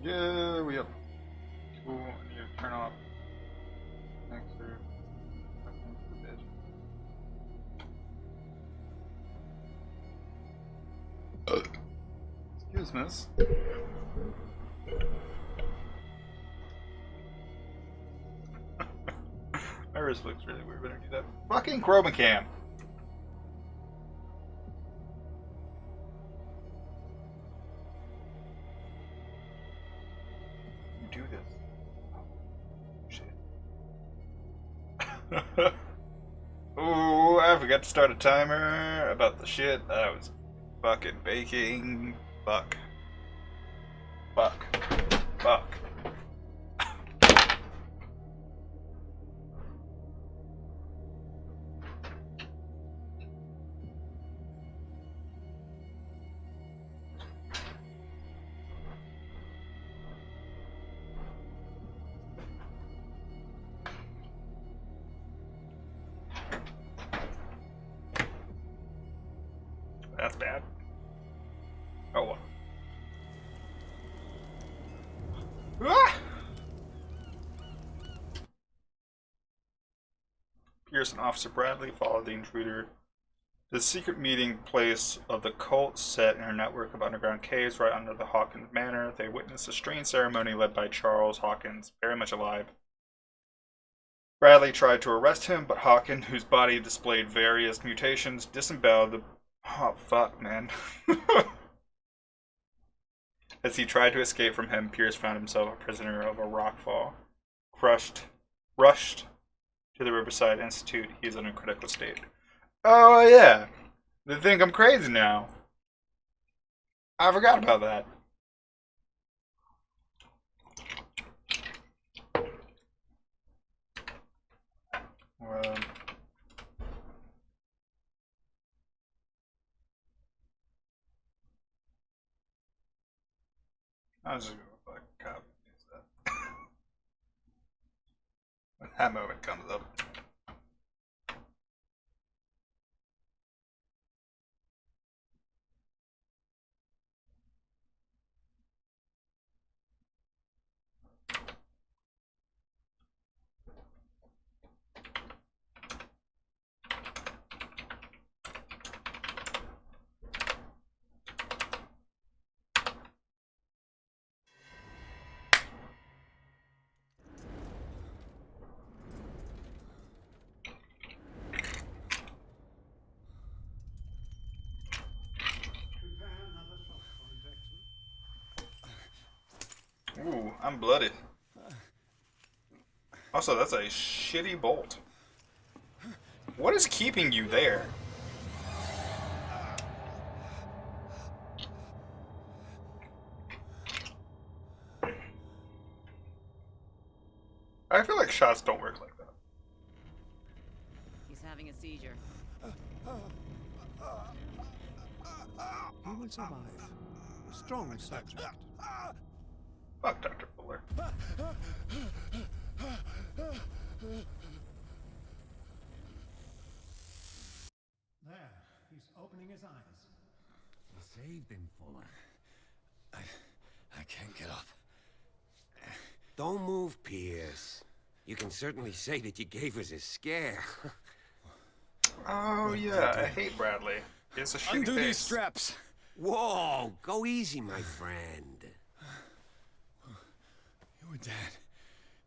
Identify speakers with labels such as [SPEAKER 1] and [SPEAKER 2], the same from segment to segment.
[SPEAKER 1] Yeah, we have. Cool. I need to turn off. Thanks for. Excuse miss. My wrist looks really weird when I do that. Fucking chroma cam. You do this. Oh, shit. Ooh, I forgot to start a timer about the shit I was fucking baking. Fuck. Fuck. Fuck. That's bad. Oh well. Ah! Pierce and Officer Bradley follow the intruder to the secret meeting place of the cult set in a network of underground caves right under the Hawkins Manor. They witness a strange ceremony led by Charles Hawkins, very much alive. Bradley tried to arrest him, but Hawkins, whose body displayed various mutations, disemboweled the... Oh, fuck, man. As he tried to escape from him, Pierce found himself a prisoner of a rockfall. Rushed to the Riverside Institute. He is in a critical state. Oh, yeah. They think I'm crazy now. I forgot about that. Well... I was just gonna fucking copy and paste that. When that moment comes up. Ooh, I'm bloody. Also, that's a shitty bolt. What is keeping you there? I feel like shots don't work like that.
[SPEAKER 2] He's having a seizure.
[SPEAKER 3] He will survive. Strong subject.
[SPEAKER 1] Fuck Dr. Fuller.
[SPEAKER 3] There, he's opening his eyes.
[SPEAKER 4] You saved him, Fuller. I can't get up.
[SPEAKER 5] Don't move, Pierce. You can certainly say that you gave us a scare.
[SPEAKER 1] Oh yeah, I hate Bradley. He has a shitty
[SPEAKER 4] Undo
[SPEAKER 1] face.
[SPEAKER 4] these straps.
[SPEAKER 5] Whoa, go easy, my friend.
[SPEAKER 4] You were dead.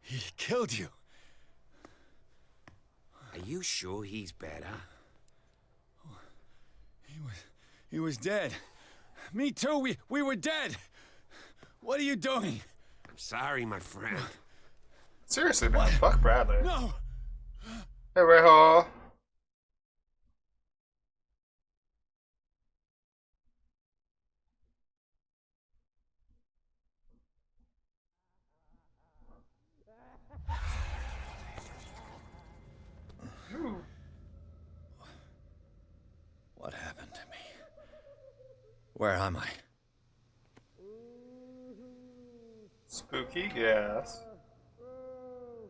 [SPEAKER 4] He killed you.
[SPEAKER 5] Are you sure he's better?
[SPEAKER 4] He was dead. Me too. We were dead. What are you doing?
[SPEAKER 5] I'm sorry, my friend.
[SPEAKER 1] Seriously, man, fuck Bradley.
[SPEAKER 4] No.
[SPEAKER 1] Hey, Reho.
[SPEAKER 4] What happened to me? Where am I?
[SPEAKER 1] Spooky gas.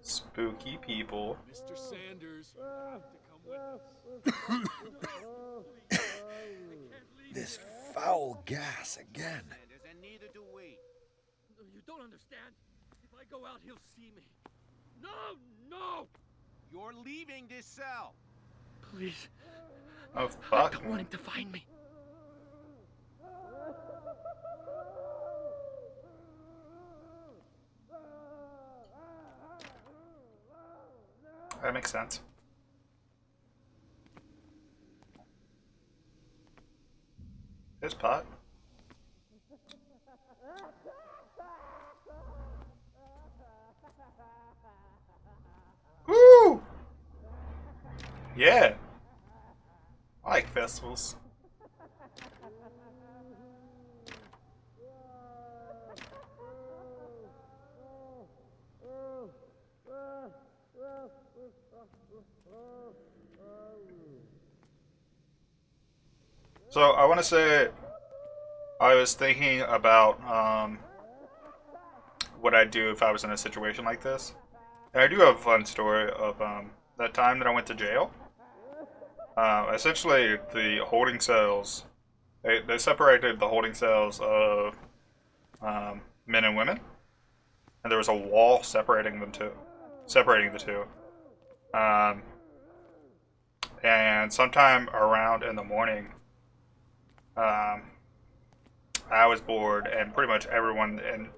[SPEAKER 1] Spooky people.
[SPEAKER 6] Mr. Sanders, you have to come with us.
[SPEAKER 4] This foul gas again.
[SPEAKER 6] And neither do we. don't understand. If I go out, he'll see me. No, no!
[SPEAKER 7] You're leaving this cell.
[SPEAKER 6] Please.
[SPEAKER 1] Oh
[SPEAKER 6] I
[SPEAKER 1] fuck.
[SPEAKER 6] don't want him to find me.
[SPEAKER 1] That makes sense. This pot. Woo! Yeah. I like festivals. So I want to say I was thinking about what I'd do if I was in a situation like this. And I do have a fun story of that time that I went to jail. Essentially, the holding cells, they separated the holding cells of men and women, and there was a wall separating the two. Um, and sometime around in the morning, um, I was bored, and pretty much everyone in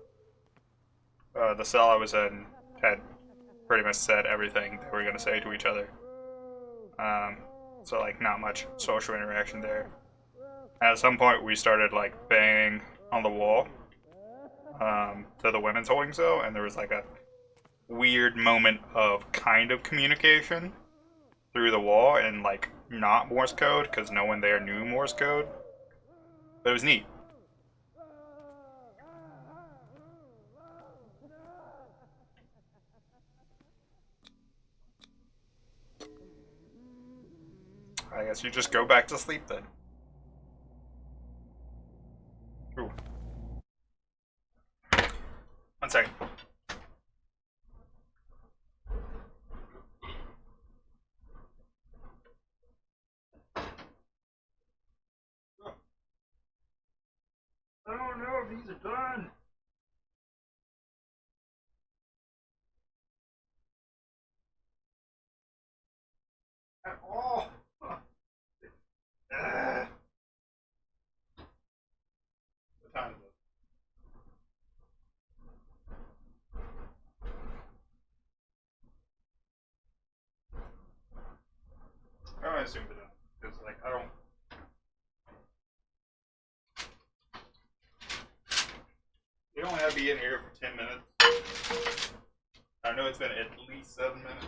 [SPEAKER 1] the cell I was in had pretty much said everything they were going to say to each other. So like not much social interaction there. At some point, we started like banging on the wall to the women's holding cell, and there was like a weird moment of kind of communication through the wall and like not Morse code because no one there knew Morse code. But it was neat. I guess you just go back to sleep then. Ooh. 1 second. I don't know if these are done. At all. What time is it? I assume they're done. Because, like, I don't. You don't have to be in here for 10 minutes. I know it's been at least 7 minutes.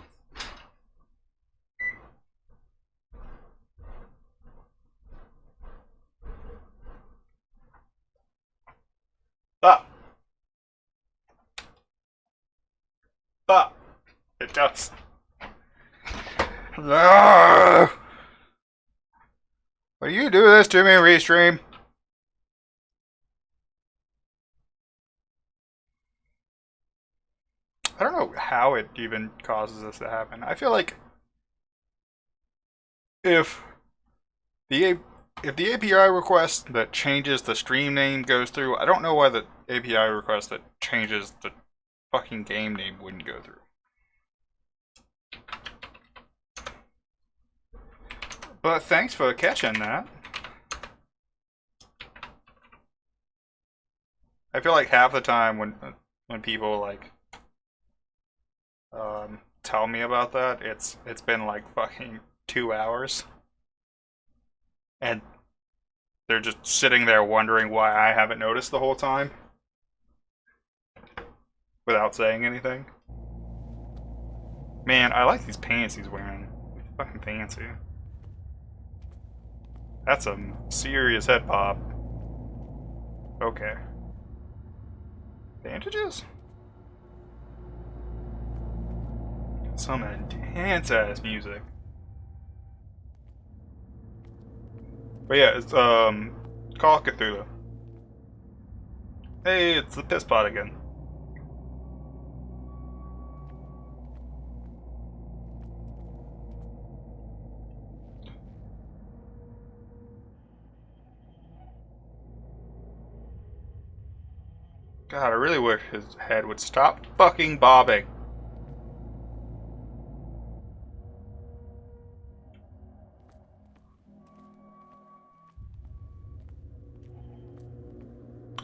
[SPEAKER 1] Stop. Stop. It does. No. Will you do this to me, Restream? I don't know how it even causes this to happen. I feel like if the API request that changes the stream name goes through, I don't know why the API request that changes the fucking game name wouldn't go through. But thanks for catching that. I feel like half the time when people like tell me about that, it's been like fucking 2 hours, and they're just sitting there wondering why I haven't noticed the whole time without saying anything. Man, I like these pants he's wearing. Fucking fancy. That's some serious head pop. Okay. Bandages? Some intense ass music. But yeah, it's Call of Cthulhu. Hey, it's the piss pot again. God, I really wish his head would stop fucking bobbing.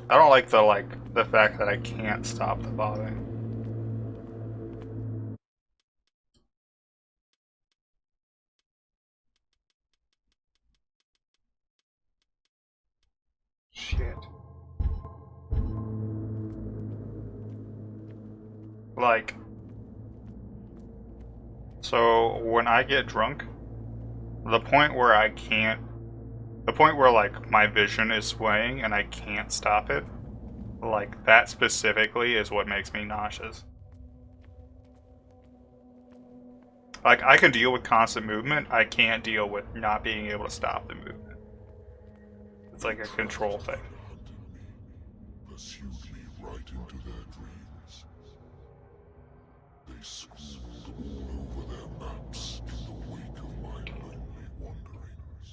[SPEAKER 1] I don't like the fact that I can't stop the bobbing. Shit. Like, so when I get drunk, the point where I can't, the point where like my vision is swaying and I can't stop it, like that specifically is what makes me nauseous. Like, I can deal with constant movement, I can't deal with not being able to stop the movement. It's like a control thing.
[SPEAKER 8] Pursued me right into their dreams. They scrawled all over their maps in the wake of my lonely wanderings.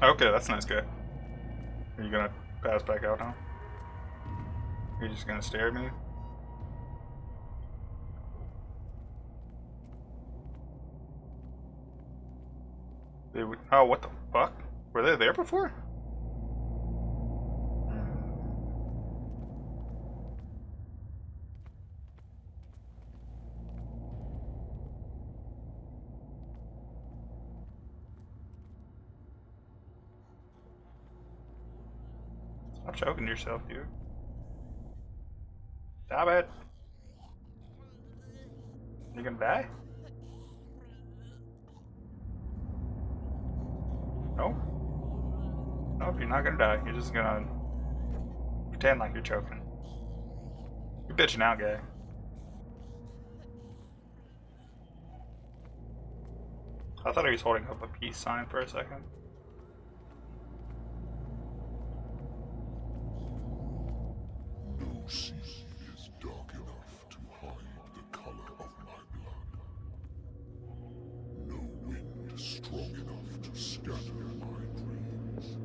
[SPEAKER 1] Okay, that's a nice guy. Are you gonna pass back out now? You're just gonna stare at me? They would, oh, what the fuck? Were they there before? Stop choking yourself, dude. Stop it. You gonna die? No? Nope, you're not gonna die. You're just gonna pretend like you're choking. You're bitching out, guy. I thought he was holding up a peace sign for a second.
[SPEAKER 8] No sea is dark enough to hide the color of my blood. No wind strong enough to scatter my dreams.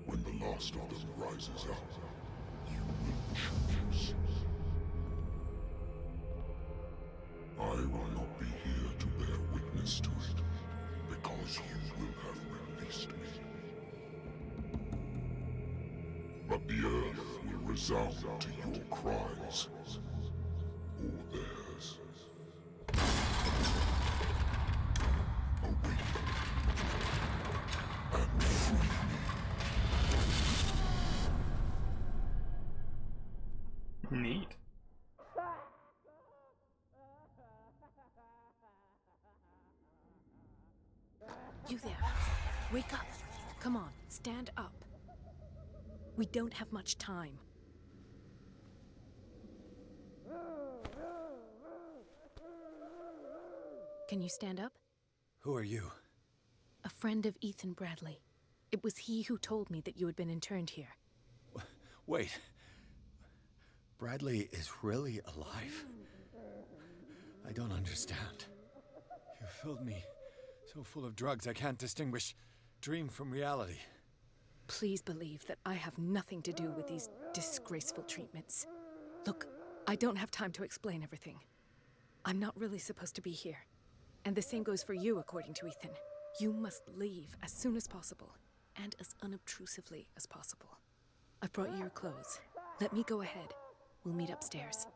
[SPEAKER 8] When the last of them rises up, you will choose. I will not be here to bear witness to it, because you will have released me. But the earth will resound to your cries, or theirs. Awaken and free me.
[SPEAKER 1] Neat.
[SPEAKER 9] You there. Wake up. Come on, stand up. We don't have much time. Can you stand up?
[SPEAKER 4] Who are you?
[SPEAKER 9] A friend of Ethan Bradley. It was he who told me that you had been interned here.
[SPEAKER 4] Wait. Bradley is really alive? I don't understand. You filled me so full of drugs I can't distinguish dream from reality.
[SPEAKER 9] Please believe that I have nothing to do with these disgraceful treatments. Look, I don't have time to explain everything. I'm not really supposed to be here. And the same goes for you, according to Ethan. You must leave as soon as possible, and as unobtrusively as possible. I've brought you your clothes. Let me go ahead. We'll meet upstairs.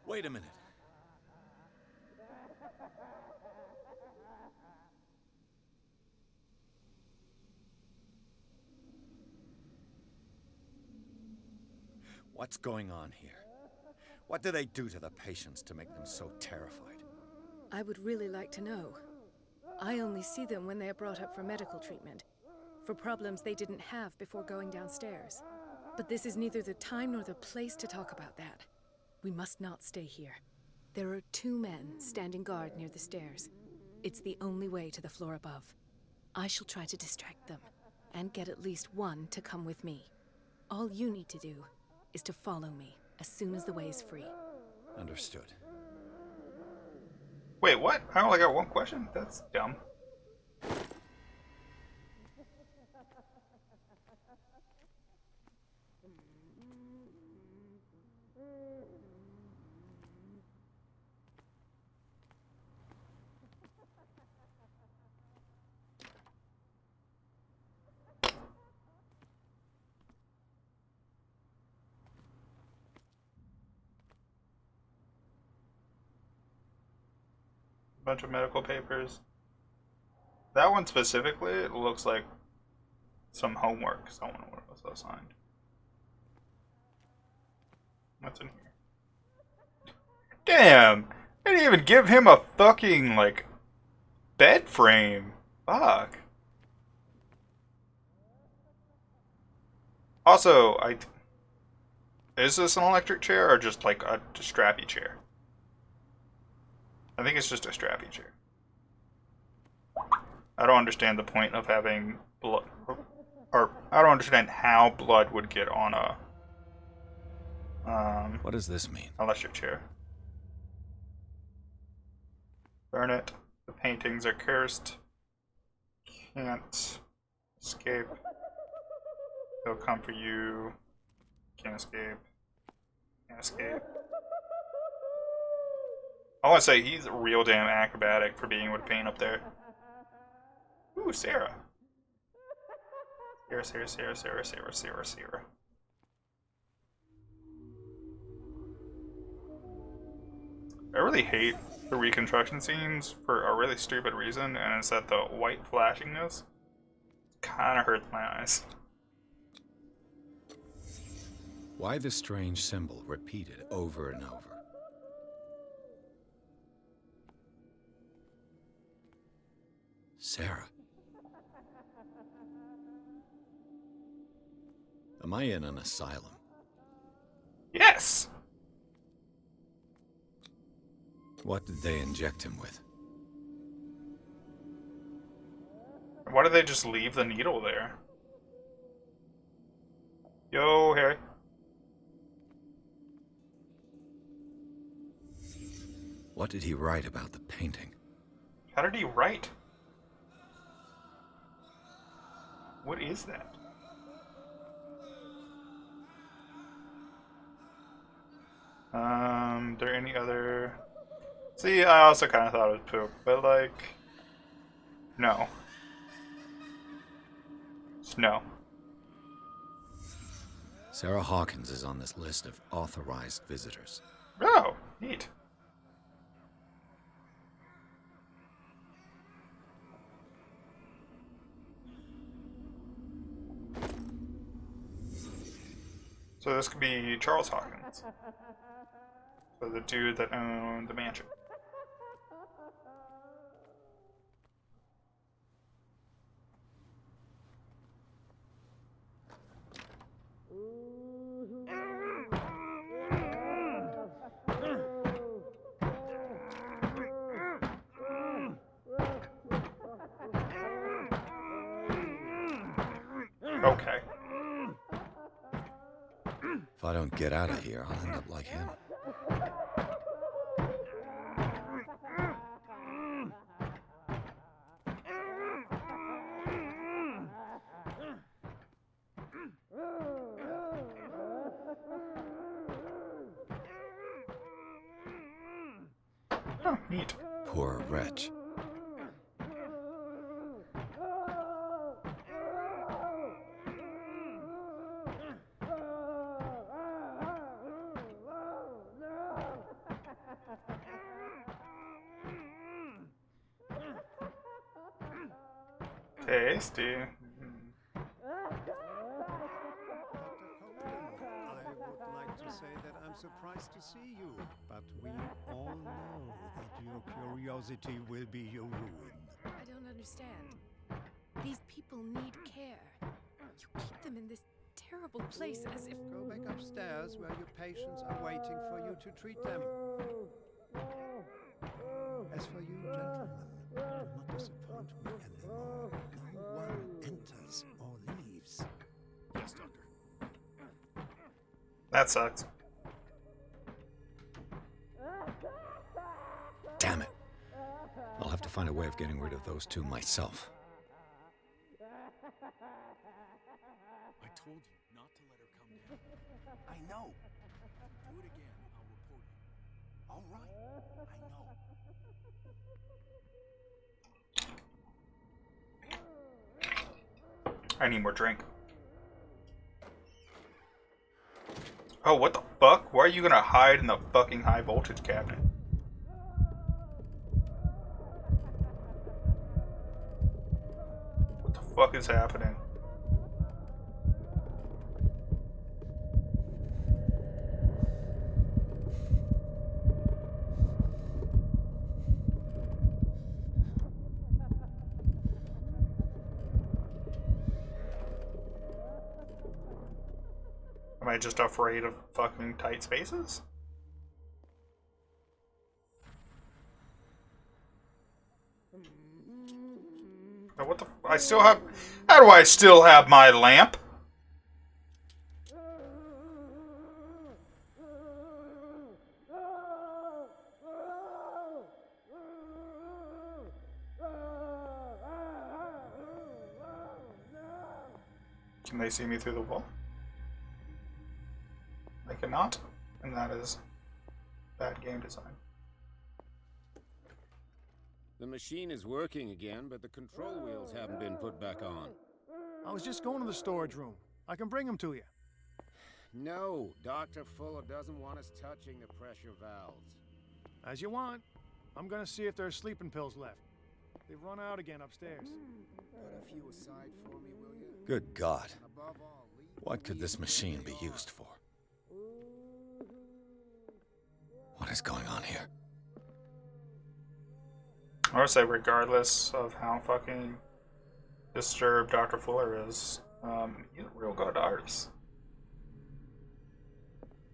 [SPEAKER 4] Wait a minute. What's going on here? What do they do to the patients to make them so terrified?
[SPEAKER 9] I would really like to know. I only see them when they are brought up for medical treatment, for problems they didn't have before going downstairs. But this is neither the time nor the place to talk about that. We must not stay here. There are 2 men standing guard near the stairs. It's the only way to the floor above. I shall try to distract them, and get at least one to come with me. All you need to do is to follow me as soon as the way is free.
[SPEAKER 4] Understood.
[SPEAKER 1] Wait, what? I only got one question? That's dumb. Bunch of medical papers. That one specifically, it looks like some homework someone was assigned. What's in here? Damn! They didn't even give him a fucking, like, bed frame. Fuck. Also, is this an electric chair or just like a strappy chair? I think it's just a strappy chair. I don't understand the point of having blood, or I don't understand how blood would get on a
[SPEAKER 4] What does this mean?
[SPEAKER 1] electric chair. Burn it. The paintings are cursed. Can't escape. They'll come for you. Can't escape. Can't escape. I want to say he's real damn acrobatic for being with paint up there. Ooh, Sarah. Sarah. I really hate the reconstruction scenes for a really stupid reason, and it's that the white flashingness kind of hurts my eyes.
[SPEAKER 4] Why the strange symbol repeated over and over? Sarah. Am I in an asylum?
[SPEAKER 1] Yes!
[SPEAKER 4] What did they inject him with?
[SPEAKER 1] Why did they just leave the needle there? Yo, Harry.
[SPEAKER 4] What did he write about the painting?
[SPEAKER 1] How did he write? What is that? There any other... See, I also kind of thought it was poop, but like... No. Just no.
[SPEAKER 4] Sarah Hawkins is on this list of authorized visitors.
[SPEAKER 1] Oh, neat. So this could be Charles Hawkins. So the dude that owned the mansion. Okay.
[SPEAKER 4] If I don't get out of here, I'll end up like him.
[SPEAKER 1] Oh, neat.
[SPEAKER 4] Poor wretch.
[SPEAKER 1] Tasty.
[SPEAKER 3] I would like to say that I'm I'm surprised to see you, but we all know that your curiosity will be your ruin.
[SPEAKER 9] I don't understand. These people need care. You keep them in this terrible place as if...
[SPEAKER 3] Go back upstairs where your patients are waiting for you to treat them. As for you, gentlemen, do not disappoint me anymore. No one enters or leaves.
[SPEAKER 4] Yes, Doctor.
[SPEAKER 1] That sucks.
[SPEAKER 4] Damn it. I'll have to find a way of getting rid of those two myself.
[SPEAKER 6] I told you not to let her come down.
[SPEAKER 5] I know.
[SPEAKER 6] Do it again, I'll report you.
[SPEAKER 5] All right. I know.
[SPEAKER 1] I need more drink. Oh, what the fuck? Why are you gonna hide in the fucking high voltage cabinet? What the fuck is happening? Am I just afraid of fucking tight spaces? Oh, what the? I still have. How do I still have my lamp? Can they see me through the wall? I cannot, and that is bad game design.
[SPEAKER 10] The machine is working again, but the control wheels haven't been put back on.
[SPEAKER 3] I was just going to the storage room. I can bring them to you.
[SPEAKER 10] No, Dr. Fuller doesn't want us touching the pressure valves.
[SPEAKER 3] As you want. I'm gonna see if there's sleeping pills left. They've run out again upstairs.
[SPEAKER 10] Put a few aside for me, will you?
[SPEAKER 4] Good God.
[SPEAKER 10] And above all, leave
[SPEAKER 4] What could this machine be used for? What is going on here?
[SPEAKER 1] I would say, regardless of how fucking disturbed Dr. Fuller is, he's a real good artist.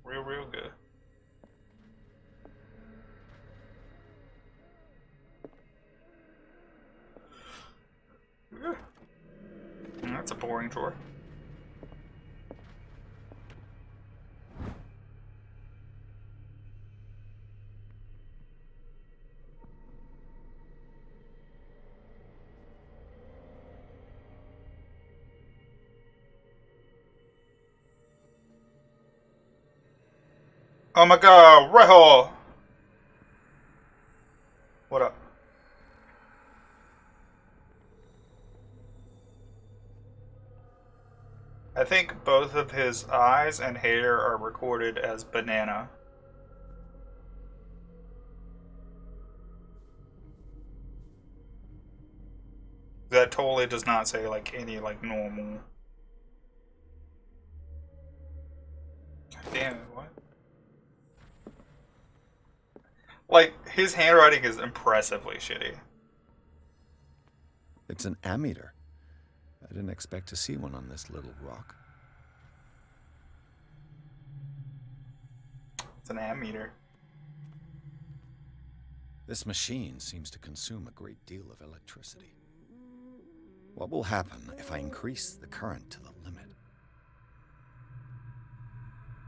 [SPEAKER 1] Real good. Yeah. That's a boring drawer. Oh my god, Rahul! What up? I think both of his eyes and hair are recorded as banana. That totally does not say like any like normal. God damn it, what? Like, his handwriting is impressively shitty.
[SPEAKER 4] It's an ammeter. I didn't expect to see one on this little rock.
[SPEAKER 1] It's an ammeter.
[SPEAKER 4] This machine seems to consume a great deal of electricity. What will happen if I increase the current to the limit?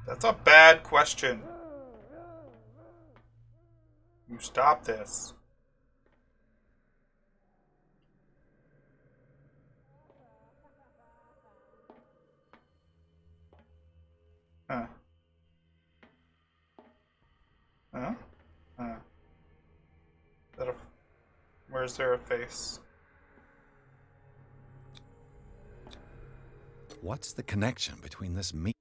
[SPEAKER 1] That's a bad question. You stop this. Huh. Huh? Huh. Where's there a face?
[SPEAKER 4] What's the connection between this meat?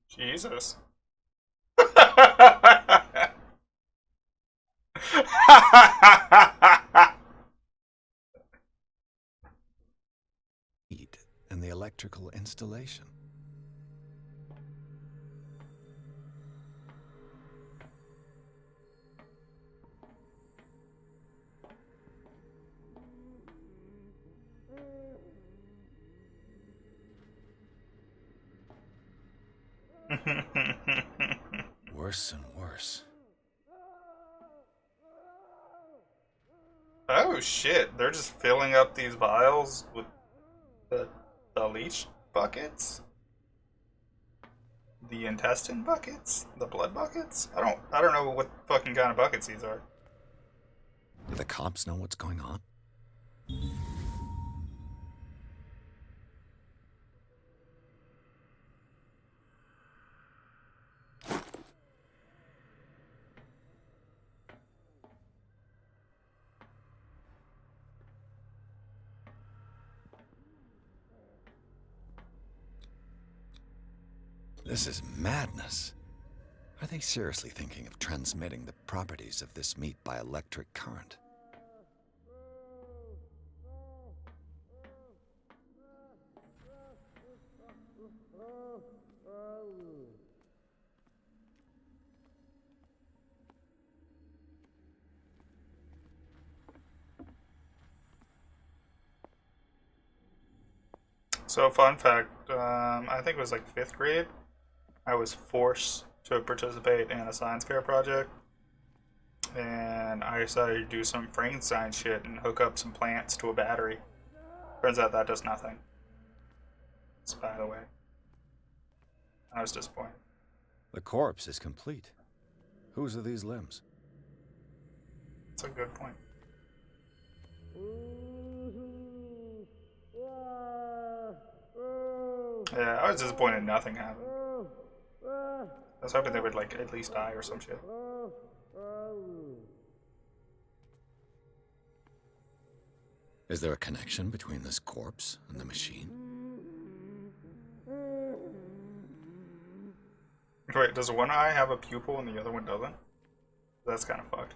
[SPEAKER 1] Jesus.
[SPEAKER 4] And the electrical installation. Worse and worse.
[SPEAKER 1] Oh shit, they're just filling up these vials with the leech buckets? The intestine buckets? The blood buckets? I don't know what fucking kind of buckets these are.
[SPEAKER 4] Do the cops know what's going on? This is madness. Are they seriously thinking of transmitting the properties of this meat by electric current?
[SPEAKER 1] So, fun fact, I think it was like 5th grade. I was forced to participate in a science fair project. And I decided to do some Frankenstein shit and hook up some plants to a battery. Turns out that does nothing. Just by the way. I was disappointed.
[SPEAKER 4] The corpse is complete. Whose are these limbs?
[SPEAKER 1] That's a good point. Yeah, I was disappointed nothing happened. I was hoping they would like at least die or some shit.
[SPEAKER 4] Is there a connection between this corpse and the machine?
[SPEAKER 1] Wait, does one eye have a pupil and the other one doesn't? That's kind of fucked.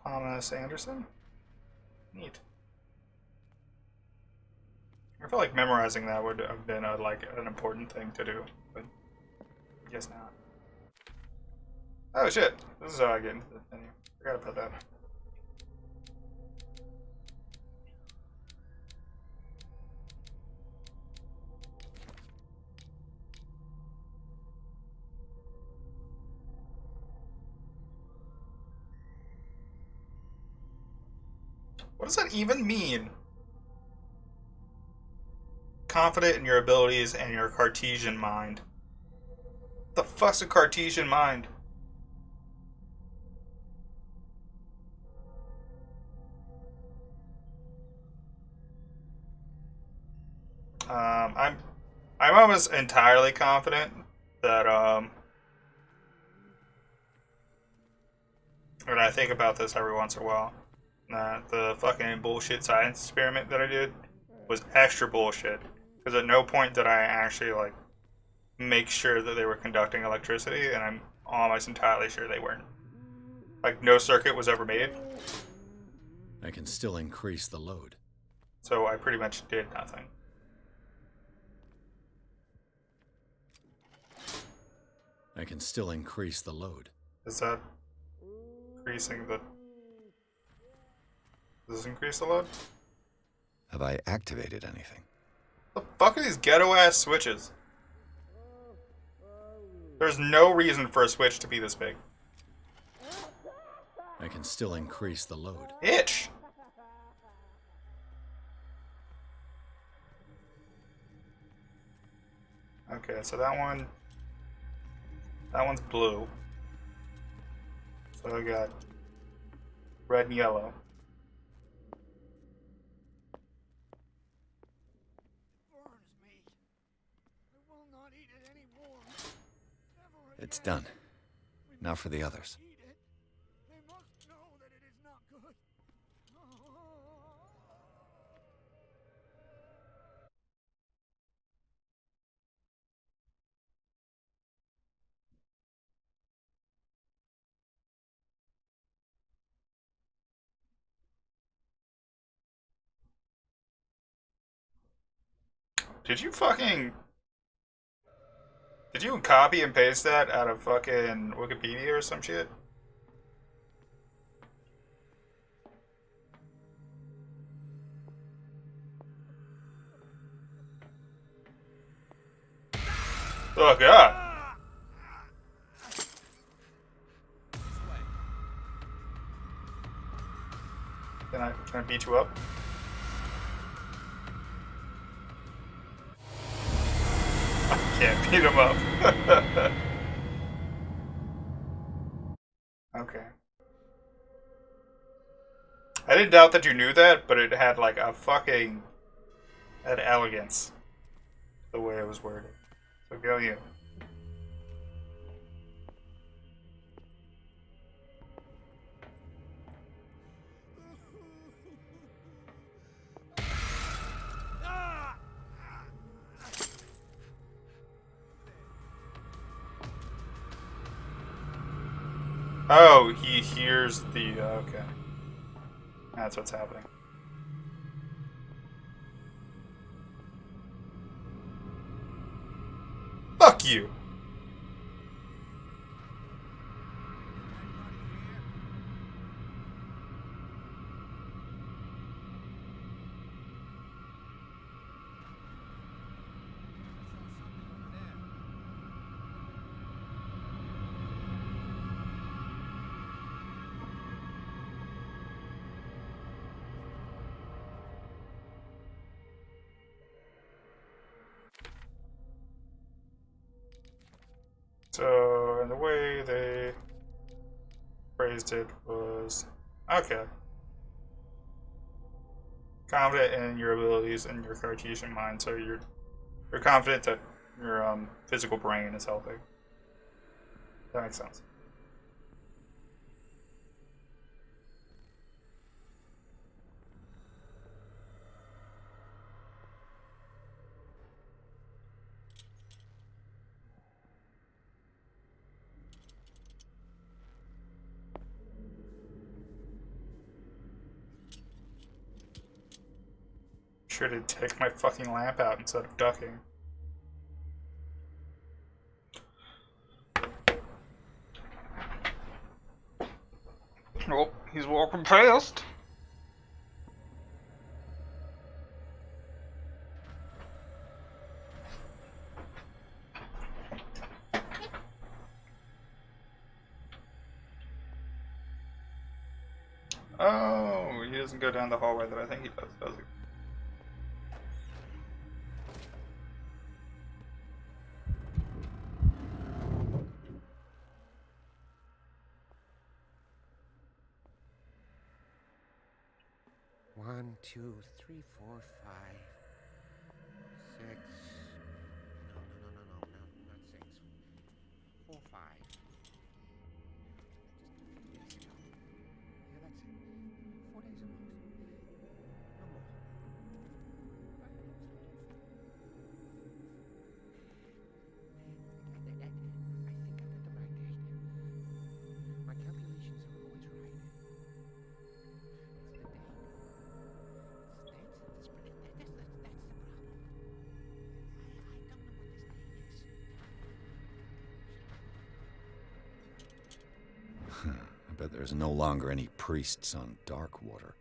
[SPEAKER 1] Thomas Anderson? Neat. I feel like memorizing that would have been like an important thing to do, but I guess not. Oh shit! This is how I get into the menu. Forgot about that. What does that even mean? Confident in your abilities and your Cartesian mind. What the fuck's a Cartesian mind? I'm almost entirely confident that when I think about this every once in a while, that the fucking bullshit science experiment that I did was extra bullshit. Because at no point did I actually like make sure that they were conducting electricity, and I'm almost entirely sure they weren't. Like no circuit was ever made.
[SPEAKER 4] I can still increase the load.
[SPEAKER 1] So I pretty much did nothing.
[SPEAKER 4] I can still increase the load.
[SPEAKER 1] Is that increasing the... Does this increase the load?
[SPEAKER 4] Have I activated anything?
[SPEAKER 1] The fuck are these ghetto-ass switches? There's no reason for a switch to be this big.
[SPEAKER 4] I can still increase the load.
[SPEAKER 1] Itch! Okay, so that one's blue. So I got red and yellow.
[SPEAKER 3] Burns me. I will not eat it anymore. Never
[SPEAKER 4] It's done. Now for the others.
[SPEAKER 3] Eat it. They must know that it is not good.
[SPEAKER 1] Did you fucking... Did you copy and paste that out of fucking Wikipedia or some shit? Oh god! Can I beat you up? I can't beat him up. Okay. I didn't doubt that you knew that, but it had like a fucking... had elegance. The way it was worded. So go you. Oh, he hears the... okay. That's what's happening. Fuck you! So, and the way they phrased it was, okay. Confident in your abilities and your Cartesian mind, so you're confident that your physical brain is healthy. That makes sense. Sure to take my fucking lamp out instead of ducking. Oh, he's walking past. Oh, he doesn't go down the hallway that I think he does he?
[SPEAKER 5] One, two, three, four, five, six. No, not six. 4, 5. Just a few days ago. Yeah, that's it. 4 days ago. No more. I think I got the right date. My calculations are always right. It's the date. That's the problem. I don't know what this date is.
[SPEAKER 4] I bet there's no longer any priests on Darkwater.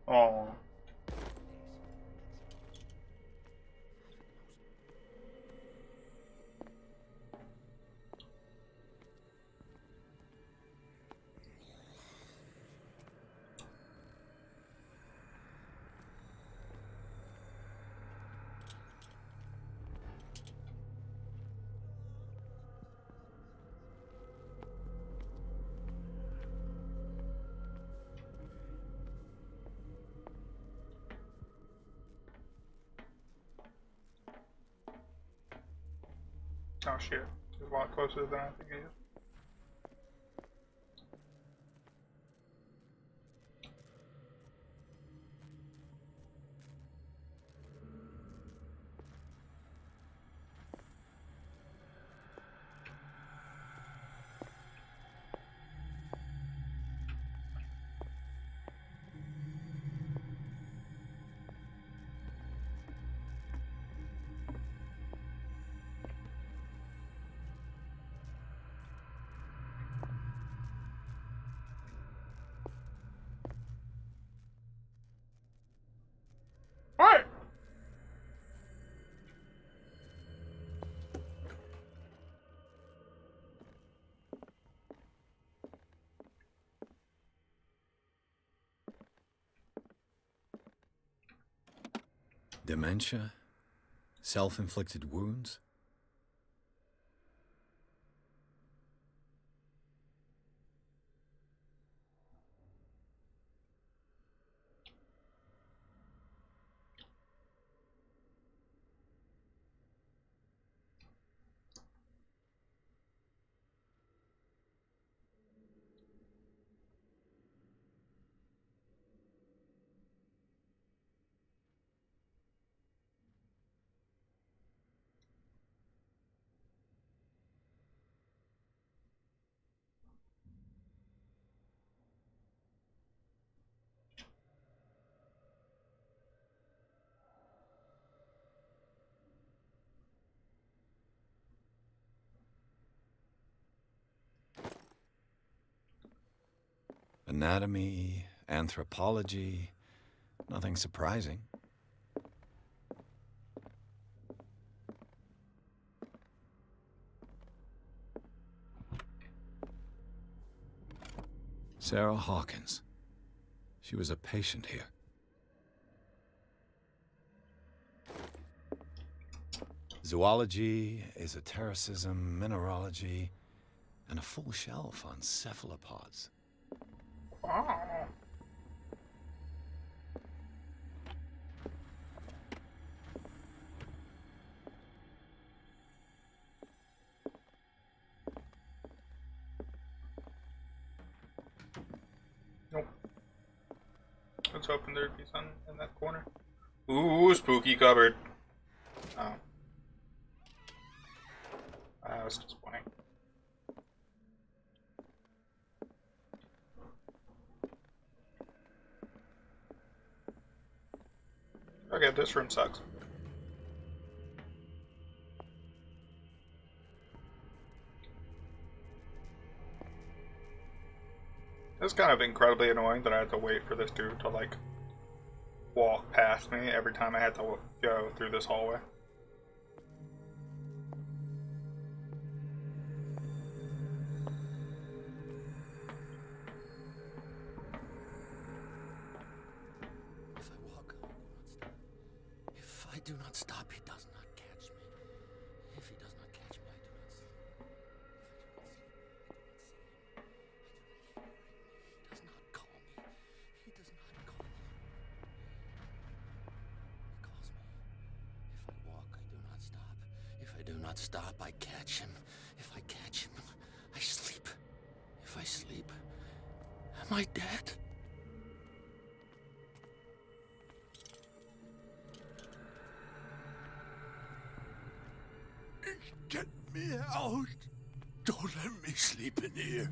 [SPEAKER 1] Oh. Oh shit. He's a lot closer than I think he is. What?
[SPEAKER 4] Dementia? Self-inflicted wounds? Anatomy, anthropology, nothing surprising. Sarah Hawkins. She was a patient here. Zoology, esotericism, mineralogy, and a full shelf on cephalopods.
[SPEAKER 1] Wow. Nope. Let's open there'd be something in that corner. Ooh, spooky cupboard. Oh. That was disappointing. Okay, this room sucks. It's kind of incredibly annoying that I had to wait for this dude to, like, walk past me every time I had to go through this hallway.
[SPEAKER 3] If I walk, I will not stop. If I do not stop, he does not catch me. If he does not catch me, I do not sleep. If I do not sleep, I do not see him. I do not hear him. He does not call me. He does not call me. He calls me. If I walk, I do not stop. If I do not stop, I catch him. If I catch him, I sleep. If I sleep, am I dead? Get me out! Don't let me sleep in here.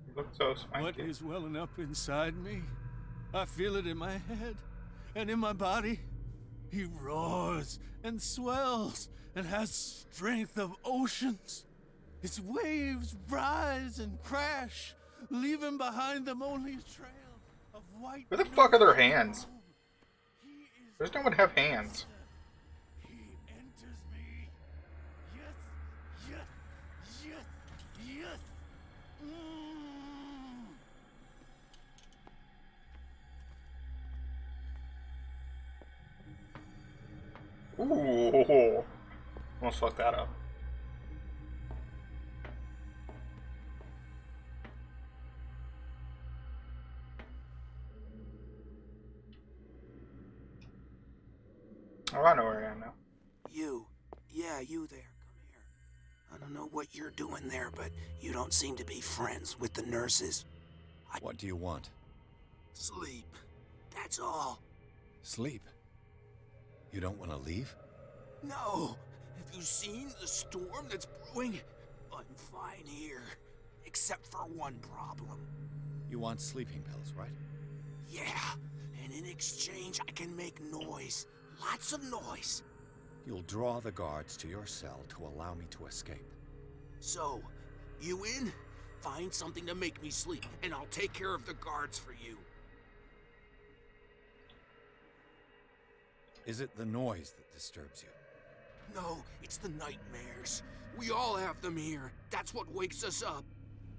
[SPEAKER 1] You look so swanky.
[SPEAKER 6] What is welling up inside me? I feel it in my head and in my body. He roars and swells and has strength of oceans. Its waves rise and crash, leaving behind them only a trail of white.
[SPEAKER 1] Where the fuck are their hands? There's no one have hands.
[SPEAKER 6] He enters me. Yes, yes, yes, yes.
[SPEAKER 1] Ooh. Almost fucked that up. Oh, I know where I am now.
[SPEAKER 10] You. Yeah, you there. Come here. I don't know what you're doing there, but you don't seem to be friends with the nurses.
[SPEAKER 4] What do you want?
[SPEAKER 10] Sleep. That's all.
[SPEAKER 4] Sleep? You don't want to leave?
[SPEAKER 10] No. Have you seen the storm that's brewing? I'm fine here. Except for one problem.
[SPEAKER 4] You want sleeping pills, right?
[SPEAKER 10] Yeah. And in exchange, I can make noise. Lots of noise.
[SPEAKER 4] You'll draw the guards to your cell to allow me to escape.
[SPEAKER 10] So, you in? Find something to make me sleep, and I'll take care of the guards for you.
[SPEAKER 4] Is it the noise that disturbs you?
[SPEAKER 10] No, it's the nightmares. We all have them here. That's what wakes us up.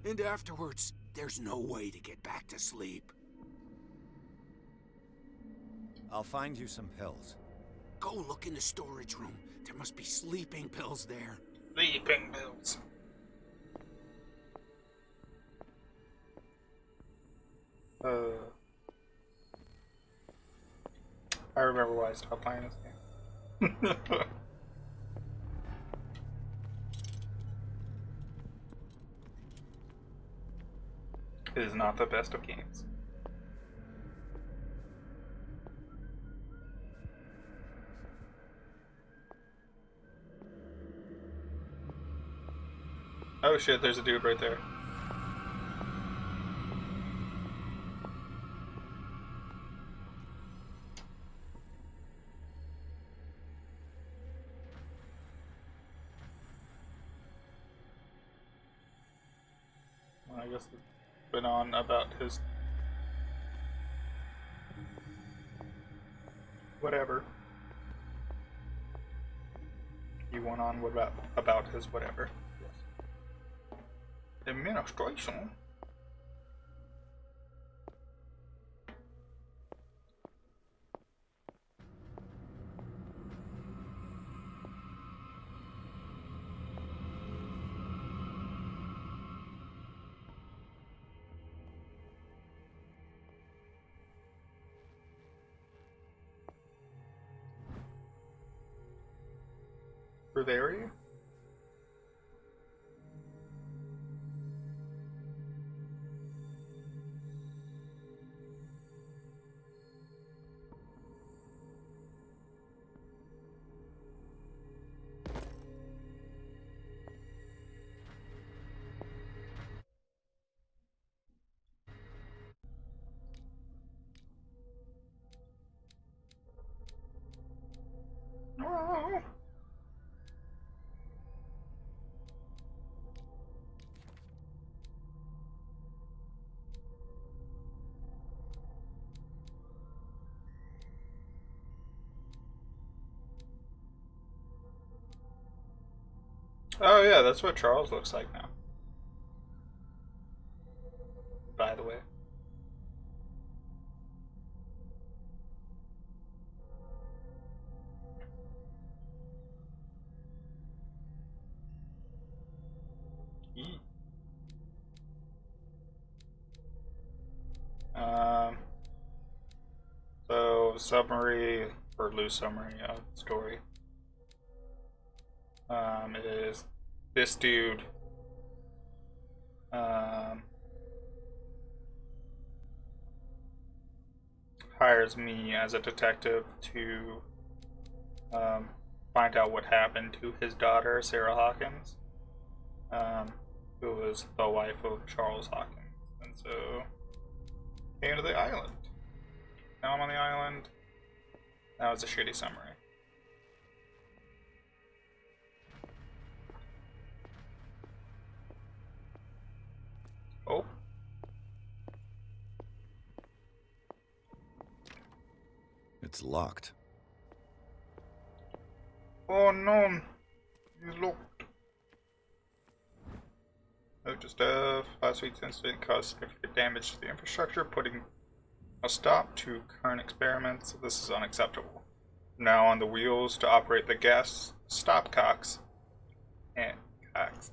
[SPEAKER 10] And afterwards, there's no way to get back to sleep.
[SPEAKER 4] I'll find you some pills.
[SPEAKER 10] Go look in the storage room. There must be sleeping pills there.
[SPEAKER 1] Sleeping pills. I remember why I stopped playing this game. It is not the best of games. Oh shit, there's a dude right there. Well, I guess it's been on about his whatever. He went on about his whatever. Yes. Administration. Brewery? Oh. Oh yeah, that's what Charles looks like now. By the way. Eat. So summary or loose summary of the story. It is this dude hires me as a detective to find out what happened to his daughter, Sarah Hawkins, who was the wife of Charles Hawkins. And so came to the island. Now I'm on the island. That was a shitty summary. Oh.
[SPEAKER 4] It's locked.
[SPEAKER 1] Oh no. He's locked. Note to staff. Last week's incident caused significant damage to the infrastructure, putting a stop to current experiments. This is unacceptable. Now on the wheels to operate the gas stopcocks and cocks.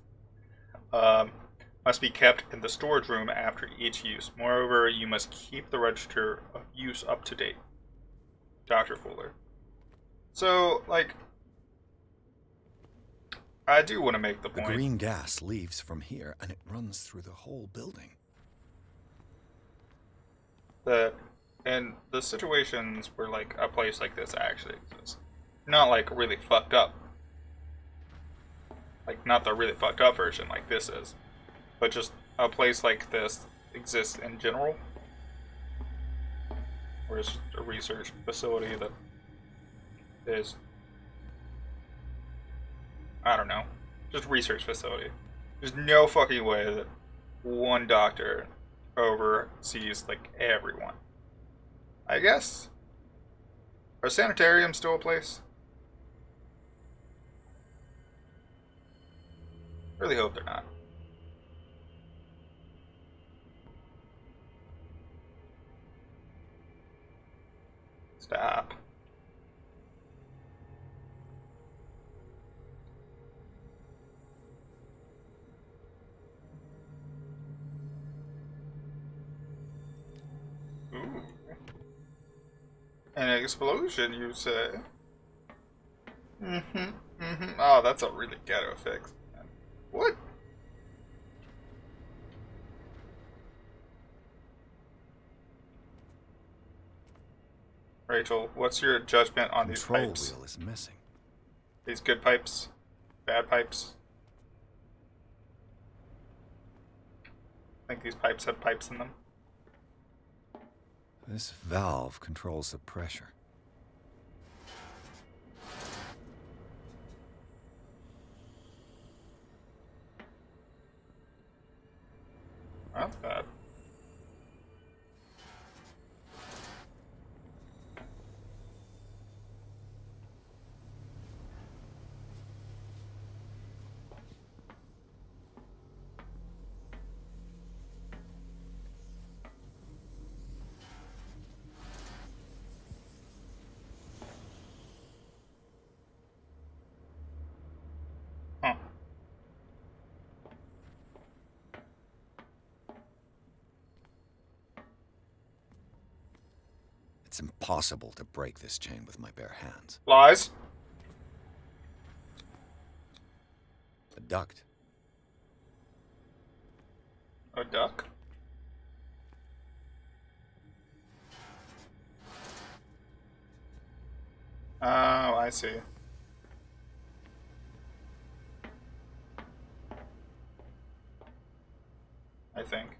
[SPEAKER 1] Must be kept in the storage room after each use. Moreover, you must keep the register of use up to date. Dr. Fuller. So, like, I do want to make the
[SPEAKER 4] The
[SPEAKER 1] point.
[SPEAKER 4] green gas leaves from here, and it runs through the whole building.
[SPEAKER 1] That in the situations where like a place like this actually exists, not like really fucked up, like not the really fucked up version like this is, but just a place like this exists in general, where it's a research facility that is, I don't know, just research facility. There's no fucking way that one doctor oversees like everyone. I guess. Are sanitariums still a place? Really hope they're not. Stop. Ooh. An explosion, you say? Oh, that's a really ghetto fix. What? Rachel, what's your judgment on these
[SPEAKER 4] Control
[SPEAKER 1] pipes?
[SPEAKER 4] wheel is missing.
[SPEAKER 1] These good pipes? Bad pipes? I think these pipes have pipes in them.
[SPEAKER 4] This valve controls the pressure.
[SPEAKER 1] That's bad. Huh.
[SPEAKER 4] It's impossible to break this chain with my bare hands.
[SPEAKER 1] Lies?
[SPEAKER 4] A duct.
[SPEAKER 1] A duck? Oh, I see. I think.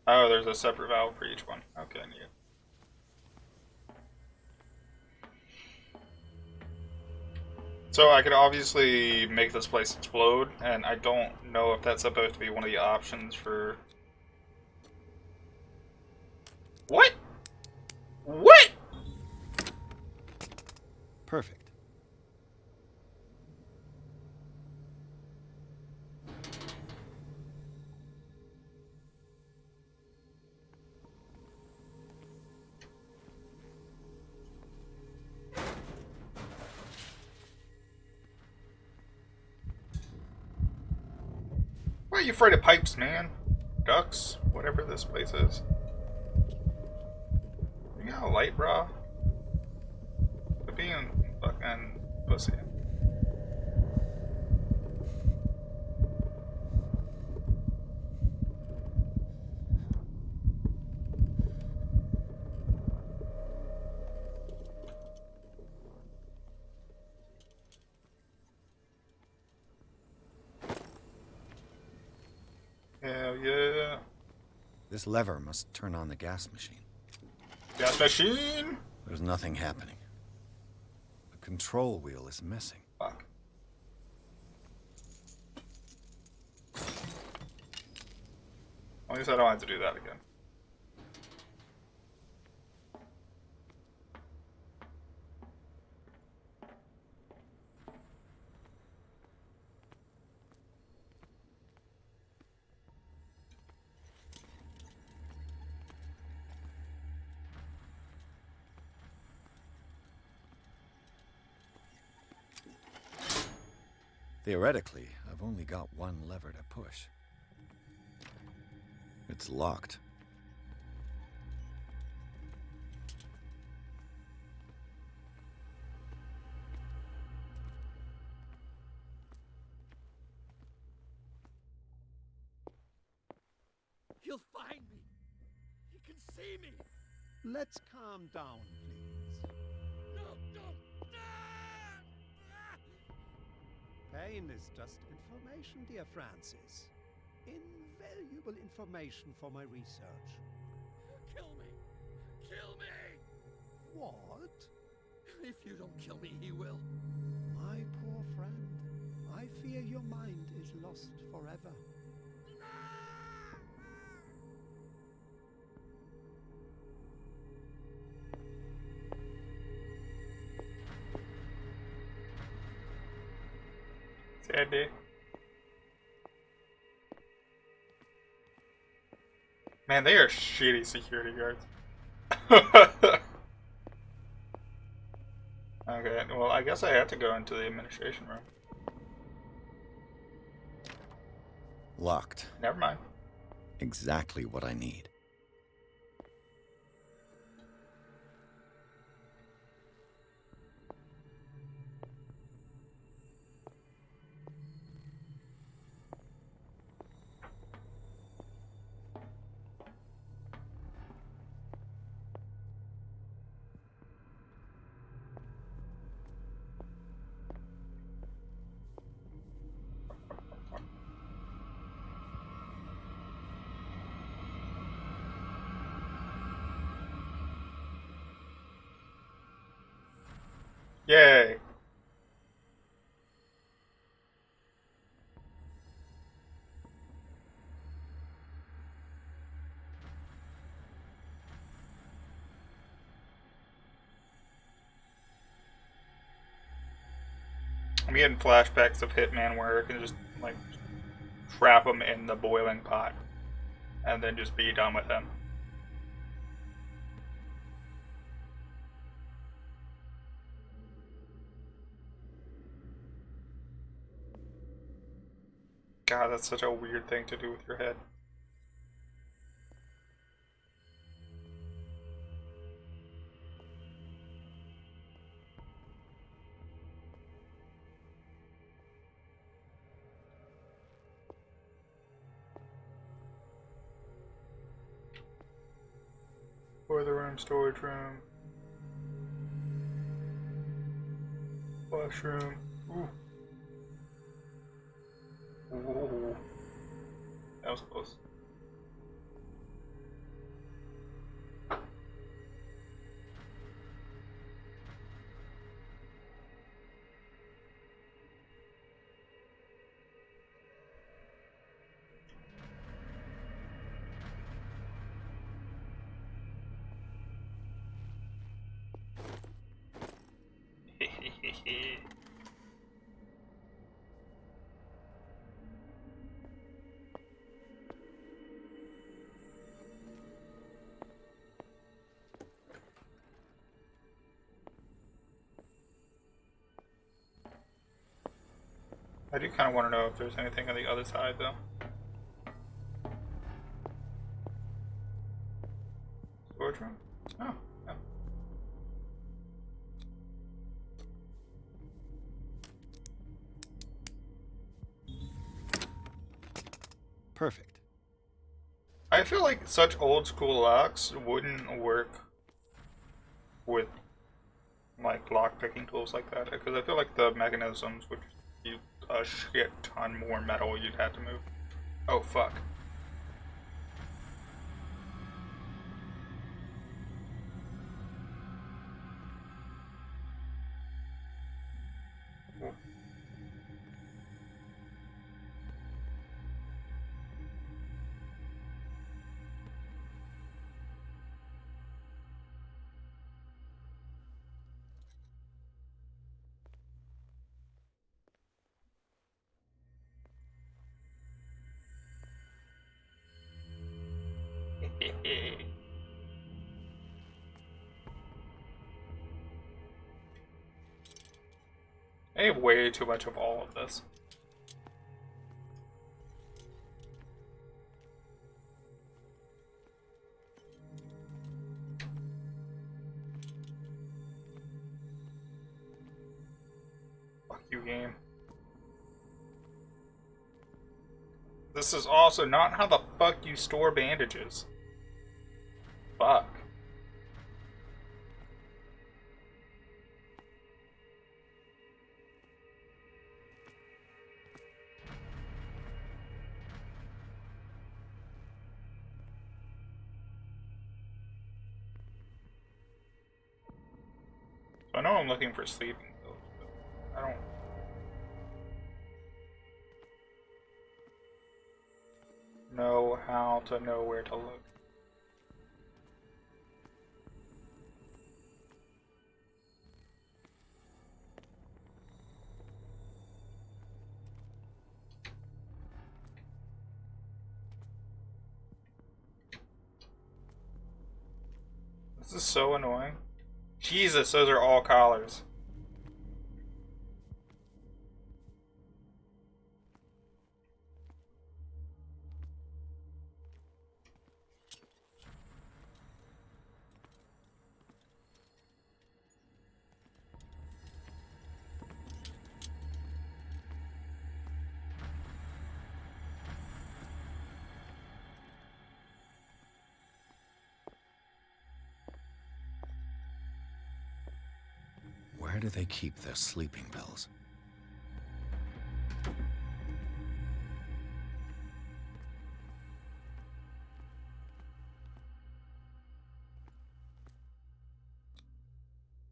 [SPEAKER 1] Oh, there's a separate valve for each one. Okay, neat. So I could obviously make this place explode, and I don't know if that's supposed to be one of the options for... What? What?
[SPEAKER 4] Perfect.
[SPEAKER 1] Why are you afraid of pipes, man? Ducks? Whatever this place is. You got a light, bra? Quit being fucking pussy. Hell yeah.
[SPEAKER 4] This lever must turn on the gas machine.
[SPEAKER 1] Gas machine!
[SPEAKER 4] There's nothing happening. The control wheel is missing.
[SPEAKER 1] Fuck. At least I don't have to do that again.
[SPEAKER 4] Theoretically, I've only got one lever to push. It's locked.
[SPEAKER 3] see me!
[SPEAKER 6] Let's calm down, please.
[SPEAKER 3] No!
[SPEAKER 6] Pain is just information, dear Francis. Invaluable information for my research.
[SPEAKER 3] Kill me! Kill me!
[SPEAKER 6] What?
[SPEAKER 3] If you don't kill me, he will.
[SPEAKER 6] My poor friend, I fear your mind is lost forever.
[SPEAKER 1] Sandy. Man, they are shitty security guards. Okay, well, I guess I have to go into the administration room.
[SPEAKER 4] Locked.
[SPEAKER 1] Never mind.
[SPEAKER 4] Exactly what I need.
[SPEAKER 1] Yay! I'm getting flashbacks of Hitman where I can just, like, trap him in the boiling pot and then just be done with him. God, that's such a weird thing to do with your head. Boiler room, storage room, washroom. Ooh. Ooh. That was close. I do kind of want to know if there's anything on the other side, though. Storage room? Oh, yeah.
[SPEAKER 4] Perfect.
[SPEAKER 1] I feel like such old school locks wouldn't work with like lock picking tools like that, because I feel like the mechanisms would be a shit ton more metal you'd have to move. Oh fuck. I have way too much of all of this. Fuck you, game. This is also not how the fuck you store bandages. fuck? I know I'm looking for sleeping pills, but I don't. Know how to know where to look. This is so annoying. Jesus, those are all collars.
[SPEAKER 4] Where do they keep their sleeping pills?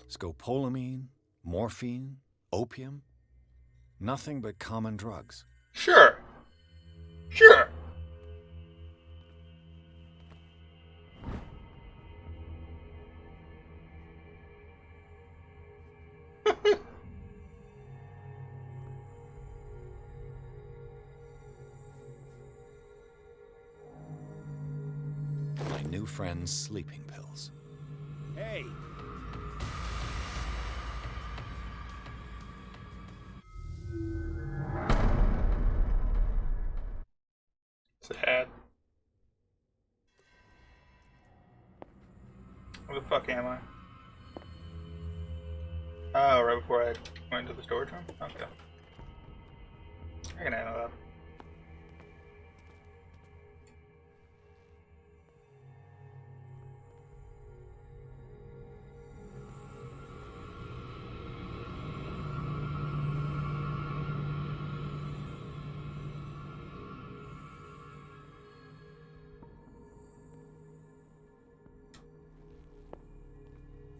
[SPEAKER 4] Scopolamine, morphine, opium? Nothing but common drugs.
[SPEAKER 1] Sure. Sure.
[SPEAKER 4] My new friend's sleeping pills.
[SPEAKER 6] Hey!
[SPEAKER 1] Sad. Where the fuck am I? Oh, right before I went to the storage room? Okay. I can handle that.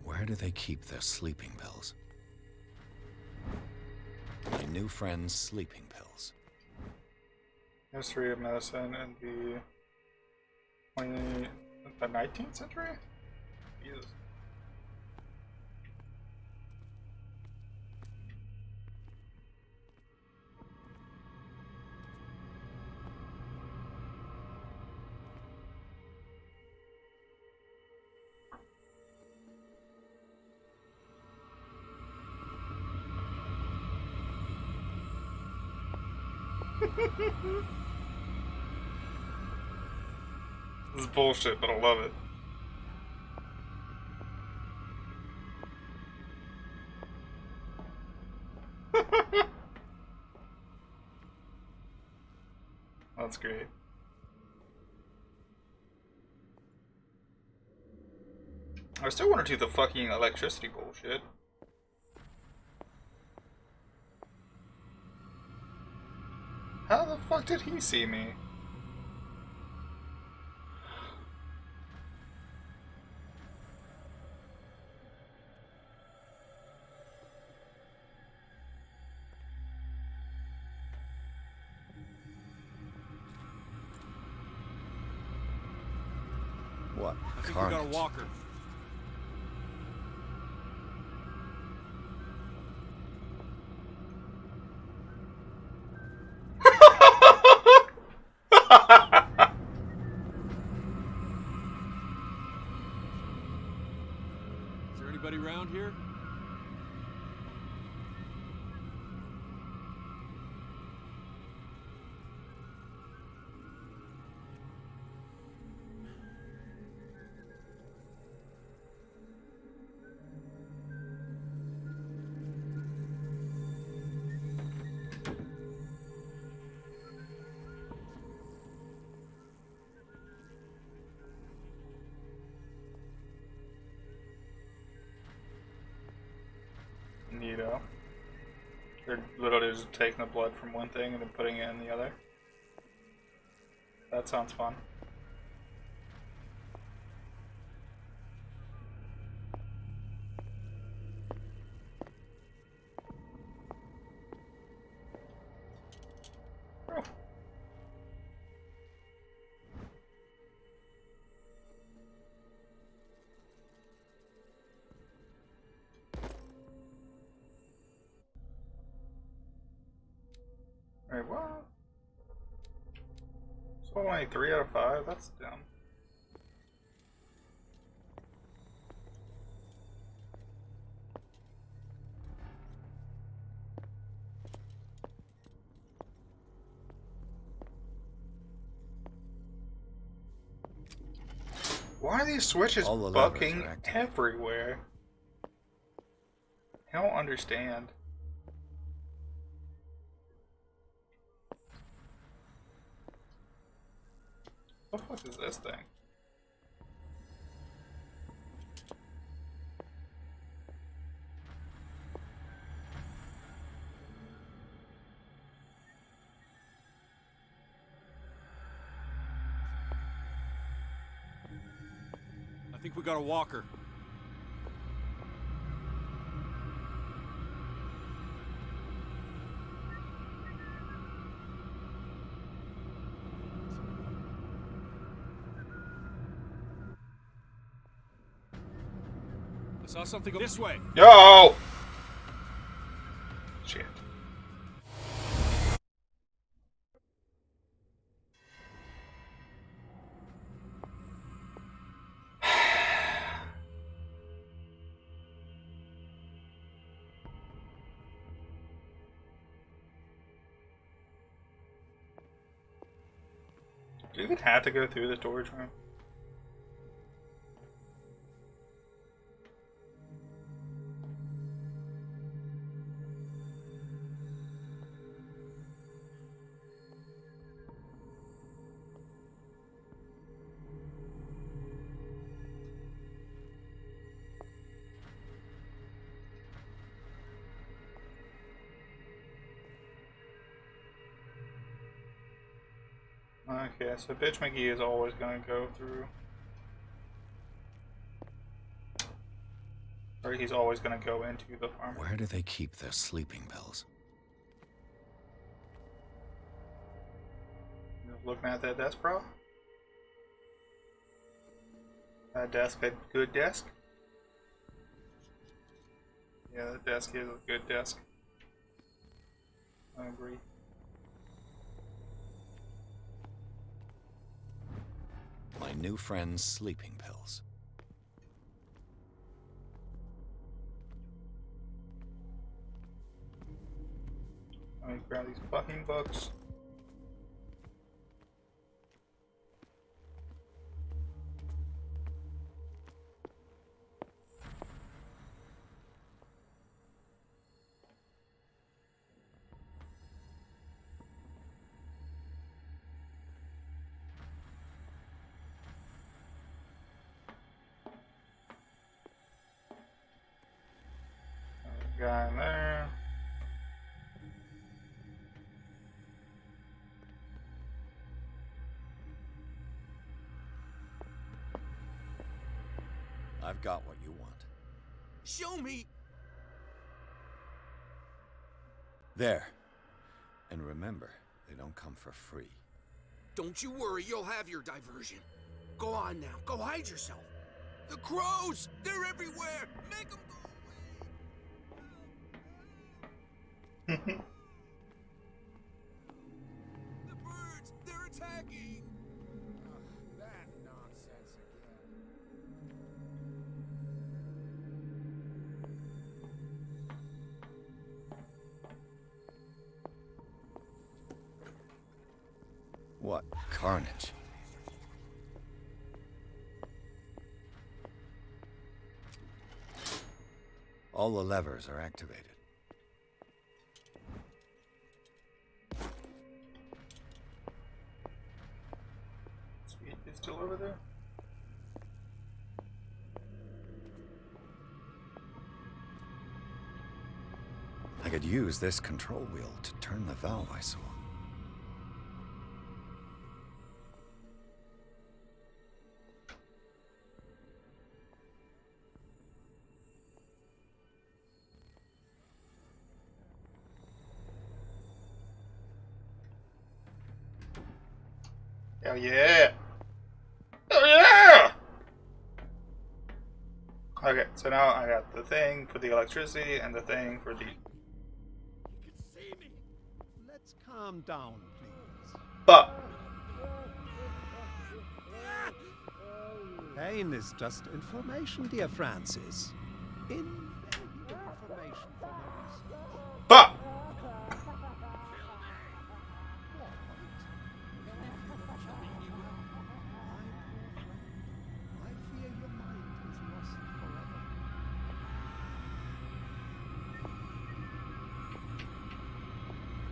[SPEAKER 4] Where do they keep their sleeping pills? My new friend's sleeping pills.
[SPEAKER 1] History of medicine in the 19th century? Jesus. This is bullshit, but I love it. That's great. I still want to do the fucking electricity bullshit. How the fuck did he see me?
[SPEAKER 4] What?
[SPEAKER 6] I think we got a walker. Is there anybody around here?
[SPEAKER 1] They're literally just taking the blood from one thing and then putting it in the other. That sounds fun. Oh. Wait, what? So only 3 out of 5? That's dumb. Why are these switches bucking everywhere? I don't understand. What the fuck is this thing?
[SPEAKER 6] I think we got a walker. I saw something go this way.
[SPEAKER 1] Yo! Shit. Do you even have to go through the storage room? Okay, so Bitch McGee is always going to go through. Or he's always going to go into the farm.
[SPEAKER 4] Where do they keep their sleeping pills?
[SPEAKER 1] Looking at that desk, bro? That desk a good desk? Yeah, the desk is a good desk. I agree.
[SPEAKER 4] My new friend's sleeping pills.
[SPEAKER 1] Let me grab these fucking books. Guy in there.
[SPEAKER 4] I've got what you want.
[SPEAKER 10] Show me!
[SPEAKER 4] There. And remember, they don't come for free.
[SPEAKER 10] Don't you worry, you'll have your diversion. Go on now, go hide yourself. The crows! They're everywhere! Make them go away! The birds! They're attacking! That nonsense again.
[SPEAKER 4] What carnage? All the levers are activated.
[SPEAKER 1] Sweet is still over there.
[SPEAKER 4] I could use this control wheel to turn the valve I saw.
[SPEAKER 1] Hell yeah! Oh yeah! Okay, so now I got the thing for the electricity and the thing for the...
[SPEAKER 6] He can see me. Let's calm down, please.
[SPEAKER 1] But
[SPEAKER 6] Pain is just information, dear Francis. Invaluable information for my research.
[SPEAKER 1] but
[SPEAKER 6] I fear your mind is lost forever.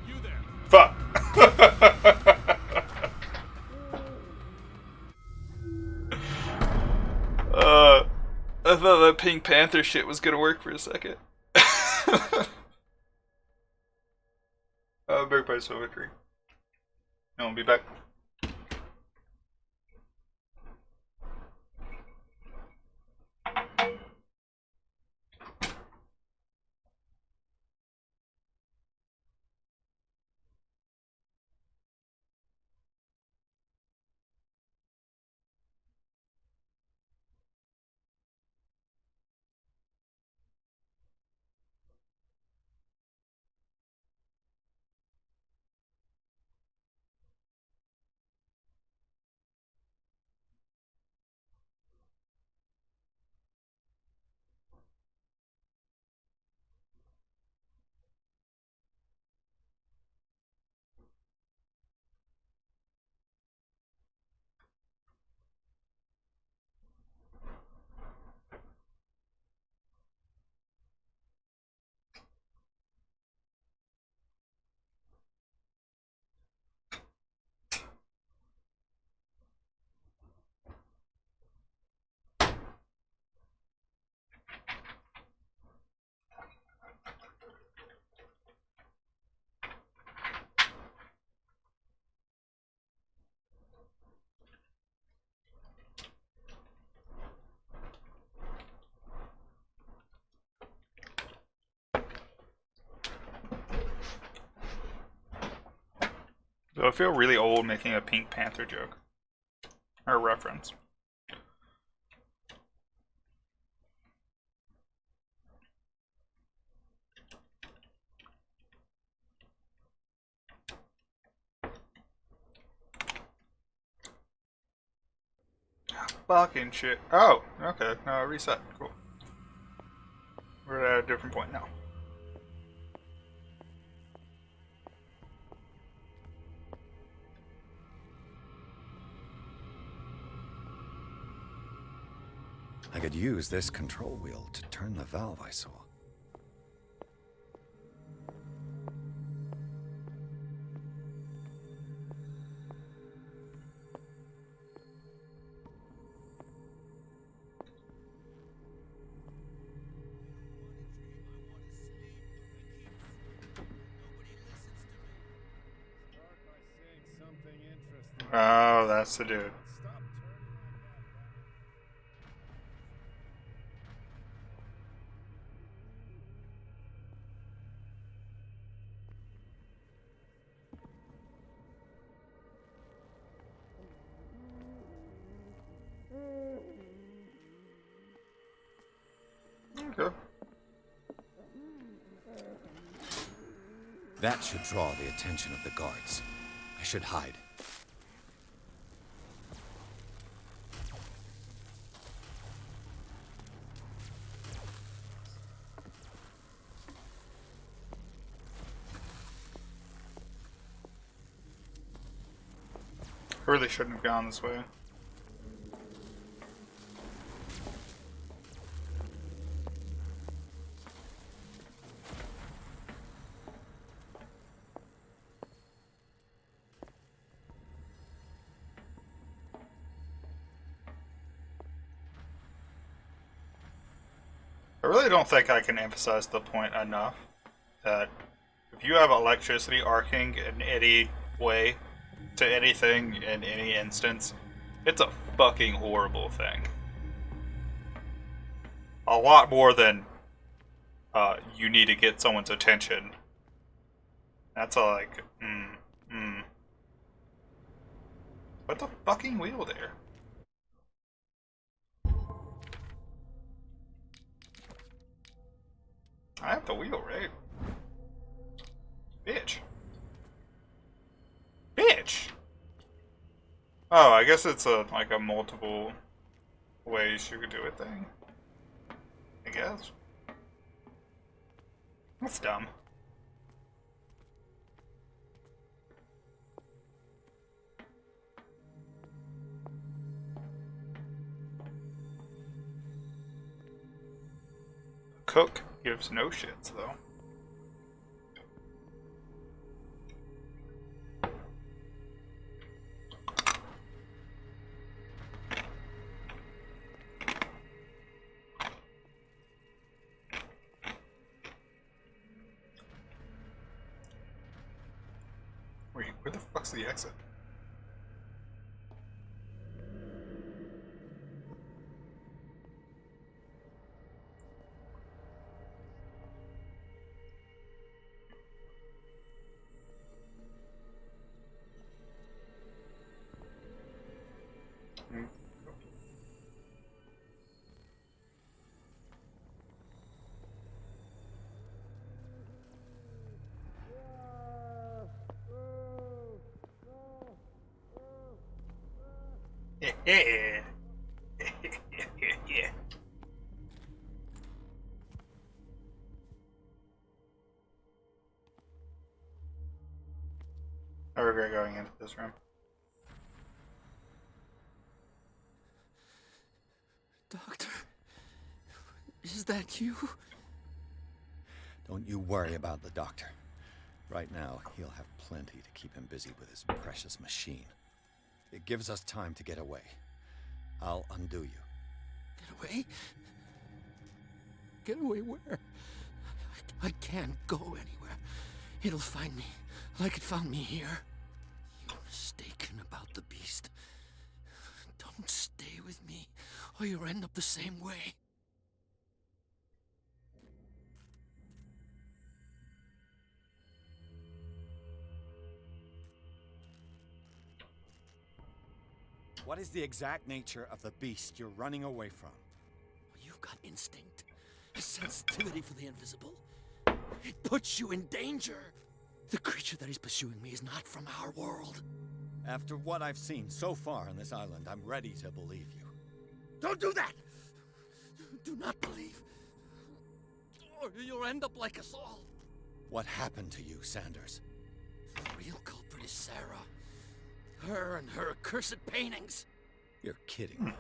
[SPEAKER 6] You there.
[SPEAKER 1] fuck. I thought that Pink Panther shit was gonna work for a second. Big price for victory. No, I'll be back. So I feel really old making a Pink Panther joke. Or reference. Fucking shit. Oh, okay. No, reset. Cool. We're at a different point now.
[SPEAKER 4] I could use this control wheel to turn the valve I saw.
[SPEAKER 1] Oh, that's the dude. Okay.
[SPEAKER 4] That should draw the attention of the guards. I should hide.
[SPEAKER 1] I really shouldn't have gone this way. I really don't think I can emphasize the point enough that if you have electricity arcing in any way to anything in any instance, it's a fucking horrible thing. A lot more than you need to get someone's attention. That's all like, Put the fucking wheel there. I have the wheel, right? Bitch. Bitch! Oh, I guess it's a like a multiple ways you could do it thing. I guess. That's dumb. Cook gives no shits though. Wait, where the fuck's the exit? Yeah. Yeah. I regret going into this room.
[SPEAKER 3] Doctor, is that you?
[SPEAKER 4] Don't you worry about the doctor. Right now, he'll have plenty to keep him busy with his precious machine. It gives us time to get away. I'll undo you.
[SPEAKER 3] Get away? Get away where? I can't go anywhere. It'll find me, like it found me here. You're mistaken about the beast. Don't stay with me, or you'll end up the same way.
[SPEAKER 4] What is the exact nature of the beast you're running away from?
[SPEAKER 3] You've got instinct, a sensitivity for the invisible. It puts you in danger. The creature that is pursuing me is not from our world.
[SPEAKER 4] After what I've seen so far on this island, I'm ready to believe you.
[SPEAKER 3] Don't do that! Do not believe, or you'll end up like us all.
[SPEAKER 4] What happened to you, Sanders?
[SPEAKER 3] The real culprit is Sarah. Her and her accursed paintings.
[SPEAKER 4] You're kidding me.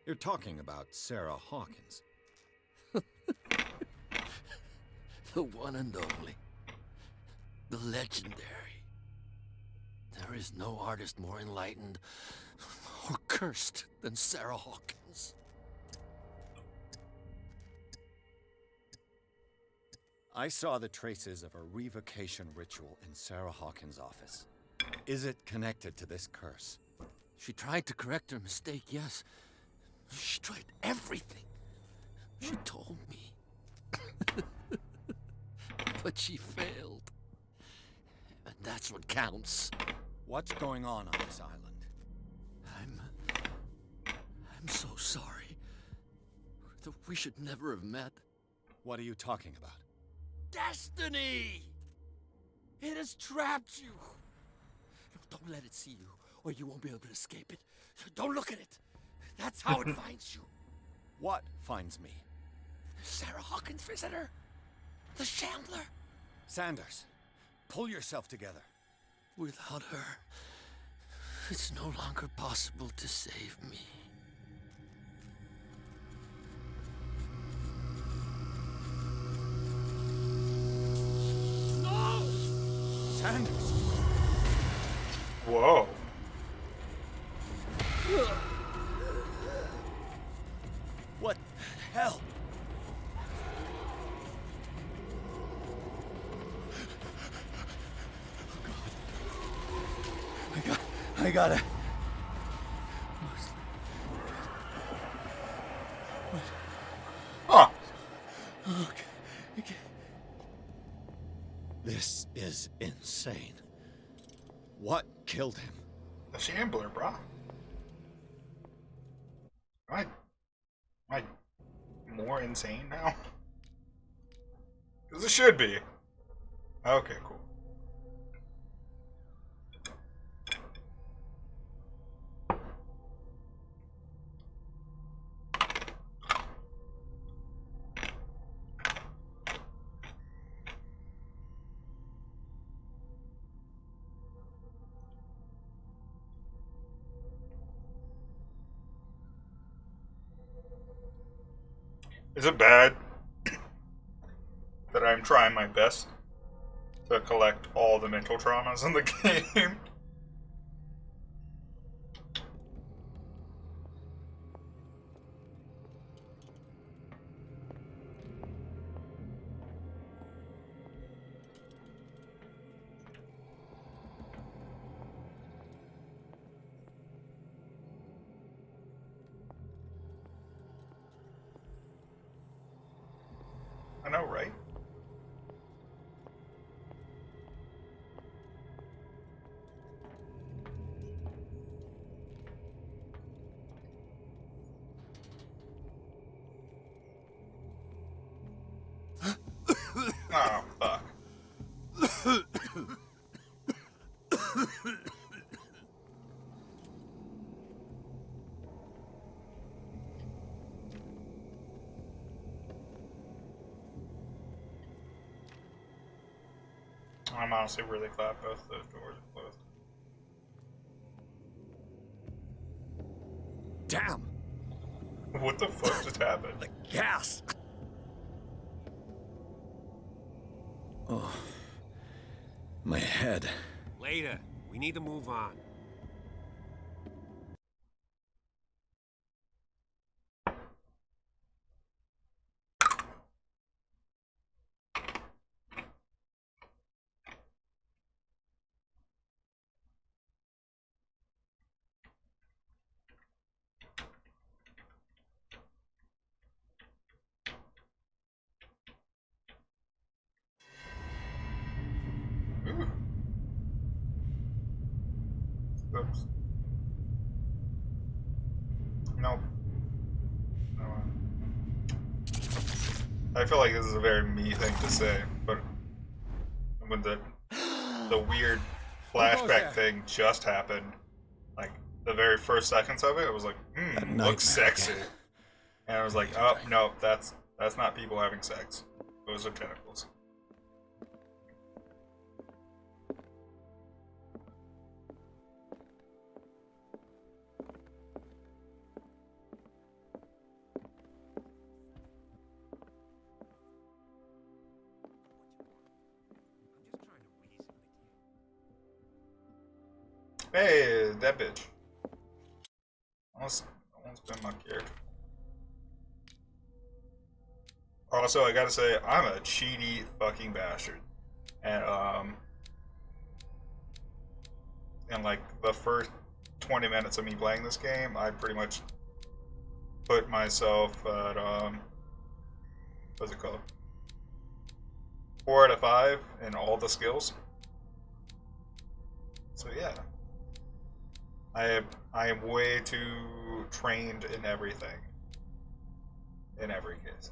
[SPEAKER 4] You're talking about Sarah Hawkins.
[SPEAKER 3] The one and only. The legendary. There is no artist more enlightened or cursed than Sarah Hawkins.
[SPEAKER 4] I saw the traces of a revocation ritual in Sarah Hawkins' office. Is it connected to this curse?
[SPEAKER 3] She tried to correct her mistake, yes. She tried everything. She told me. But she failed. And that's what counts.
[SPEAKER 4] What's going on this island?
[SPEAKER 3] I'm so sorry. We should never have met.
[SPEAKER 4] What are you talking about?
[SPEAKER 3] Destiny! It has trapped you. Don't let it see you, or you won't be able to escape it. Don't look at it. That's how it finds you.
[SPEAKER 4] What finds me?
[SPEAKER 3] Sarah Hawkins' visitor. The Shambler.
[SPEAKER 4] Sanders, pull yourself together.
[SPEAKER 3] Without her, it's no longer possible to save me. No!
[SPEAKER 4] Sanders!
[SPEAKER 1] Whoa.
[SPEAKER 4] What the hell? I gotta.
[SPEAKER 1] Huh.
[SPEAKER 4] Okay. This is insane. What killed him?
[SPEAKER 1] The Shambler, brah. Am I more insane now? Because it should be. Okay, cool. Is it bad that I'm trying my best to collect all the mental traumas in the game? I know, right? Oh, fuck. I'm honestly really glad both those doors are closed.
[SPEAKER 4] Damn!
[SPEAKER 1] What the fuck just happened?
[SPEAKER 4] The gas! Oh. My head.
[SPEAKER 5] Later. We need to move on.
[SPEAKER 1] Ooh. Oops. Nope. No. I feel like this is a very me thing to say, but when the weird flashback thing just happened, like the very first seconds of it, it was like, looks sexy.
[SPEAKER 4] Again.
[SPEAKER 1] And I was like, oh no, that's not people having sex. Those are tentacles. Hey, that bitch. Almost been my character. Also, I gotta say, I'm a cheaty fucking bastard. And, in like the first 20 minutes of me playing this game, I pretty much put myself at, what's it called? 4 out of 5 in all the skills. So yeah. I am way too trained in everything. In every case.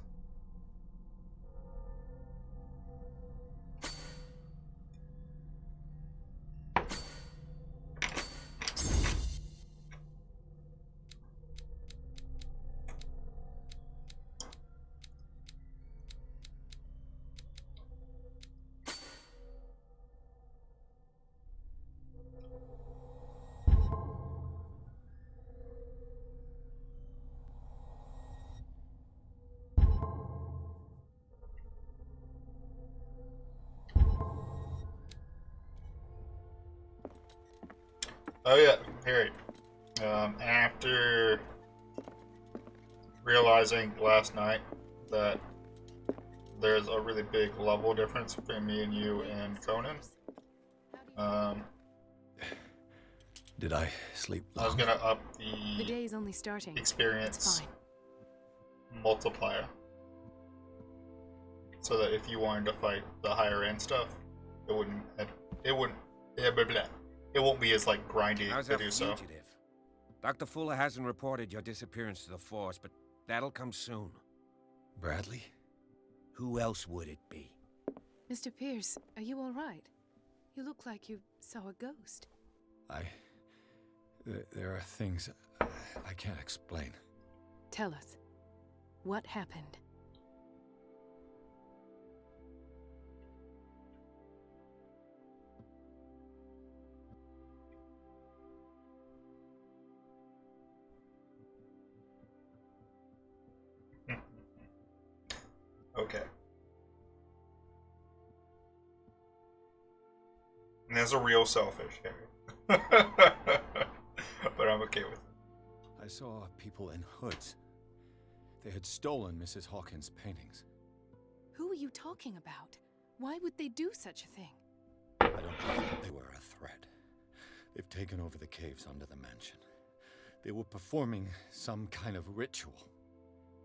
[SPEAKER 1] Oh yeah, here. After realizing last night that there's a really big level difference between me and you and Conan,
[SPEAKER 4] Did I sleep long?
[SPEAKER 1] I was gonna up
[SPEAKER 9] The
[SPEAKER 1] the
[SPEAKER 9] day is only starting. It's
[SPEAKER 1] experience
[SPEAKER 9] fine.
[SPEAKER 1] multiplier, so that if you wanted to fight the higher end stuff, it wouldn't blah, blah, blah. It won't be as like grindy
[SPEAKER 5] How's
[SPEAKER 1] to
[SPEAKER 5] that
[SPEAKER 1] do so.
[SPEAKER 5] fugitive? Dr. Fuller hasn't reported your disappearance to the Force, but that'll come soon.
[SPEAKER 4] Bradley?
[SPEAKER 5] Who else would it be?
[SPEAKER 9] Mr. Pierce, are you all right? You look like you saw a ghost.
[SPEAKER 4] There are things I can't explain.
[SPEAKER 9] Tell us. What happened?
[SPEAKER 1] Okay. And there's a real selfish here. But I'm okay with it.
[SPEAKER 4] I saw people in hoods. They had stolen Mrs. Hawkins' paintings.
[SPEAKER 9] Who are you talking about? Why would they do such a thing?
[SPEAKER 4] I don't know, but they were a threat. They've taken over the caves under the mansion. They were performing some kind of ritual.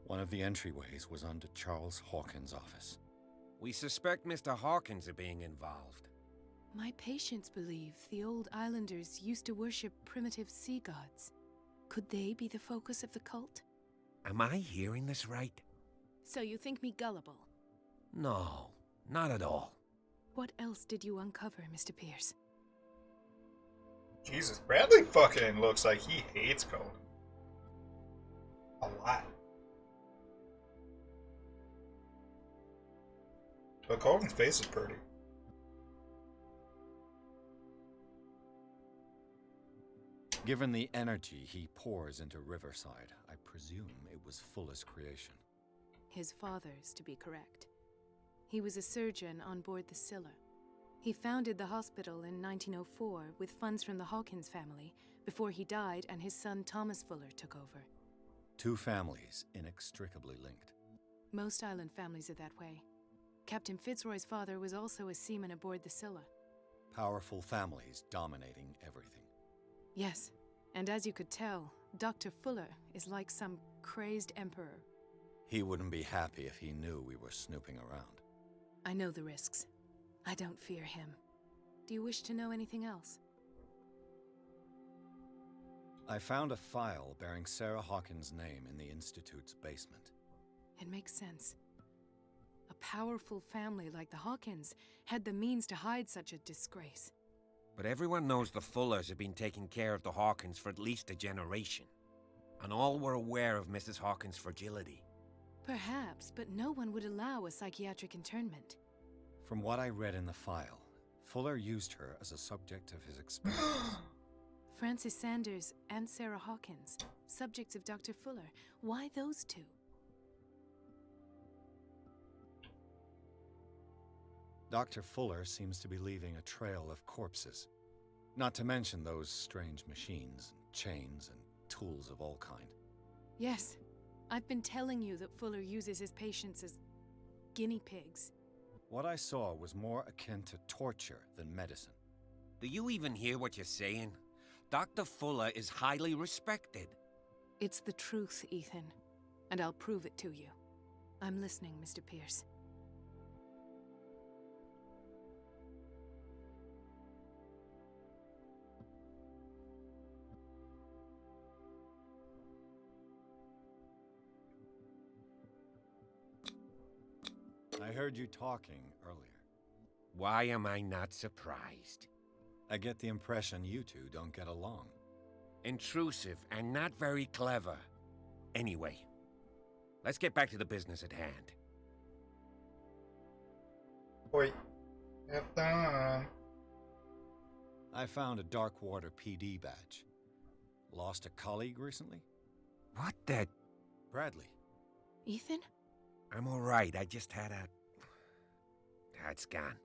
[SPEAKER 4] One of the entryways was under Charles Hawkins' office.
[SPEAKER 5] We suspect Mr. Hawkins of being involved.
[SPEAKER 9] My patients believe the old islanders used to worship primitive sea gods. Could they be the focus of the cult?
[SPEAKER 5] Am I hearing this right?
[SPEAKER 9] So you think me gullible?
[SPEAKER 5] No, not at all.
[SPEAKER 9] What else did you uncover, Mr. Pierce?
[SPEAKER 1] Jesus, Bradley fucking looks like he hates Cold. A lot. But Colton's face is pretty.
[SPEAKER 4] Given the energy he pours into Riverside, I presume it was Fuller's creation.
[SPEAKER 9] His father's, to be correct. He was a surgeon on board the Scylla. He founded the hospital in 1904 with funds from the Hawkins family before he died and his son Thomas Fuller took over.
[SPEAKER 4] Two families inextricably linked.
[SPEAKER 9] Most island families are that way. Captain Fitzroy's father was also a seaman aboard the Scylla.
[SPEAKER 4] Powerful families dominating everything.
[SPEAKER 9] Yes, and as you could tell, Dr. Fuller is like some crazed emperor.
[SPEAKER 4] He wouldn't be happy if he knew we were snooping around.
[SPEAKER 9] I know the risks. I don't fear him. Do you wish to know anything else?
[SPEAKER 4] I found a file bearing Sarah Hawkins' name in the Institute's basement.
[SPEAKER 9] It makes sense. A powerful family like the Hawkins had the means to hide such a disgrace.
[SPEAKER 5] But everyone knows the Fullers have been taking care of the Hawkins for at least a generation. And all were aware of Mrs. Hawkins' fragility.
[SPEAKER 9] Perhaps, but no one would allow a psychiatric internment.
[SPEAKER 4] From what I read in the file, Fuller used her as a subject of his experiments.
[SPEAKER 9] Francis Sanders and Sarah Hawkins, subjects of Dr. Fuller. Why those two?
[SPEAKER 4] Dr. Fuller seems to be leaving a trail of corpses. Not to mention those strange machines, chains, and tools of all kind.
[SPEAKER 9] Yes, I've been telling you that Fuller uses his patients as guinea pigs.
[SPEAKER 4] What I saw was more akin to torture than medicine.
[SPEAKER 5] Do you even hear what you're saying? Dr. Fuller is highly respected.
[SPEAKER 9] It's the truth, Ethan. And I'll prove it to you. I'm listening, Mr. Pierce.
[SPEAKER 4] I heard you talking earlier.
[SPEAKER 5] Why am I not surprised?
[SPEAKER 4] I get the impression you two don't get along.
[SPEAKER 5] Intrusive and not very clever. Anyway, let's get back to the business at hand.
[SPEAKER 1] Wait. Have done.
[SPEAKER 4] I found a Darkwater PD badge. Lost a colleague recently?
[SPEAKER 5] What the...
[SPEAKER 4] Bradley.
[SPEAKER 9] Ethan?
[SPEAKER 5] I'm alright, I just had a... It's gone.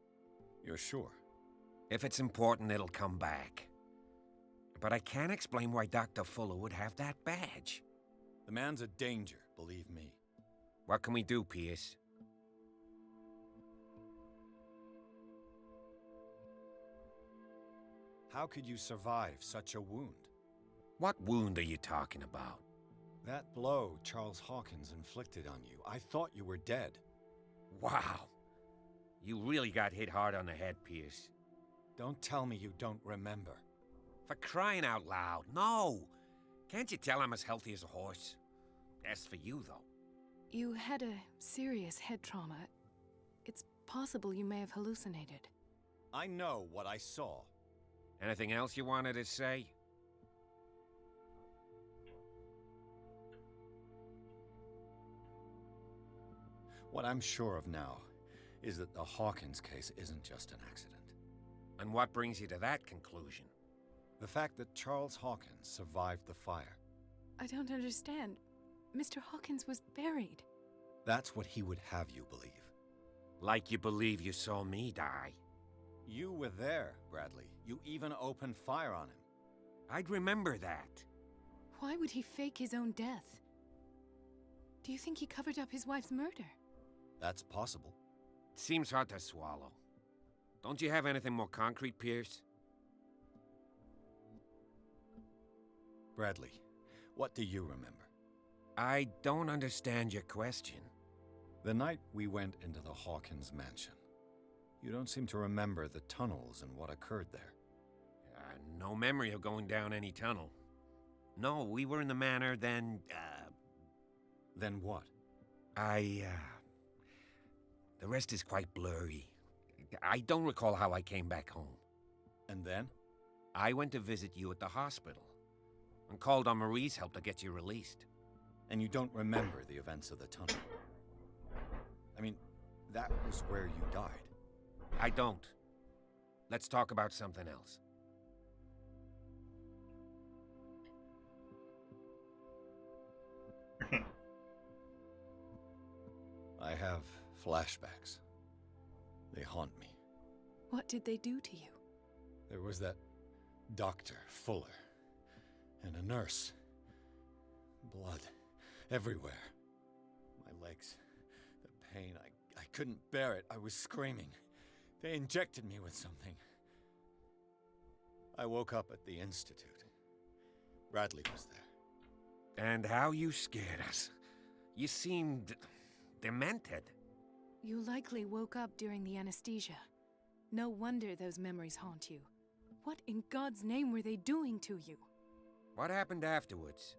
[SPEAKER 4] You're sure?
[SPEAKER 5] If it's important, it'll come back. But I can't explain why Dr. Fuller would have that badge.
[SPEAKER 4] The man's a danger, believe me.
[SPEAKER 5] What can we do, Pierce?
[SPEAKER 4] How could you survive such a wound?
[SPEAKER 5] What wound are you talking about?
[SPEAKER 4] That blow Charles Hawkins inflicted on you. I thought you were dead.
[SPEAKER 5] Wow. You really got hit hard on the head, Pierce.
[SPEAKER 4] Don't tell me you don't remember.
[SPEAKER 5] For crying out loud, no! Can't you tell I'm as healthy as a horse? As for you, though.
[SPEAKER 9] You had a serious head trauma. It's possible you may have hallucinated.
[SPEAKER 4] I know what I saw.
[SPEAKER 5] Anything else you wanted to say?
[SPEAKER 4] What I'm sure of now is that the Hawkins case isn't just an accident.
[SPEAKER 5] And what brings you to that conclusion?
[SPEAKER 4] The fact that Charles Hawkins survived the fire.
[SPEAKER 9] I don't understand. Mr. Hawkins was buried.
[SPEAKER 4] That's what he would have you believe.
[SPEAKER 5] Like you believe you saw me die.
[SPEAKER 4] You were there, Bradley. You even opened fire on him.
[SPEAKER 5] I'd remember that.
[SPEAKER 9] Why would he fake his own death? Do you think he covered up his wife's murder?
[SPEAKER 4] That's possible.
[SPEAKER 5] Seems hard to swallow. Don't you have anything more concrete, Pierce?
[SPEAKER 4] Bradley, what do you remember?
[SPEAKER 5] I don't understand your question.
[SPEAKER 4] The night we went into the Hawkins mansion. You don't seem to remember the tunnels and what occurred there.
[SPEAKER 5] No memory of going down any tunnel. No, we were in the manor, then,
[SPEAKER 4] Then what?
[SPEAKER 5] The rest is quite blurry. I don't recall how I came back home.
[SPEAKER 4] And then?
[SPEAKER 5] I went to visit you at the hospital, and called on Marie's help to get you released.
[SPEAKER 4] And you don't remember the events of the tunnel? I mean, that was where you died.
[SPEAKER 5] I don't. Let's talk about something else.
[SPEAKER 4] I have flashbacks. They haunt me.
[SPEAKER 9] What did they do to you?
[SPEAKER 4] There was that Dr. Fuller, and a nurse. Blood everywhere. My legs, the pain, I couldn't bear it. I was screaming. They injected me with something. I woke up at the Institute. Bradley was there.
[SPEAKER 5] And how you scared us. You seemed demented.
[SPEAKER 9] You likely woke up during the anesthesia. No wonder those memories haunt you. What in God's name were they doing to you?
[SPEAKER 5] What happened afterwards?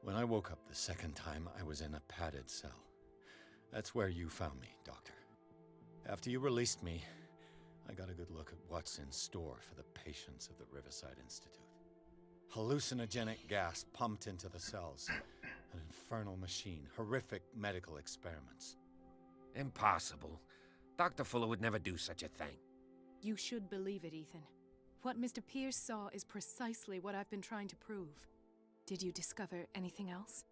[SPEAKER 4] When I woke up the second time, I was in a padded cell. That's where you found me, Doctor. After you released me, I got a good look at what's in store for the patients of the Riverside Institute. Hallucinogenic gas pumped into the cells. An infernal machine. Horrific medical experiments.
[SPEAKER 5] Impossible. Dr. Fuller would never do such a thing.
[SPEAKER 9] You should believe it, Ethan. What Mr. Pierce saw is precisely what I've been trying to prove. Did you discover anything else?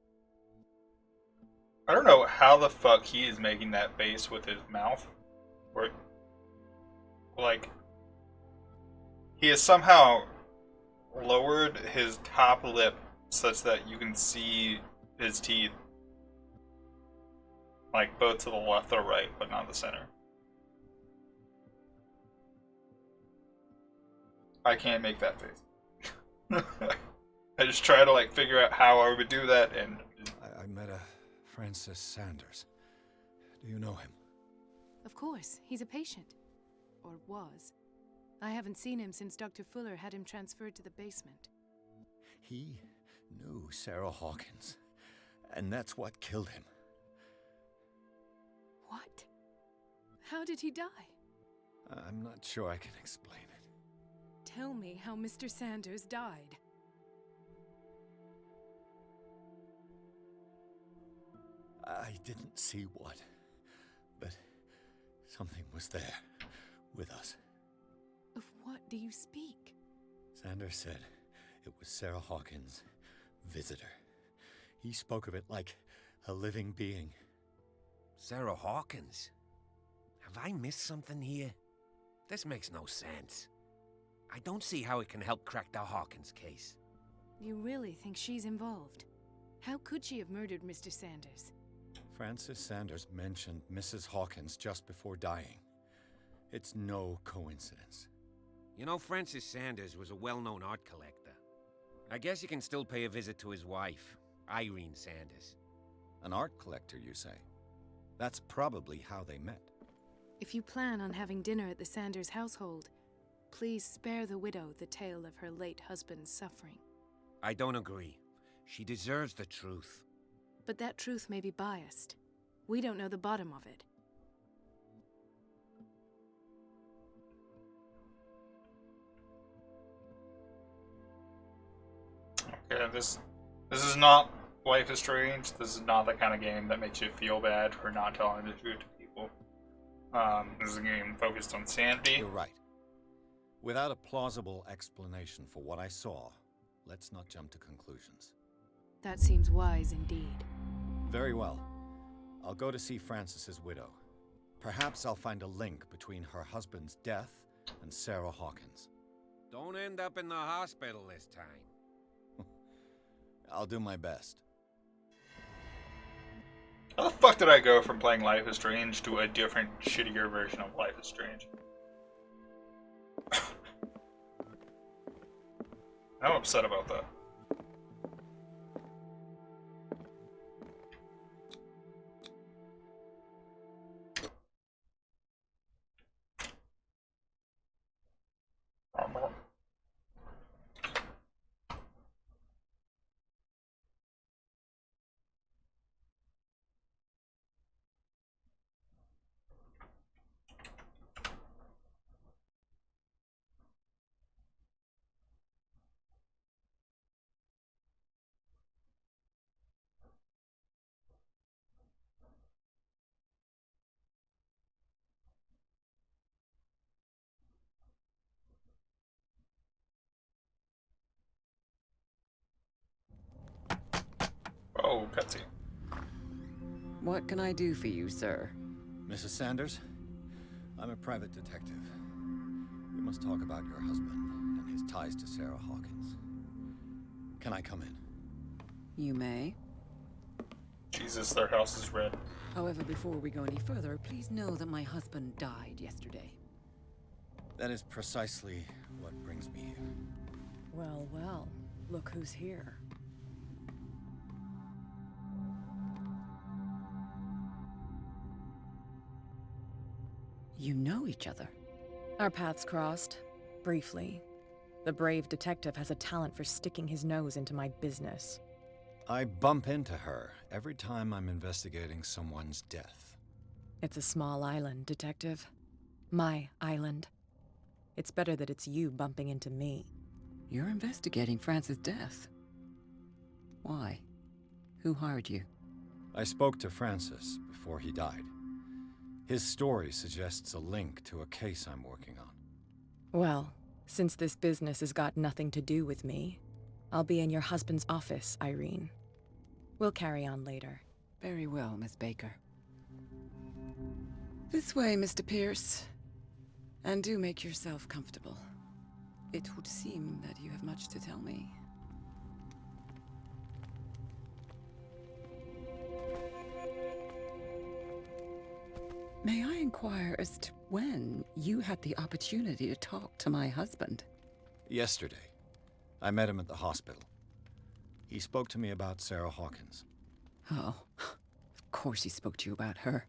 [SPEAKER 1] I don't know how the fuck he is making that face with his mouth. Or, like, he has somehow lowered his top lip such that you can see his teeth. Like, both to the left or right, but not the center. I can't make that face. I just try to, like, figure out how I would do that, and...
[SPEAKER 4] I met a Francis Sanders. Do you know him?
[SPEAKER 9] Of course. He's a patient. Or was. I haven't seen him since Dr. Fuller had him transferred to the basement.
[SPEAKER 4] He knew Sarah Hawkins, and that's what killed him.
[SPEAKER 9] What? How did he die?
[SPEAKER 4] I'm not sure I can explain it.
[SPEAKER 9] Tell me how Mr. Sanders died.
[SPEAKER 4] I didn't see what, but something was there, with us.
[SPEAKER 9] Of what do you speak?
[SPEAKER 4] Sanders said it was Sarah Hawkins' visitor. He spoke of it like a living being.
[SPEAKER 5] Sarah Hawkins? Have I missed something here? This makes no sense. I don't see how it can help crack the Hawkins case.
[SPEAKER 9] You really think she's involved? How could she have murdered Mr. Sanders?
[SPEAKER 4] Francis Sanders mentioned Mrs. Hawkins just before dying. It's no coincidence.
[SPEAKER 5] You know, Francis Sanders was a well-known art collector. I guess you can still pay a visit to his wife, Irene Sanders.
[SPEAKER 4] An art collector, you say? That's probably how they met.
[SPEAKER 9] If you plan on having dinner at the Sanders household, please spare the widow the tale of her late husband's suffering.
[SPEAKER 5] I don't agree. She deserves the truth.
[SPEAKER 9] But that truth may be biased. We don't know the bottom of it.
[SPEAKER 1] Okay, this is not Life is Strange. This is not the kind of game that makes you feel bad for not telling the truth to people. This is a game focused on sanity.
[SPEAKER 4] You're right. Without a plausible explanation for what I saw, let's not jump to conclusions.
[SPEAKER 9] That seems wise indeed.
[SPEAKER 4] Very well. I'll go to see Francis's widow. Perhaps I'll find a link between her husband's death and Sarah Hawkins.
[SPEAKER 5] Don't end up in the hospital this time.
[SPEAKER 4] I'll do my best.
[SPEAKER 1] How the fuck did I go from playing Life is Strange to a different, shittier version of Life is Strange? I'm upset about that. Oh, cutscene.
[SPEAKER 2] What can I do for you, sir?
[SPEAKER 4] Mrs. Sanders, I'm a private detective. We must talk about your husband and his ties to Sarah Hawkins. Can I come in?
[SPEAKER 2] You may.
[SPEAKER 1] Jesus, their house is red.
[SPEAKER 2] However, before we go any further, please know that my husband died yesterday.
[SPEAKER 4] That is precisely what brings me here.
[SPEAKER 2] Well, well. Look who's here. You know each other.
[SPEAKER 11] Our paths crossed, briefly. The brave detective has a talent for sticking his nose into my business.
[SPEAKER 4] I bump into her every time I'm investigating someone's death.
[SPEAKER 11] It's a small island, Detective. My island. It's better that it's you bumping into me.
[SPEAKER 2] You're investigating Francis' death. Why? Who hired you?
[SPEAKER 4] I spoke to Francis before he died. His story suggests a link to a case I'm working on.
[SPEAKER 11] Well, since this business has got nothing to do with me, I'll be in your husband's office, Irene. We'll carry on later.
[SPEAKER 2] Very well, Miss Baker. This way, Mr. Pierce. And do make yourself comfortable. It would seem that you have much to tell me. May I inquire as to when you had the opportunity to talk to my husband?
[SPEAKER 4] Yesterday. I met him at the hospital. He spoke to me about Sarah Hawkins.
[SPEAKER 2] Oh, of course he spoke to you about her.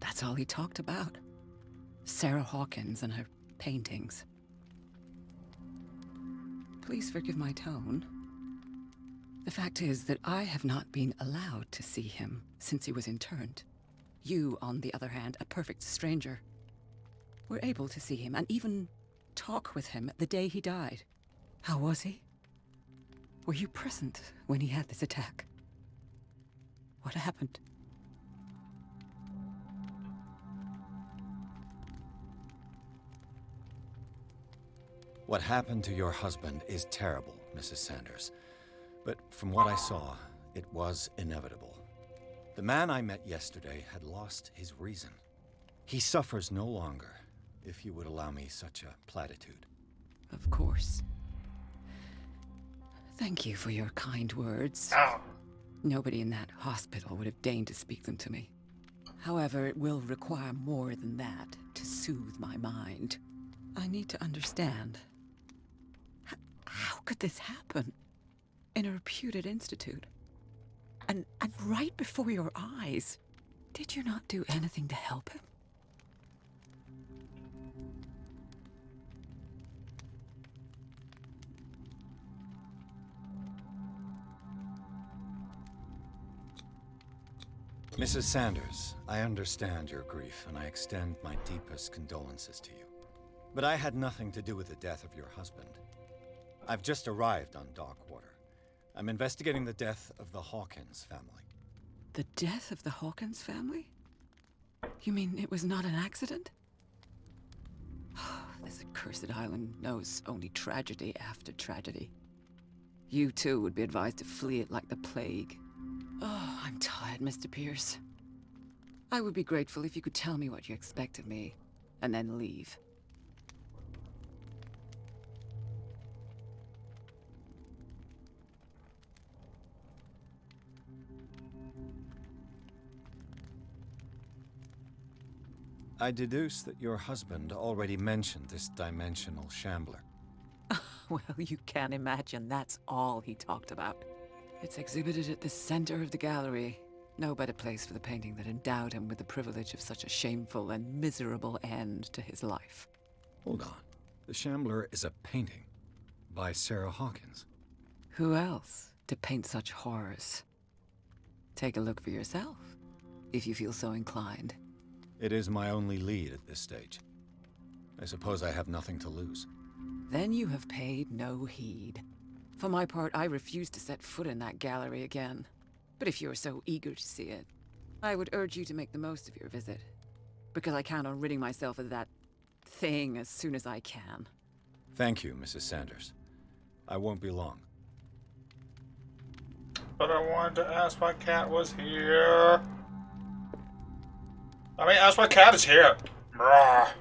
[SPEAKER 2] That's all he talked about. Sarah Hawkins and her paintings. Please forgive my tone. The fact is that I have not been allowed to see him since he was interned. You, on the other hand, a perfect stranger, were able to see him and even talk with him the day he died. How was he? Were you present when he had this attack? What happened?
[SPEAKER 4] What happened to your husband is terrible, Mrs. Sanders. But from what I saw, it was inevitable. The man I met yesterday had lost his reason. He suffers no longer, if you would allow me such a platitude.
[SPEAKER 2] Of course. Thank you for your kind words.
[SPEAKER 1] Ow.
[SPEAKER 2] Nobody in that hospital would have deigned to speak them to me. However, it will require more than that to soothe my mind. I need to understand. How could this happen? In a reputed institute? And right before your eyes? Did you not do anything to help him?
[SPEAKER 4] Mrs. Sanders, I understand your grief, and I extend my deepest condolences to you. But I had nothing to do with the death of your husband. I've just arrived on Darkwater. I'm investigating the death of the Hawkins family.
[SPEAKER 2] The death of the Hawkins family? You mean it was not an accident? This accursed island knows only tragedy after tragedy. You too would be advised to flee it like the plague. Oh, I'm tired, Mr. Pierce. I would be grateful if you could tell me what you expect of me, and then leave.
[SPEAKER 4] I deduce that your husband already mentioned this dimensional shambler.
[SPEAKER 2] Well, you can imagine that's all he talked about. It's exhibited at the center of the gallery. No better place for the painting that endowed him with the privilege of such a shameful and miserable end to his life.
[SPEAKER 4] Hold on. The shambler is a painting by Sarah Hawkins.
[SPEAKER 2] Who else to paint such horrors? Take a look for yourself, if you feel so inclined.
[SPEAKER 4] It is my only lead at this stage. I suppose I have nothing to lose.
[SPEAKER 2] Then you have paid no heed. For my part, I refuse to set foot in that gallery again. But if you're so eager to see it, I would urge you to make the most of your visit. Because I count on ridding myself of that thing as soon as I can.
[SPEAKER 4] Thank you, Mrs. Sanders. I won't be long.
[SPEAKER 1] But I wanted to ask why Cat was here. I mean, ask why Cat is here. Brah.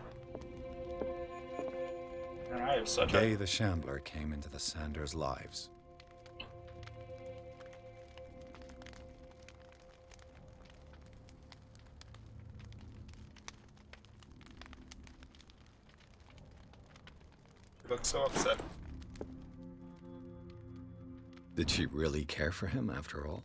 [SPEAKER 1] I have such
[SPEAKER 4] Day the Shambler came into the Sanders' lives.
[SPEAKER 1] She looks so upset.
[SPEAKER 4] Did she really care for him after all?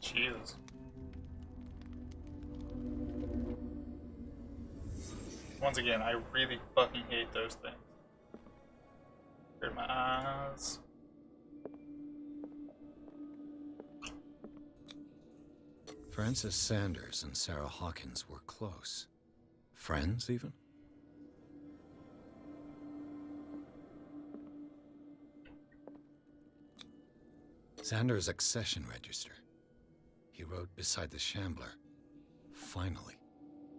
[SPEAKER 1] Jesus. Once again, I really fucking hate those things. Hurt my eyes.
[SPEAKER 4] Frances Sanders and Sarah Hawkins were close. Friends, even? Sanders' accession register. He wrote beside the Shambler, "Finally."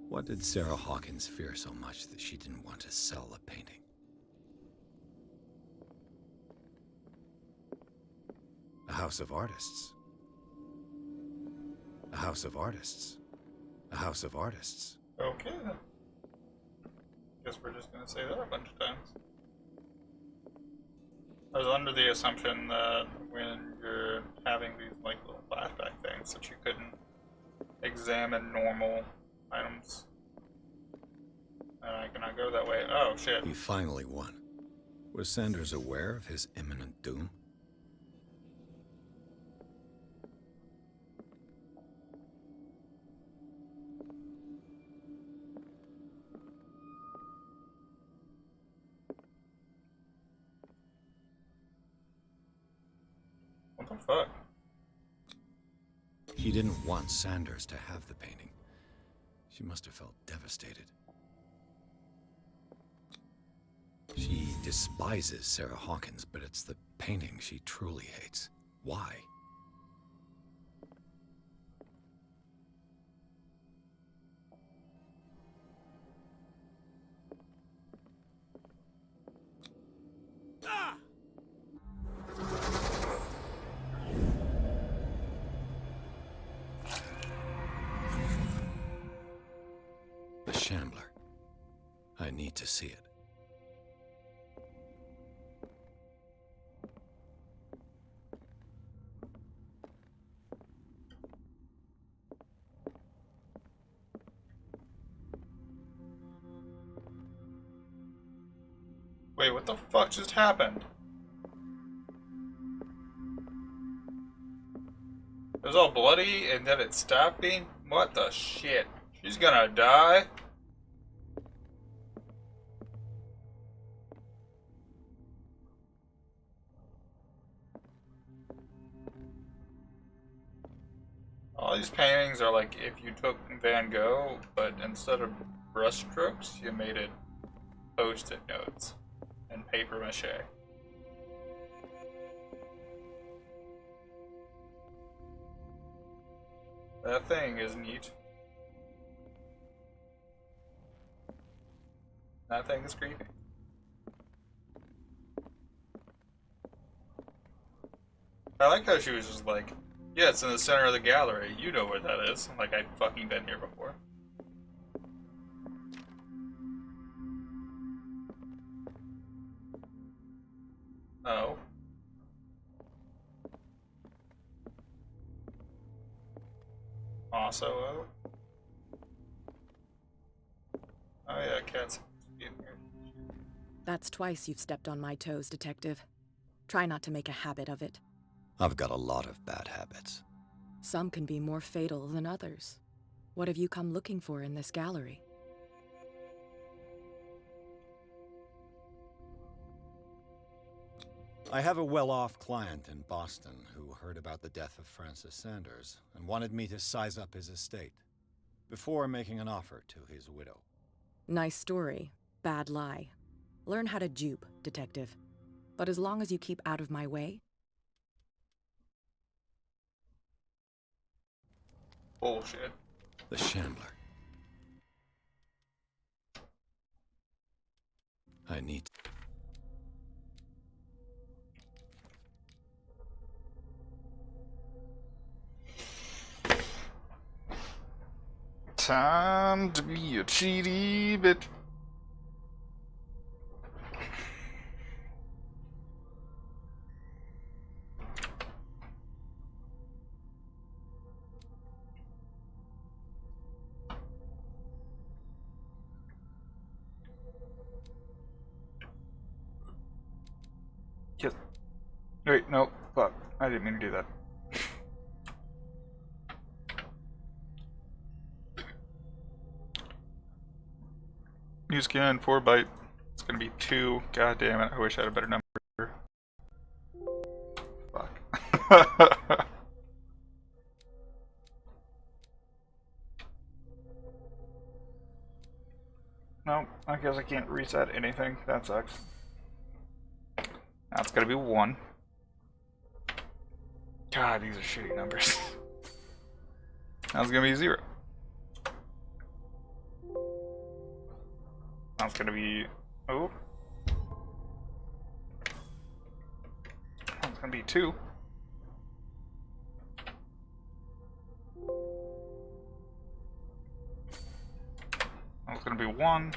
[SPEAKER 4] What did Sarah Hawkins fear so much that she didn't want to sell the painting? A house of artists. A house of artists. A house of artists.
[SPEAKER 1] Okay then. Guess we're just gonna say that a bunch of times. I was under the assumption that when you're having these like little flashback things that you couldn't examine normal items. And I cannot go that way. Oh shit.
[SPEAKER 4] He finally won. Was Sanders aware of his imminent doom?
[SPEAKER 1] What the fuck?
[SPEAKER 4] She didn't want Sanders to have the painting. She must have felt devastated. She despises Sarah Hawkins, but it's the painting she truly hates. Why? The Shambler. need to see it.
[SPEAKER 1] Wait, what the fuck just happened? It was all bloody and then it stopped being? What the shit? She's gonna die? All these paintings are like if you took Van Gogh, but instead of brush strokes, you made it post-it notes and paper mache. That thing is neat. That thing is creepy. I like how she was just like, yeah, it's in the center of the gallery. You know where that is. Like, I've fucking been here before. Oh. Also, oh. Oh yeah, cats.
[SPEAKER 11] That's twice you've stepped on my toes, Detective. Try not to make a habit of it.
[SPEAKER 4] I've got a lot of bad habits.
[SPEAKER 11] Some can be more fatal than others. What have you come looking for in this gallery?
[SPEAKER 4] I have a well-off client in Boston who heard about the death of Francis Sanders and wanted me to size up his estate before making an offer to his widow.
[SPEAKER 11] Nice story. Bad lie. Learn how to dupe, Detective. But as long as you keep out of my way...
[SPEAKER 1] Bullshit.
[SPEAKER 4] The Shambler. I need...
[SPEAKER 1] Time to be a cheaty bitch. Yes. Wait, no, fuck. I didn't mean to do that. New skin, 4 byte. It's gonna be 2. God damn it, I wish I had a better number. Fuck. No, I guess I can't reset anything. That sucks. That's gonna be 1. God, these are shitty numbers. That's gonna be 0. That's gonna be... Oh. That's gonna be 2. That's gonna be 1.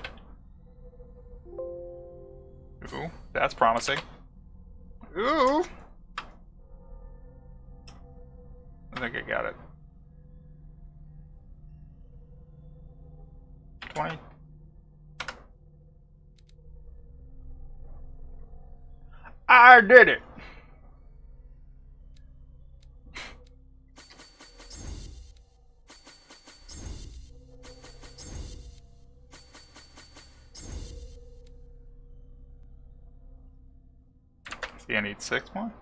[SPEAKER 1] Ooh, that's promising. Ooh! I think I got it. 20. I did it! See, I need 6 more.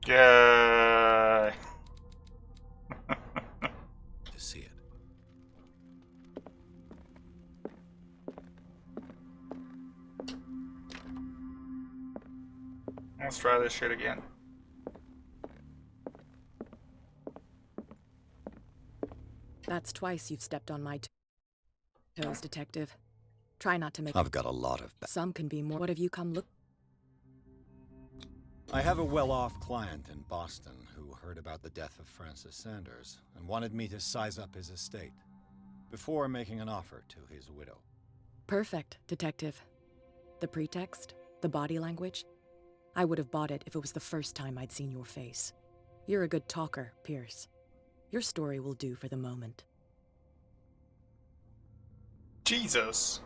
[SPEAKER 1] Yay!
[SPEAKER 4] to see it.
[SPEAKER 1] Let's try this shit again.
[SPEAKER 11] That's twice you've stepped on my toes, Detective. Try not to make...
[SPEAKER 4] I've got a lot of...
[SPEAKER 11] Some can be more... What have you come look...
[SPEAKER 4] I have a well-off client in Boston who heard about the death of Francis Sanders and wanted me to size up his estate before making an offer to his widow.
[SPEAKER 11] Perfect, Detective. The pretext, the body language, I would have bought it if it was the first time I'd seen your face. You're a good talker, Pierce. Your story will do for the moment.
[SPEAKER 1] Jesus.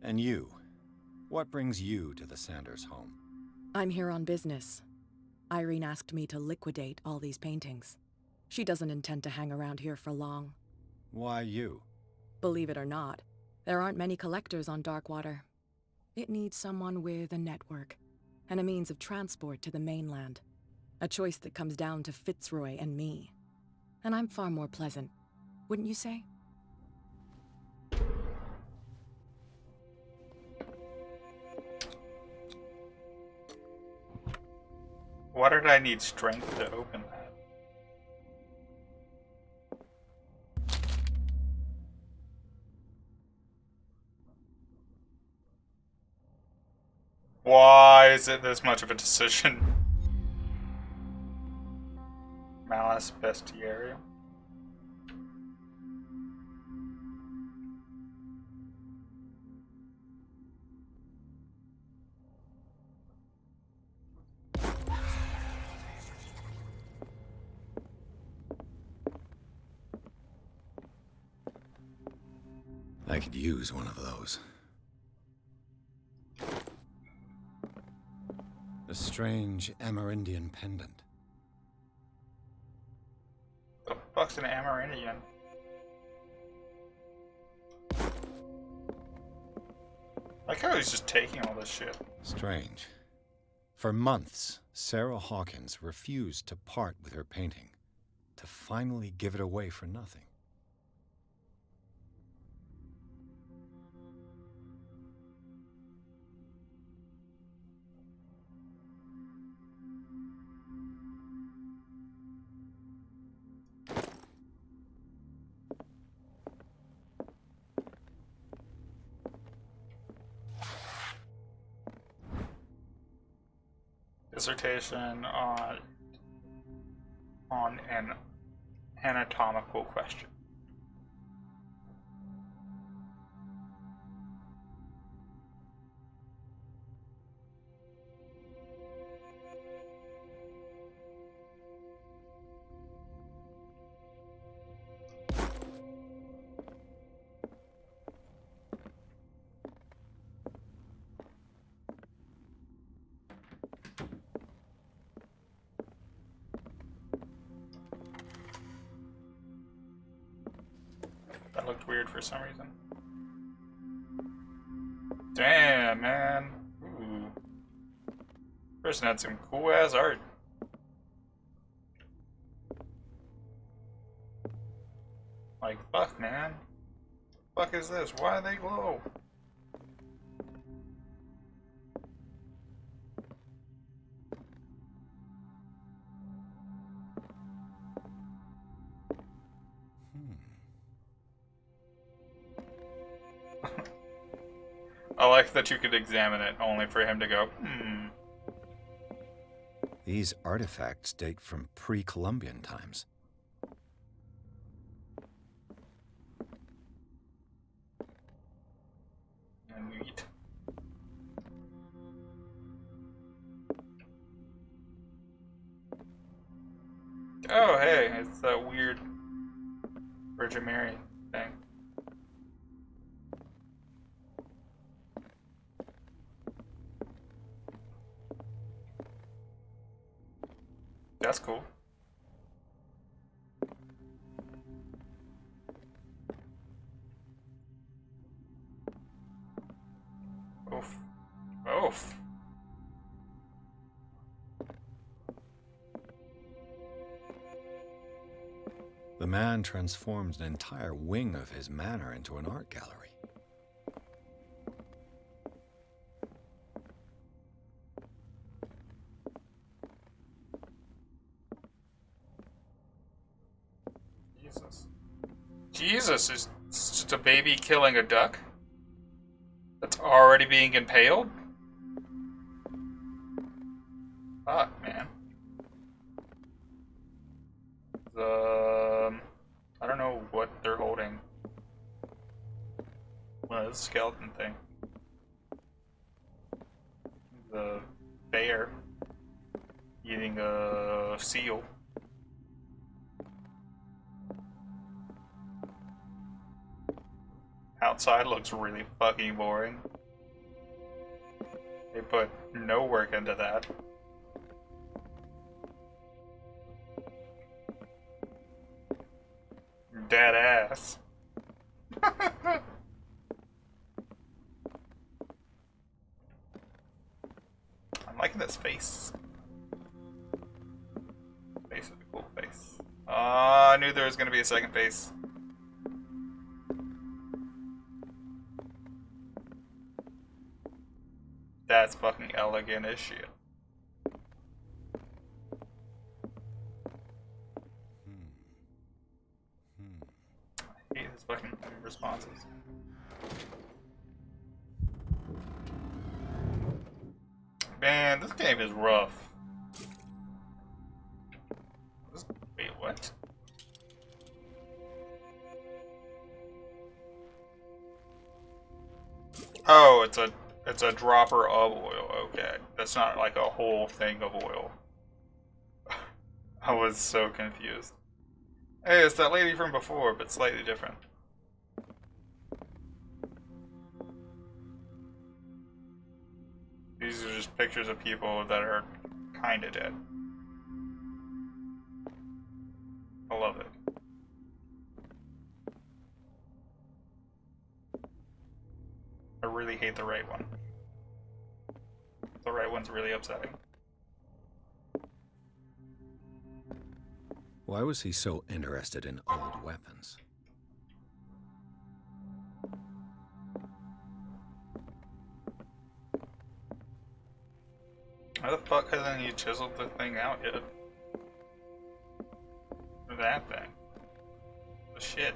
[SPEAKER 4] And you? What brings you to the Sanders home?
[SPEAKER 11] I'm here on business. Irene asked me to liquidate all these paintings. She doesn't intend to hang around here for long.
[SPEAKER 4] Why you?
[SPEAKER 11] Believe it or not, there aren't many collectors on Darkwater. It needs someone with a network and a means of transport to the mainland. A choice that comes down to Fitzroy and me. And I'm far more pleasant, wouldn't you say?
[SPEAKER 1] Why did I need strength to open that? Why is it this much of a decision? Malice Bestiarium.
[SPEAKER 4] I could use one of those. A strange Amerindian pendant.
[SPEAKER 1] The fuck's an Amerindian? Like how he's just taking all this shit.
[SPEAKER 4] Strange. For months, Sarah Hawkins refused to part with her painting, to finally give it away for nothing.
[SPEAKER 1] Dissertation on an anatomical question. That looked weird for some reason. Damn, man. Ooh. Person had some cool ass art. Like, fuck, man. Fuck is this? Why do they glow? I like that you could examine it only for him to go, hmm.
[SPEAKER 4] These artifacts date from pre-Columbian times.
[SPEAKER 1] Neat. Oh, hey, it's that weird Virgin Mary thing. That's cool. Oof. Oof.
[SPEAKER 4] The man transformed an entire wing of his manor into an art gallery.
[SPEAKER 1] Jesus, is it's just a baby killing a duck that's already being impaled? Fuck, man. I don't know what they're holding. Well, it's a skeleton thing. The bear eating a seal. Outside looks really fucking boring. They put no work into that. Dead ass. I'm liking this face. Face is a cool face. I knew there was gonna be a second face. That's fucking elegant as shit. I hate his fucking responses. Man, this game is rough. Wait, what? Oh, it's a dropper of oil. Okay, that's not like a whole thing of oil. I was so confused. Hey, it's that lady from before, but slightly different. These are just pictures of people that are kinda dead. I love it. I really hate the right one. The right one's really upsetting.
[SPEAKER 4] Why was he so interested in old weapons?
[SPEAKER 1] Why the fuck hasn't he chiseled the thing out yet? Or that thing? The shit.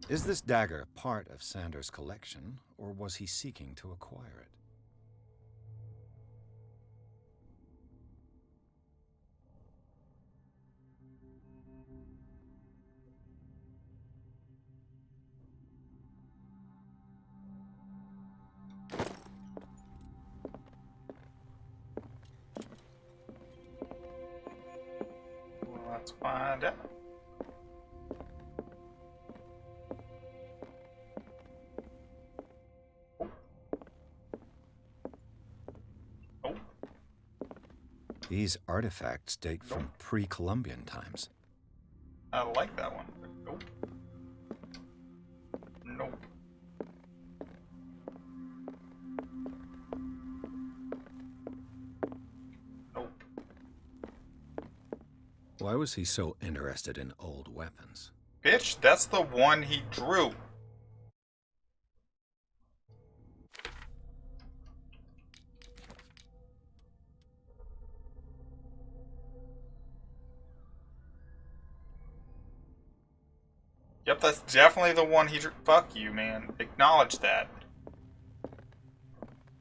[SPEAKER 4] Is this dagger part of Sanders' collection, or was he seeking to acquire it?
[SPEAKER 1] Well, let's find out.
[SPEAKER 4] These artifacts date from pre-Columbian times.
[SPEAKER 1] I like that one. Nope. Nope. Nope.
[SPEAKER 4] Why was he so interested in old weapons?
[SPEAKER 1] Bitch, that's the one he drew. Yep, that's definitely the one he drew. Fuck you, man. Acknowledge that.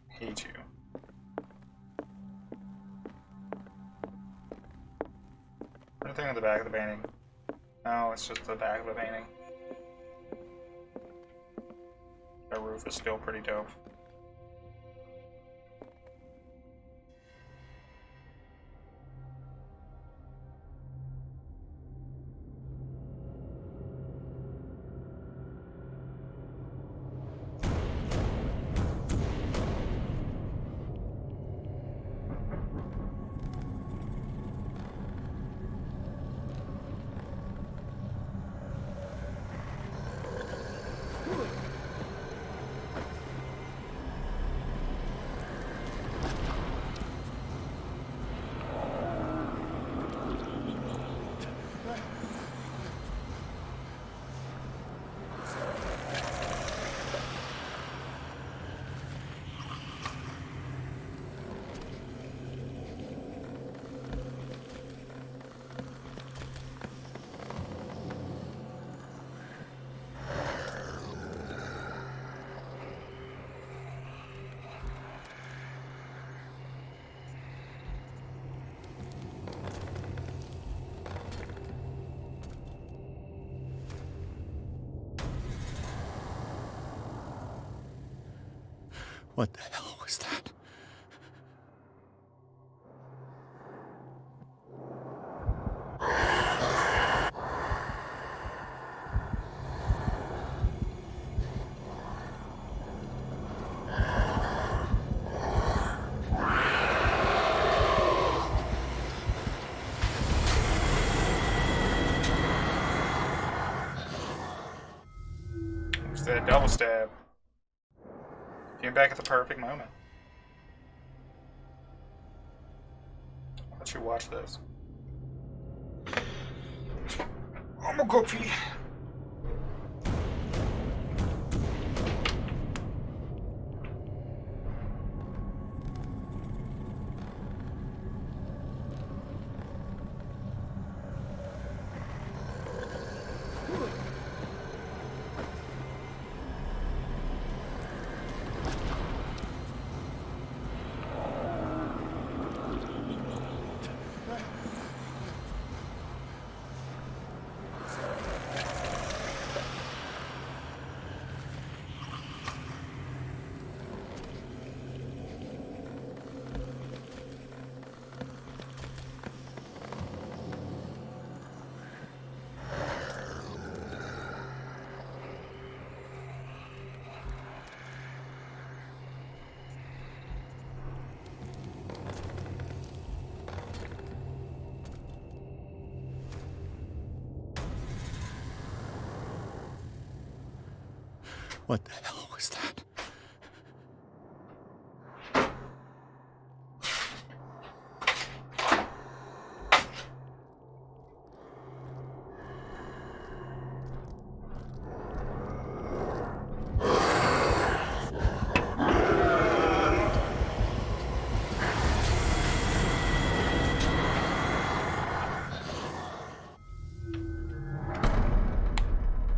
[SPEAKER 1] Hate you. Anything on the back of the painting? No, it's just the back of the painting. The roof is still pretty dope.
[SPEAKER 4] What the hell was that?
[SPEAKER 1] It's that double stab. Came back at the perfect moment. I'll let you watch this. I'm a cookie.
[SPEAKER 4] What the hell was that?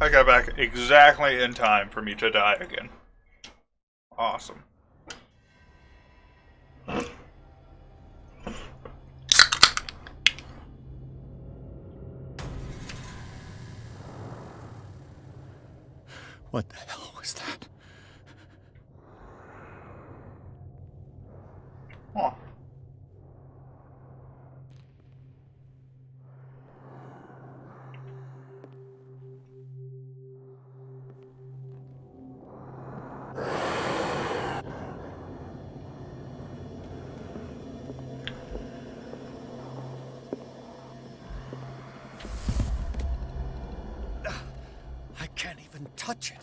[SPEAKER 1] I got back exactly in time for me to die again. Awesome.
[SPEAKER 4] What the hell was that?
[SPEAKER 1] Oh.
[SPEAKER 4] I can't even touch it.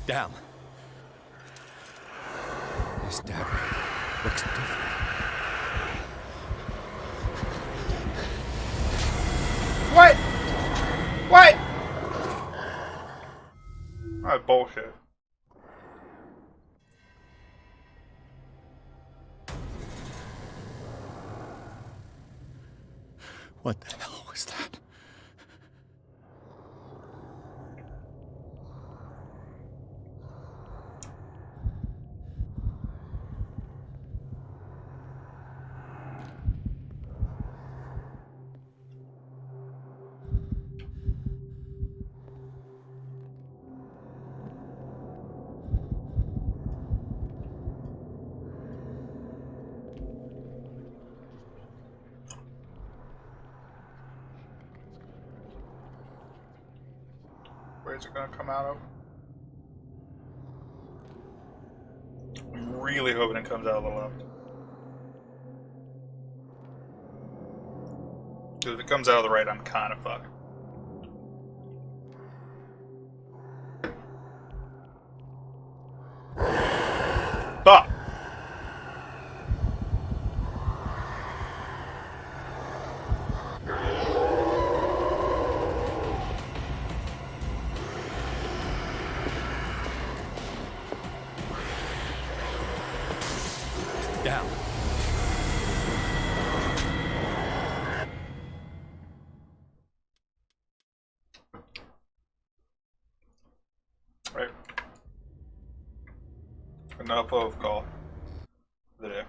[SPEAKER 4] Damn. This dagger looks different.
[SPEAKER 1] What? What? Alright, bullshit.
[SPEAKER 4] What the hell was that?
[SPEAKER 1] Where's it gonna come out of? I'm really hoping it comes out of the left. Because if it comes out of the right, I'm kind of fucked. Fuck! enough of call for the day.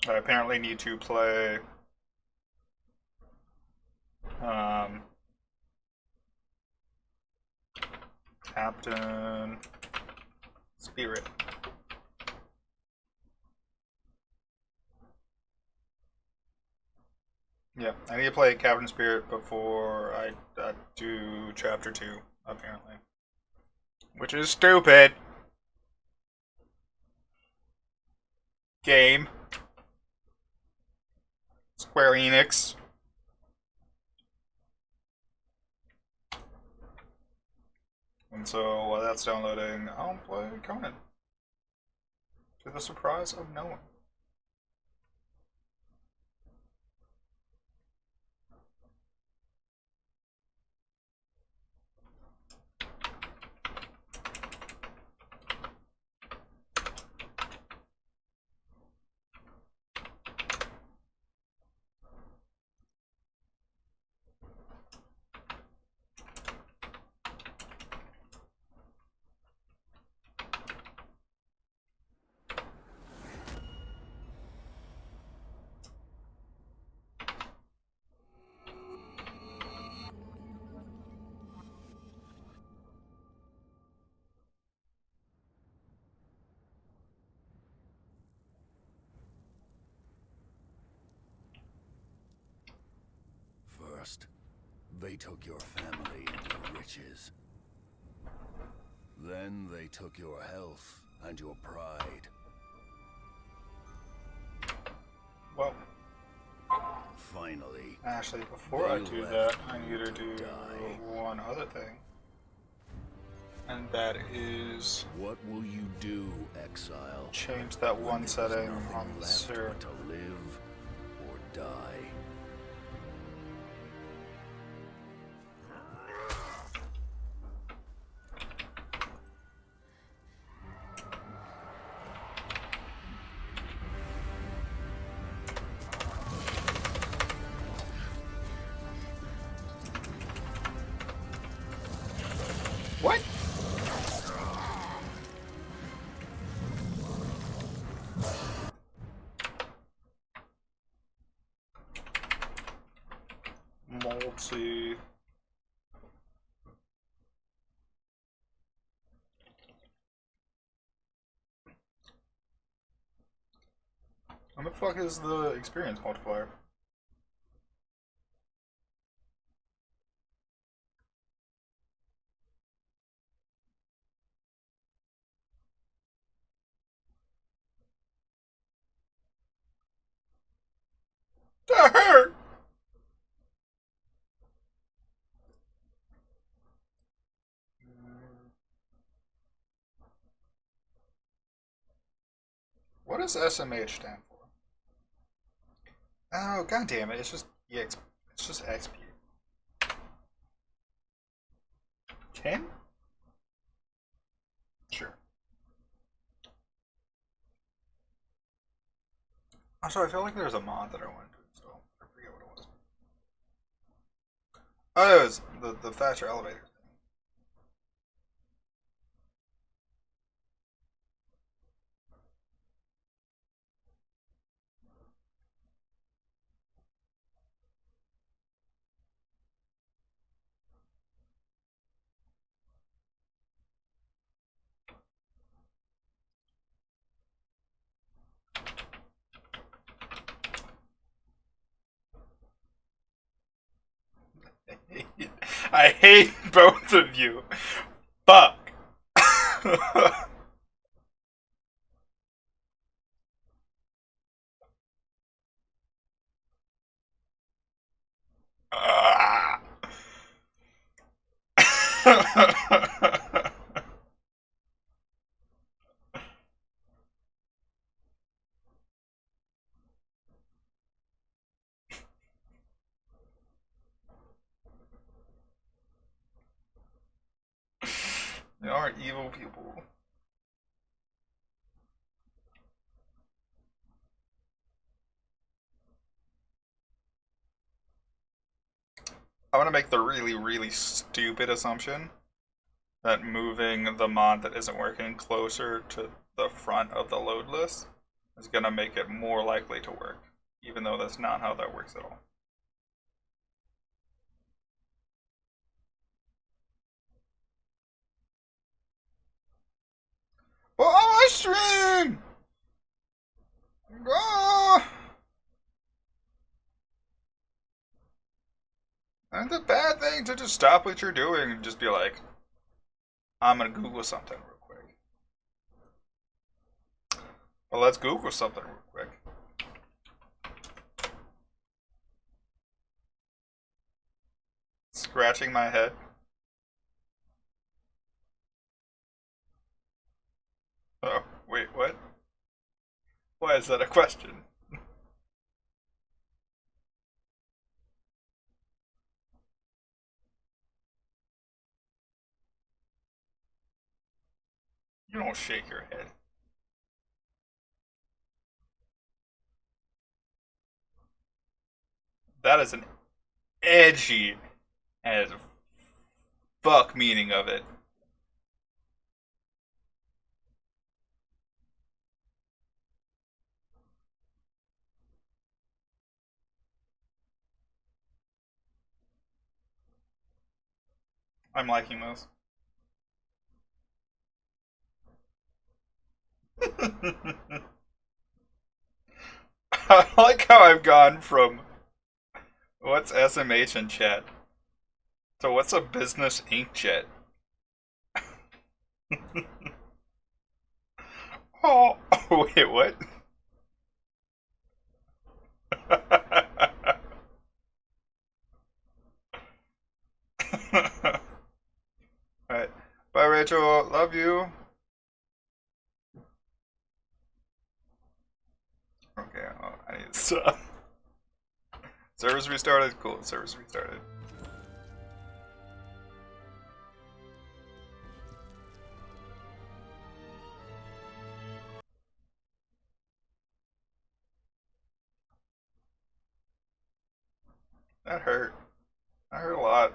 [SPEAKER 1] I apparently need to play Captain Spirit. Yeah, I need to play Captain Spirit before I do Chapter 2, apparently. Which is stupid. Game. Square Enix. And so while that's downloading, I'll play Conan. To the surprise of no one.
[SPEAKER 6] First, they took your family and your riches. Then they took your health and your pride.
[SPEAKER 1] Well,
[SPEAKER 6] finally,
[SPEAKER 1] actually, before I do that, I need to do one other thing. And that is...
[SPEAKER 6] what will you do, exile?
[SPEAKER 1] Change that one setting on the
[SPEAKER 6] left
[SPEAKER 1] server.
[SPEAKER 6] but to live or die.
[SPEAKER 1] What? Multi... What the fuck is the experience multiplier? That hurt! What does SMH stand for? Oh, god damn it! It's just EXP. It's just XP. 10? Sure. Also, I feel like there's a mod that I wanted to install. I forget what it was. Oh, it was the Thatcher elevator. I hate both of you. Fuck. They are evil people. I'm gonna make the really, really stupid assumption that moving the mod that isn't working closer to the front of the load list is going to make it more likely to work, even though that's not how that works at all. Well, on my stream! Ah! And it's a bad thing to just stop what you're doing and just be like, I'm gonna Google something real quick. Well, let's Google something real quick. Scratching my head. Oh, wait, what? Why is that a question? You don't shake your head. That is an edgy as fuck meaning of it. I'm liking this. I like how I've gone from what's SMH in chat to what's a business ink chat. Oh, wait, what? Alright. Bye, Rachel. Love you. Okay, I need to stop. Servers restarted. Cool, servers restarted. That hurt. That hurt a lot.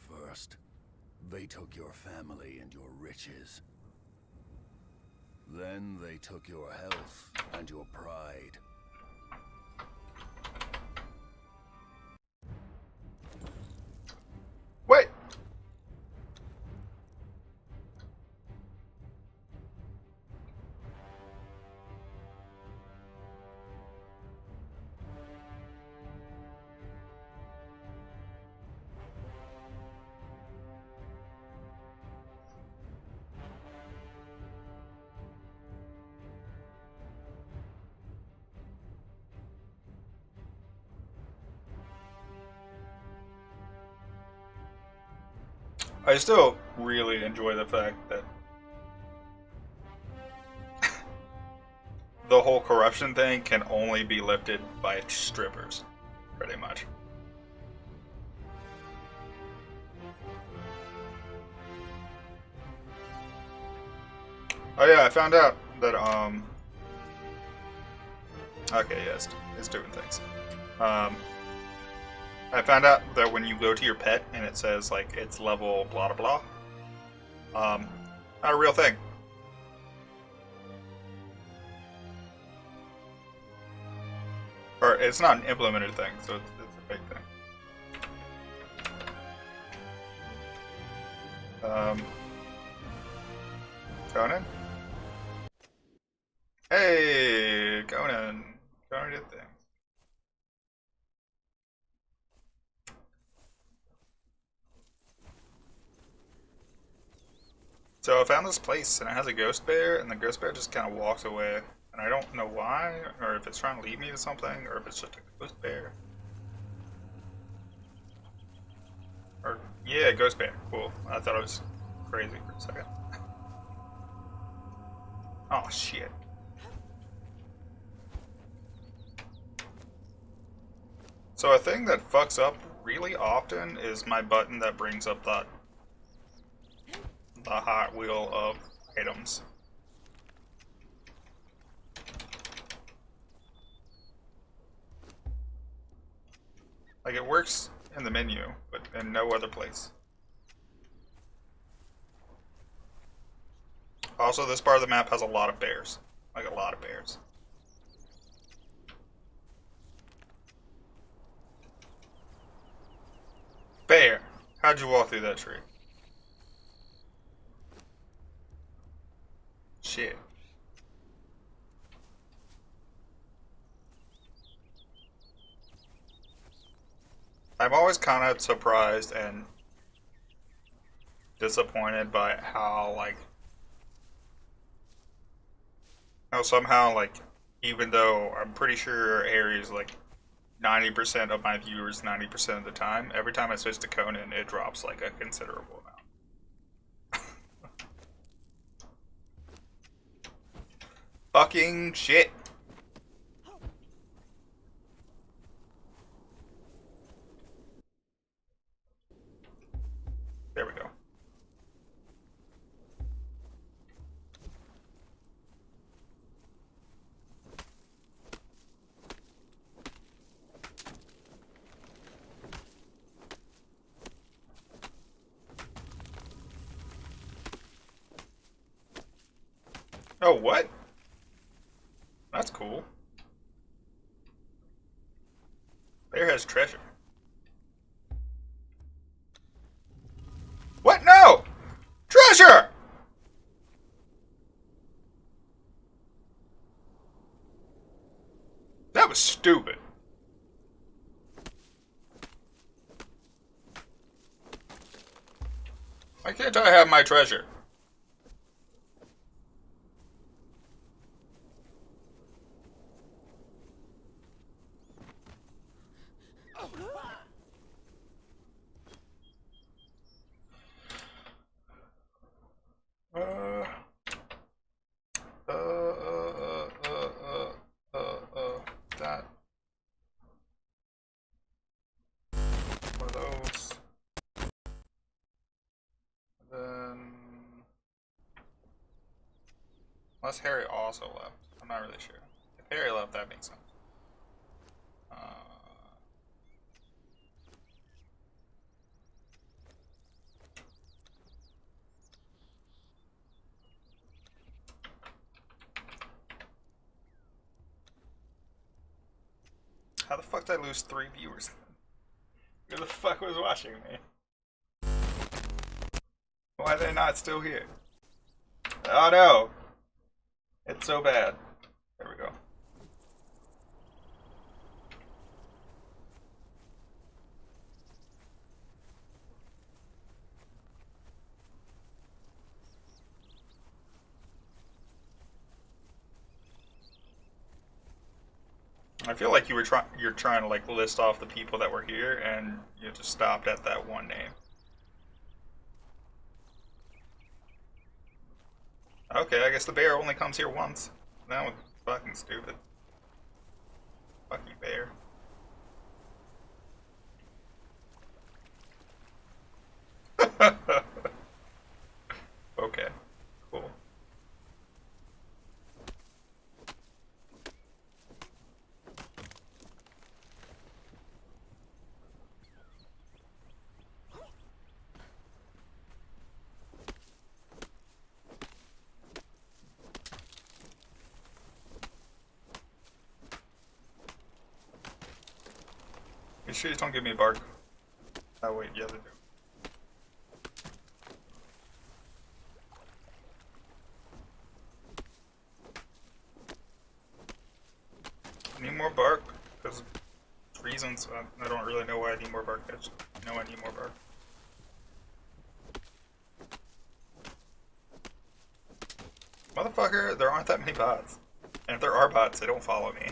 [SPEAKER 6] First, they took your family and your riches. Then they took your health and your pride.
[SPEAKER 1] Wait! I still really enjoy the fact that the whole corruption thing can only be lifted by strippers, pretty much. Oh yeah, I found out that, okay, yes, it's doing things. I found out that when you go to your pet and it says, like, it's level blah blah blah, not a real thing. Or, it's not an implemented thing, so it's a fake thing. Conan? Hey, Conan. Conan did things. So I found this place, and it has a ghost bear, and the ghost bear just kind of walks away. And I don't know why, or if it's trying to lead me to something, or if it's just a ghost bear. Yeah, Ghost Bear. Cool. I thought it was crazy for a second. Oh, shit. So a thing that fucks up really often is my button that brings up the Hot Wheel of items. Like, it works in the menu, but in no other place. Also, this part of the map has a lot of bears. Like, a lot of bears. Bear! How'd you walk through that tree? Shit. I'm always kind of surprised and disappointed by how, like, how somehow, like, even though I'm pretty sure Harry's, like, 90% of my viewers 90% of the time, every time I switch to Conan, it drops, like, a considerable amount. Fucking shit. There we go. Oh, what? That's cool. Bear has treasure. What? No! Treasure! That was stupid. Why can't I have my treasure? That. One of those. Then. Unless Harry also left. I'm not really sure. If Harry left, that makes sense. How the fuck did I lose 3 viewers? Who the fuck was watching me? Why are they not still here? Oh no! It's so bad. There we go. I feel like you're trying to like list off the people that were here, and you just stopped at that one name. Okay, I guess the bear only comes here once. That was fucking stupid. Fucking bear. Okay, cool. You sure just don't give me a bark? Oh wait, yeah they do. I need more bark, because reasons. I don't really know why I need more bark. I just know I need more bark. Motherfucker, there aren't that many bots. And if there are bots, they don't follow me.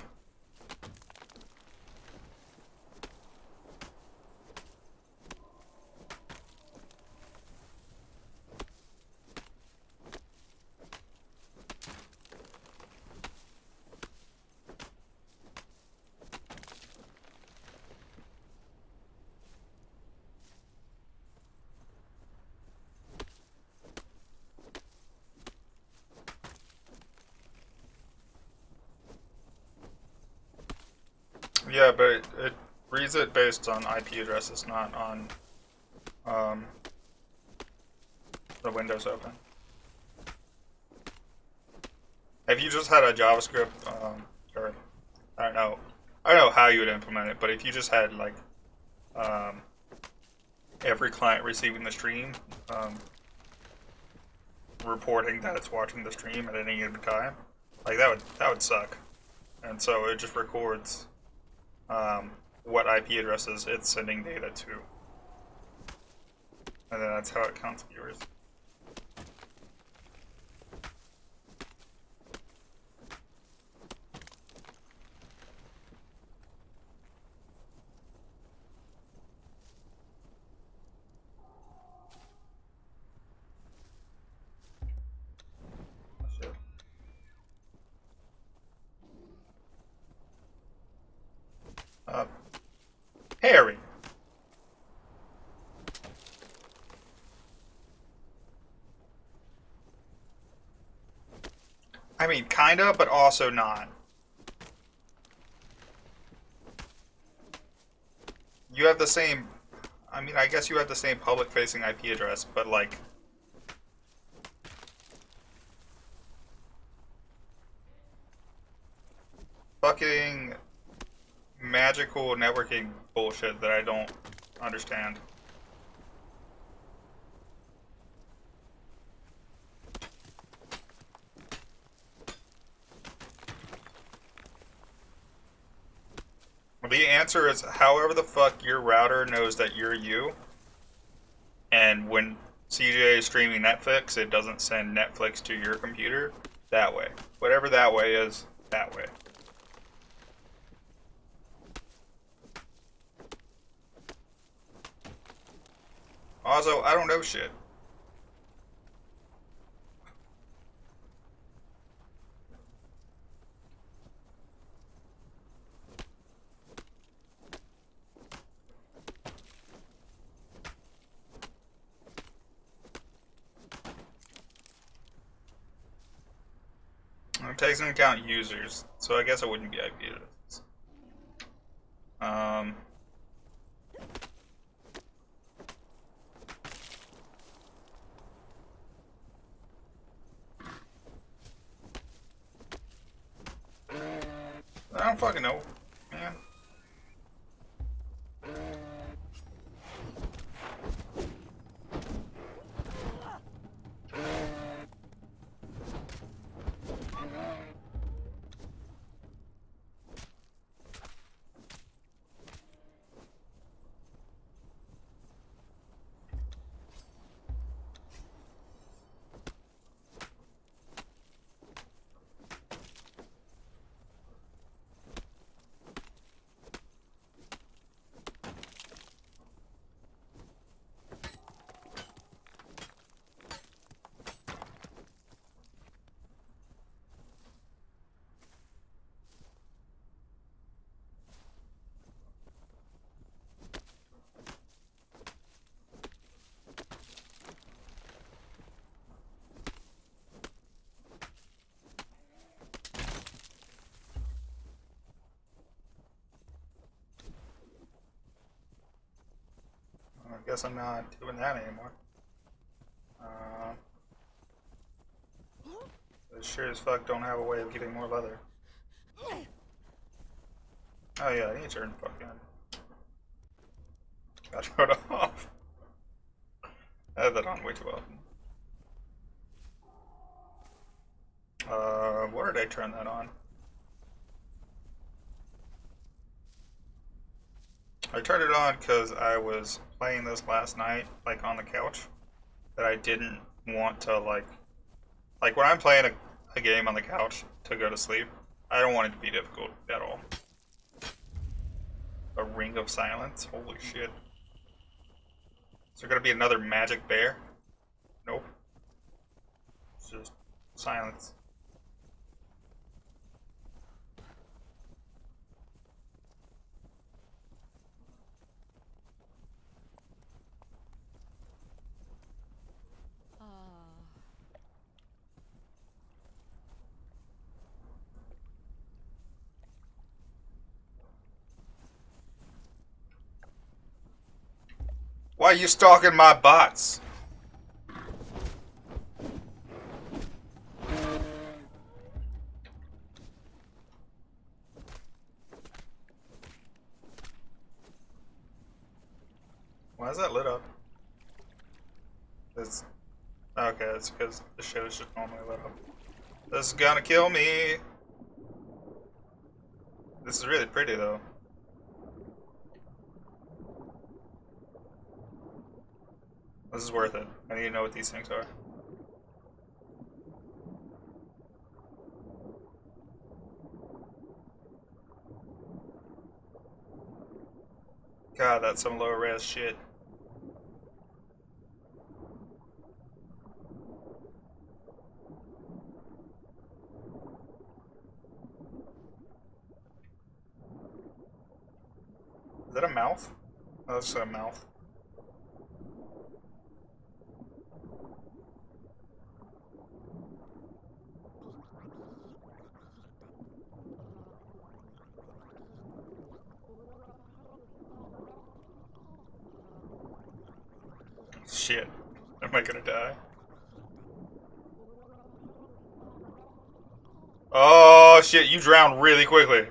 [SPEAKER 1] Yeah, but it reads it based on IP addresses, not on the Windows open. If you just had a JavaScript, or I don't know how you would implement it, but if you just had like every client receiving the stream, reporting that it's watching the stream at any given time, like that would suck. And so it just records what IP addresses it's sending data to, and then that's how it counts viewers. Harry. I mean, kinda, but also not. You have the same, I mean, I guess you have the same public-facing IP address, but like, fucking magical networking bullshit that I don't understand. The answer is however the fuck your router knows that you're you, and when CJ is streaming Netflix, it doesn't send Netflix to your computer. That way. Whatever that way is, that way. Also, I don't know shit. It takes into account users, so I guess it wouldn't be IP addresses. I don't fucking know, man. I guess I'm not doing that anymore. I sure as fuck don't have a way of getting more leather. Oh yeah, I need to turn fucking. Got to turn it off. I have that on way too often. Where did I turn that on? I turned it on because I was playing this last night, like on the couch, that I didn't want to like when I'm playing a game on the couch to go to sleep, I don't want it to be difficult at all. A ring of silence? Holy shit. Is there gonna be another magic bear? Nope. It's just silence. Why are you stalking my bots? Why is that lit up? It's okay, it's because the shit is just normally lit up. This is gonna kill me. This is really pretty though. This is worth it. I need to know what these things are. God, that's some low res shit. Is that a mouth? Oh, that's a mouth. Shit. Am I gonna die? Oh shit, you drowned really quickly.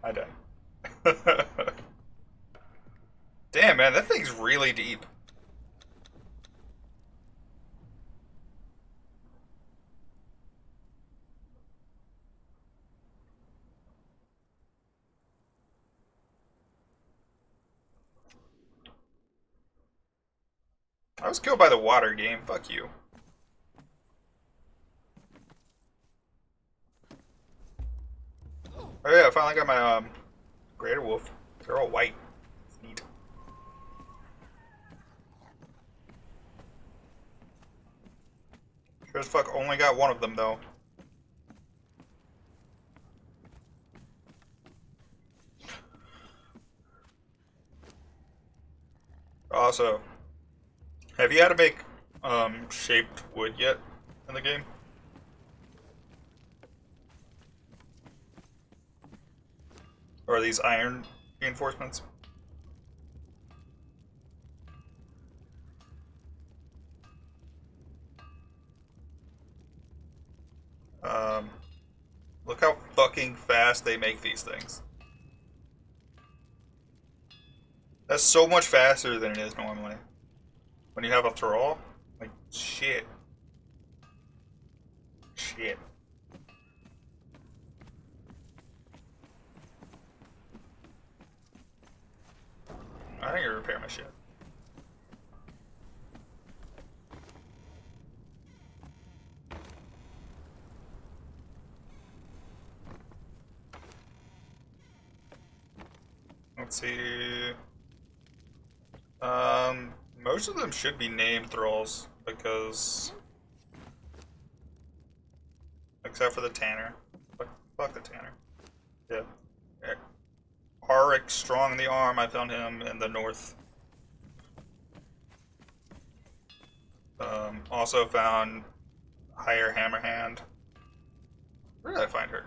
[SPEAKER 1] I died. Damn, man, that thing's really deep. I was killed by the water game. Fuck you. Oh yeah, I finally got my greater wolf. They're all white. It's neat. Sure as fuck only got one of them though. Also, have you had to make shaped wood yet in the game? Or are these iron reinforcements? Look how fucking fast they make these things. That's so much faster than it is normally. When you have a thrall, like, shit. Shit. I need to repair my shit. Let's see. Most of them should be named thralls because, except for the Tanner. Fuck the Tanner. Yeah. Arik, strong in the arm. I found him in the north. Also found Higher Hammerhand. Where did I find her?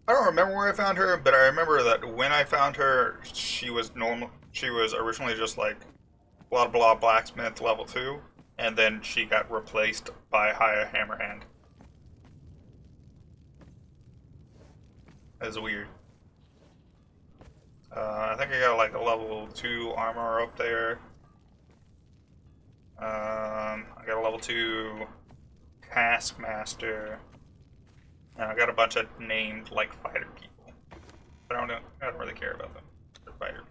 [SPEAKER 1] I don't remember where I found her, but I remember that when I found her, she was normal. She was originally just like blah blah blacksmith level 2, and then she got replaced by Higher Hammerhand. That's weird. I think I got like a level 2 armor up there. I got a level 2 Taskmaster. And I got a bunch of named like fighter people. But I don't really care about them. They're fighter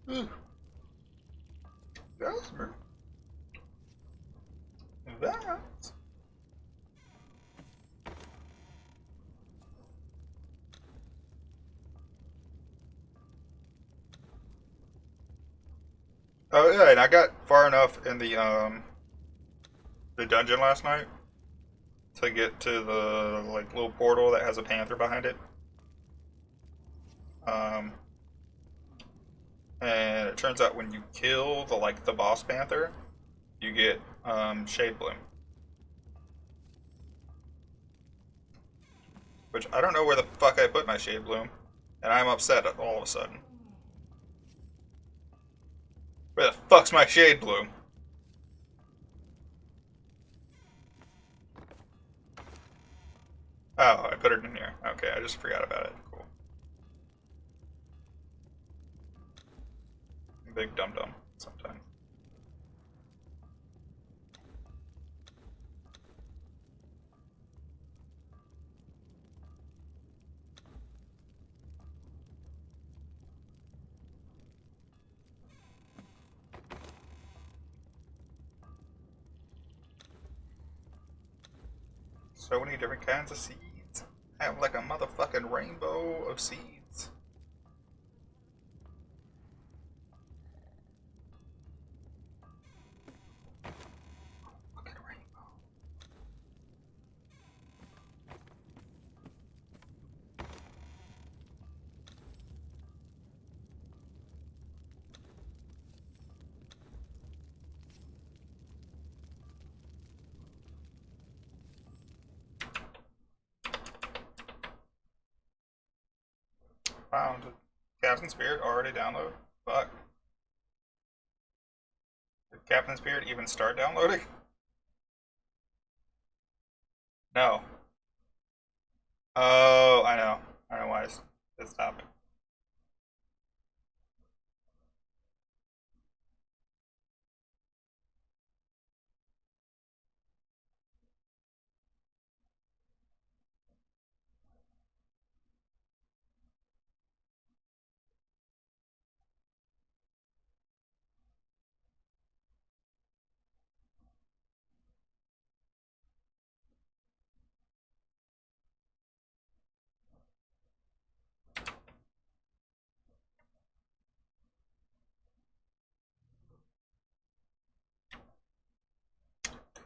[SPEAKER 1] people. That. Oh yeah, and I got far enough in the dungeon last night to get to the like little portal that has a panther behind it. And it turns out when you kill the boss panther, you get Shade Bloom. Which I don't know where the fuck I put my Shade Bloom, and I'm upset all of a sudden. Where the fuck's my Shade Bloom? Oh, I put it in here. Okay, I just forgot about it. Cool. Big dum-dum sometimes. So many different kinds of seeds. I have like a motherfucking rainbow of seeds. Fucking rainbow. Wow, did Captain Spirit already download? Fuck. Did Captain Spirit even start downloading? No. Oh, I know. I know why it stopped.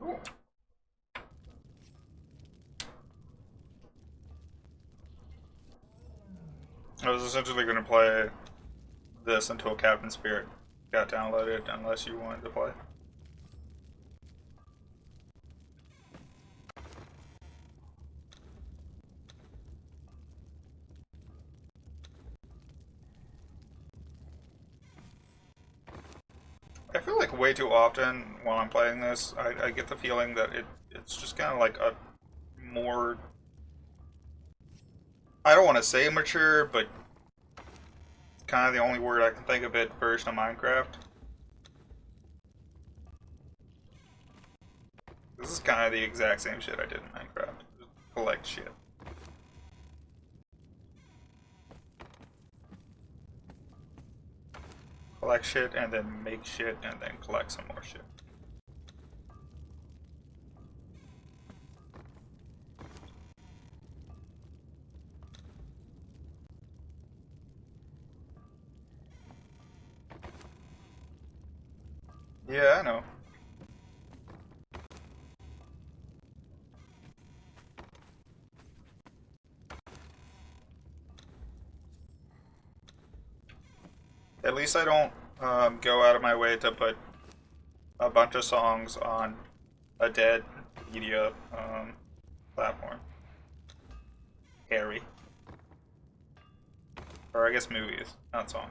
[SPEAKER 1] Cool. I was essentially going to play this until Captain Spirit got downloaded, unless you wanted to play. I feel like way too often while I'm playing this, I get the feeling that it's just kind of like a more, I don't want to say mature, but kind of the only word I can think of it, version of Minecraft. This is kind of the exact same shit I did in Minecraft. Just collect shit. Collect shit and then make shit and then collect some more shit. Yeah, I know. At least I don't go out of my way to put a bunch of songs on a dead media platform. Harry. Or I guess movies, not songs.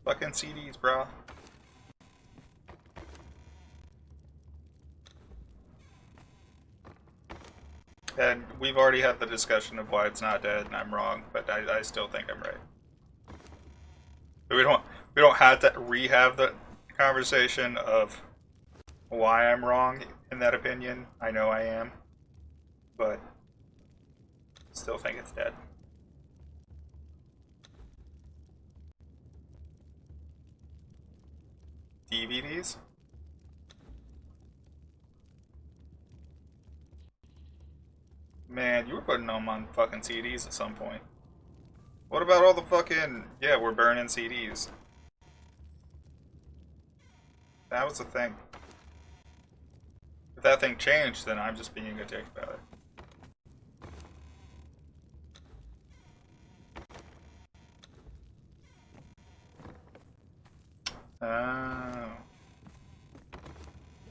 [SPEAKER 1] Fucking CDs, brah. And we've already had the discussion of why it's not dead, and I'm wrong, but I still think I'm right. But we don't have to rehab the conversation of why I'm wrong in that opinion. I know I am, but still think it's dead. DVDs? Man, you were putting them on fucking CDs at some point. What about all the fucking... Yeah, we're burning CDs. That was the thing. If that thing changed, then I'm just being a dick about it. Oh.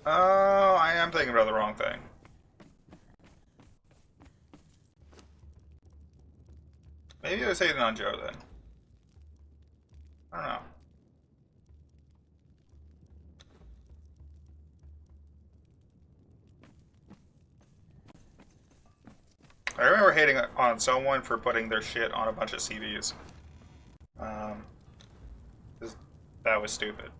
[SPEAKER 1] Oh, I am thinking about the wrong thing. Maybe I was hating on Joe then. I don't know. I remember hating on someone for putting their shit on a bunch of CDs. 'Cause that was stupid.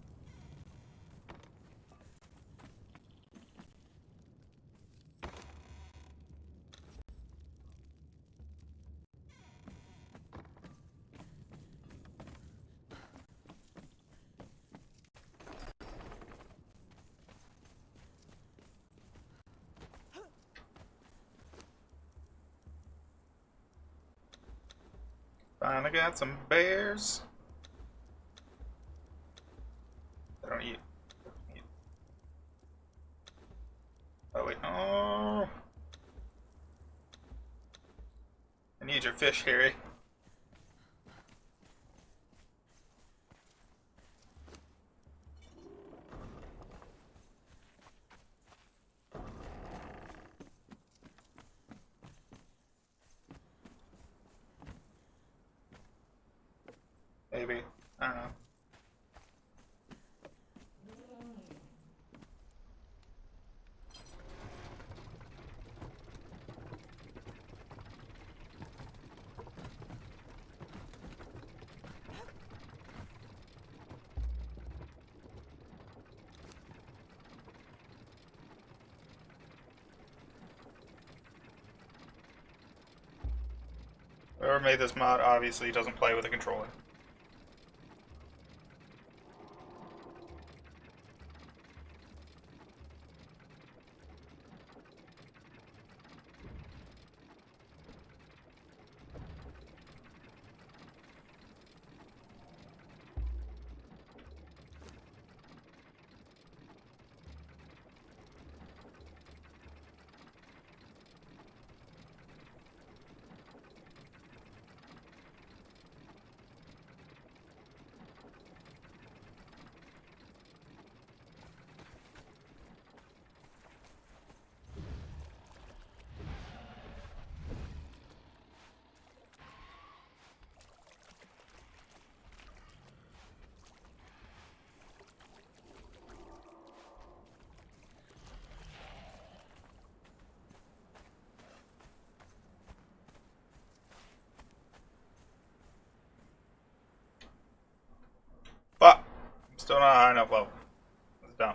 [SPEAKER 1] Finally got some bears. I don't eat. Oh wait, oh. I need your fish, Harry. Maybe. I don't know. Whoever made this mod obviously doesn't play with a controller. But I'm still not high enough level. It's dumb.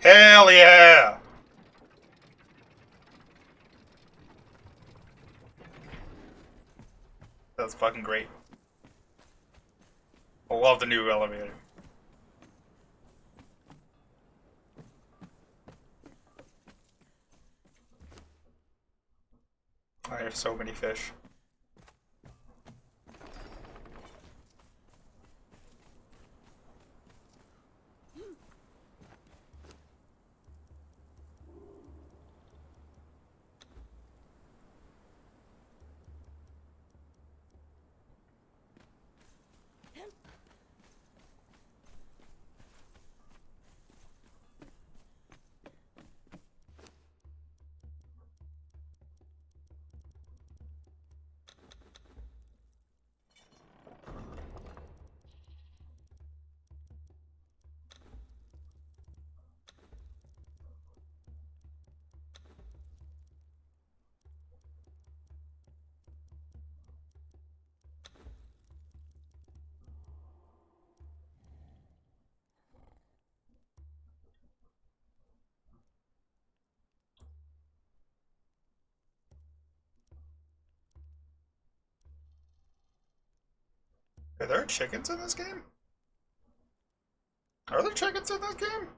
[SPEAKER 1] Hell yeah! That's fucking great. I love the new elevator. I have so many fish. Are there chickens in this game? Are there chickens in this game?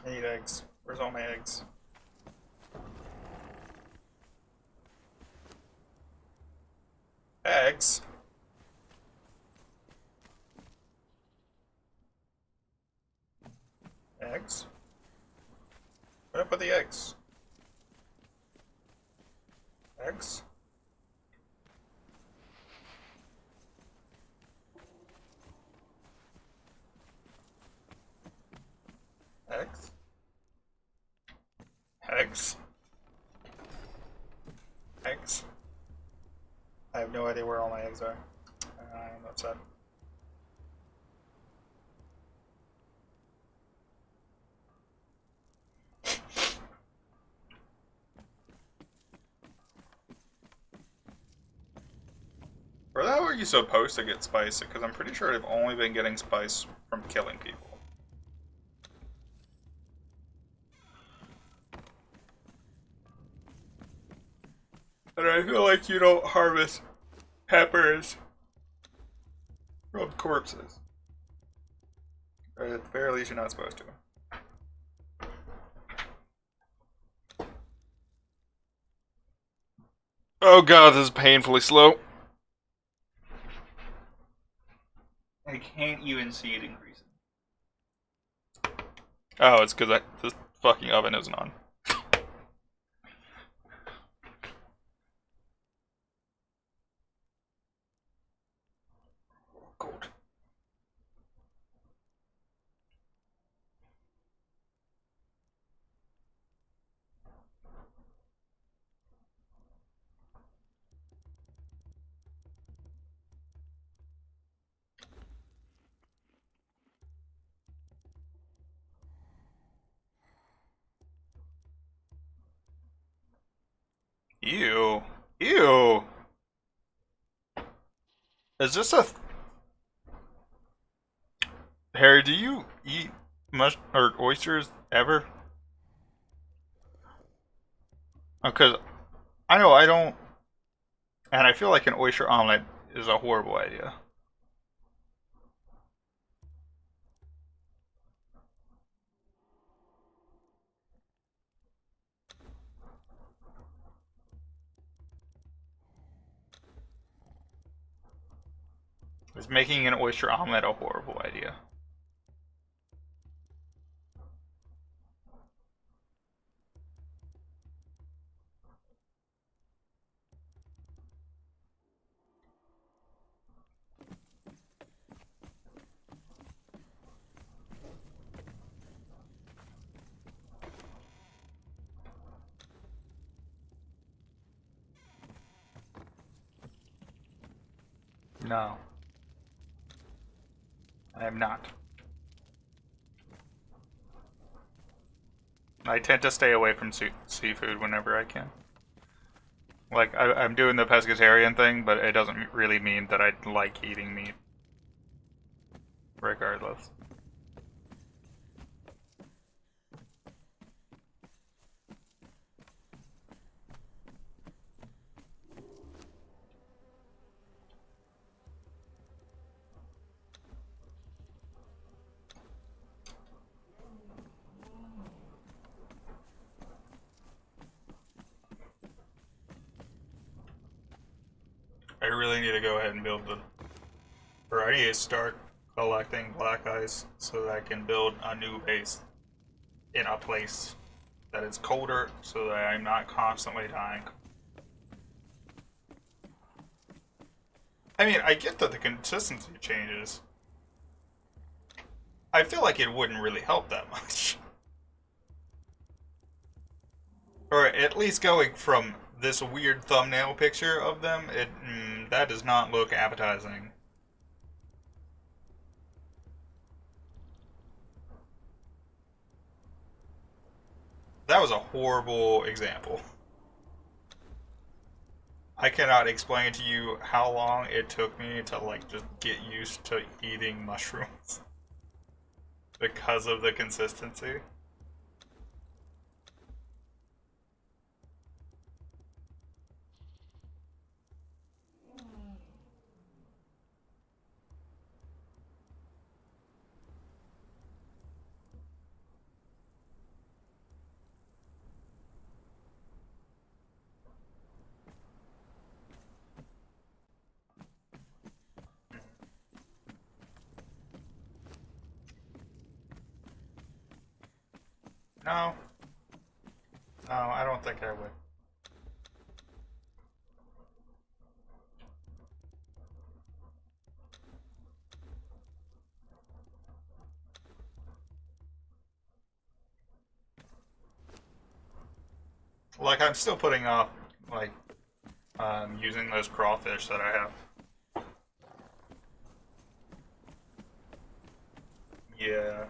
[SPEAKER 1] I need eggs. Where's all my eggs? Eggs? Eggs? Where did I put the eggs? Eggs? Eggs? Eggs? Eggs? I have no idea where all my eggs are. I'm upset. Where the hell are you supposed to get spice? Because I'm pretty sure I've only been getting spice from killing people. And I feel like you don't harvest peppers from corpses. Or at the very least, you're not supposed to.
[SPEAKER 12] Oh god, this is painfully slow.
[SPEAKER 1] I can't even see it increasing.
[SPEAKER 12] Oh, it's because this fucking oven isn't on.
[SPEAKER 1] Gold.
[SPEAKER 12] Ew. Ew. Is this a... Harry, do you eat or oysters ever? Because I know I don't... And I feel like an oyster omelet is a horrible idea. Is making an oyster omelet a horrible idea? No. I am not. I tend to stay away from seafood whenever I can. Like, I'm doing the pescatarian thing, but it doesn't really mean that I like eating meat. Regardless. I really need to go ahead and build the... Or I need to start collecting black ice so that I can build a new base in a place that is colder so that I'm not constantly dying. I mean, I get that the consistency changes. I feel like it wouldn't really help that much. Or at least going from this weird thumbnail picture of them, that does not look appetizing that was a horrible example. I cannot explain to you how long it took me to like just get used to eating mushrooms because of the consistency. No. No, I don't think I would. Like, I'm still putting off, like, using those crawfish that I have. Yeah.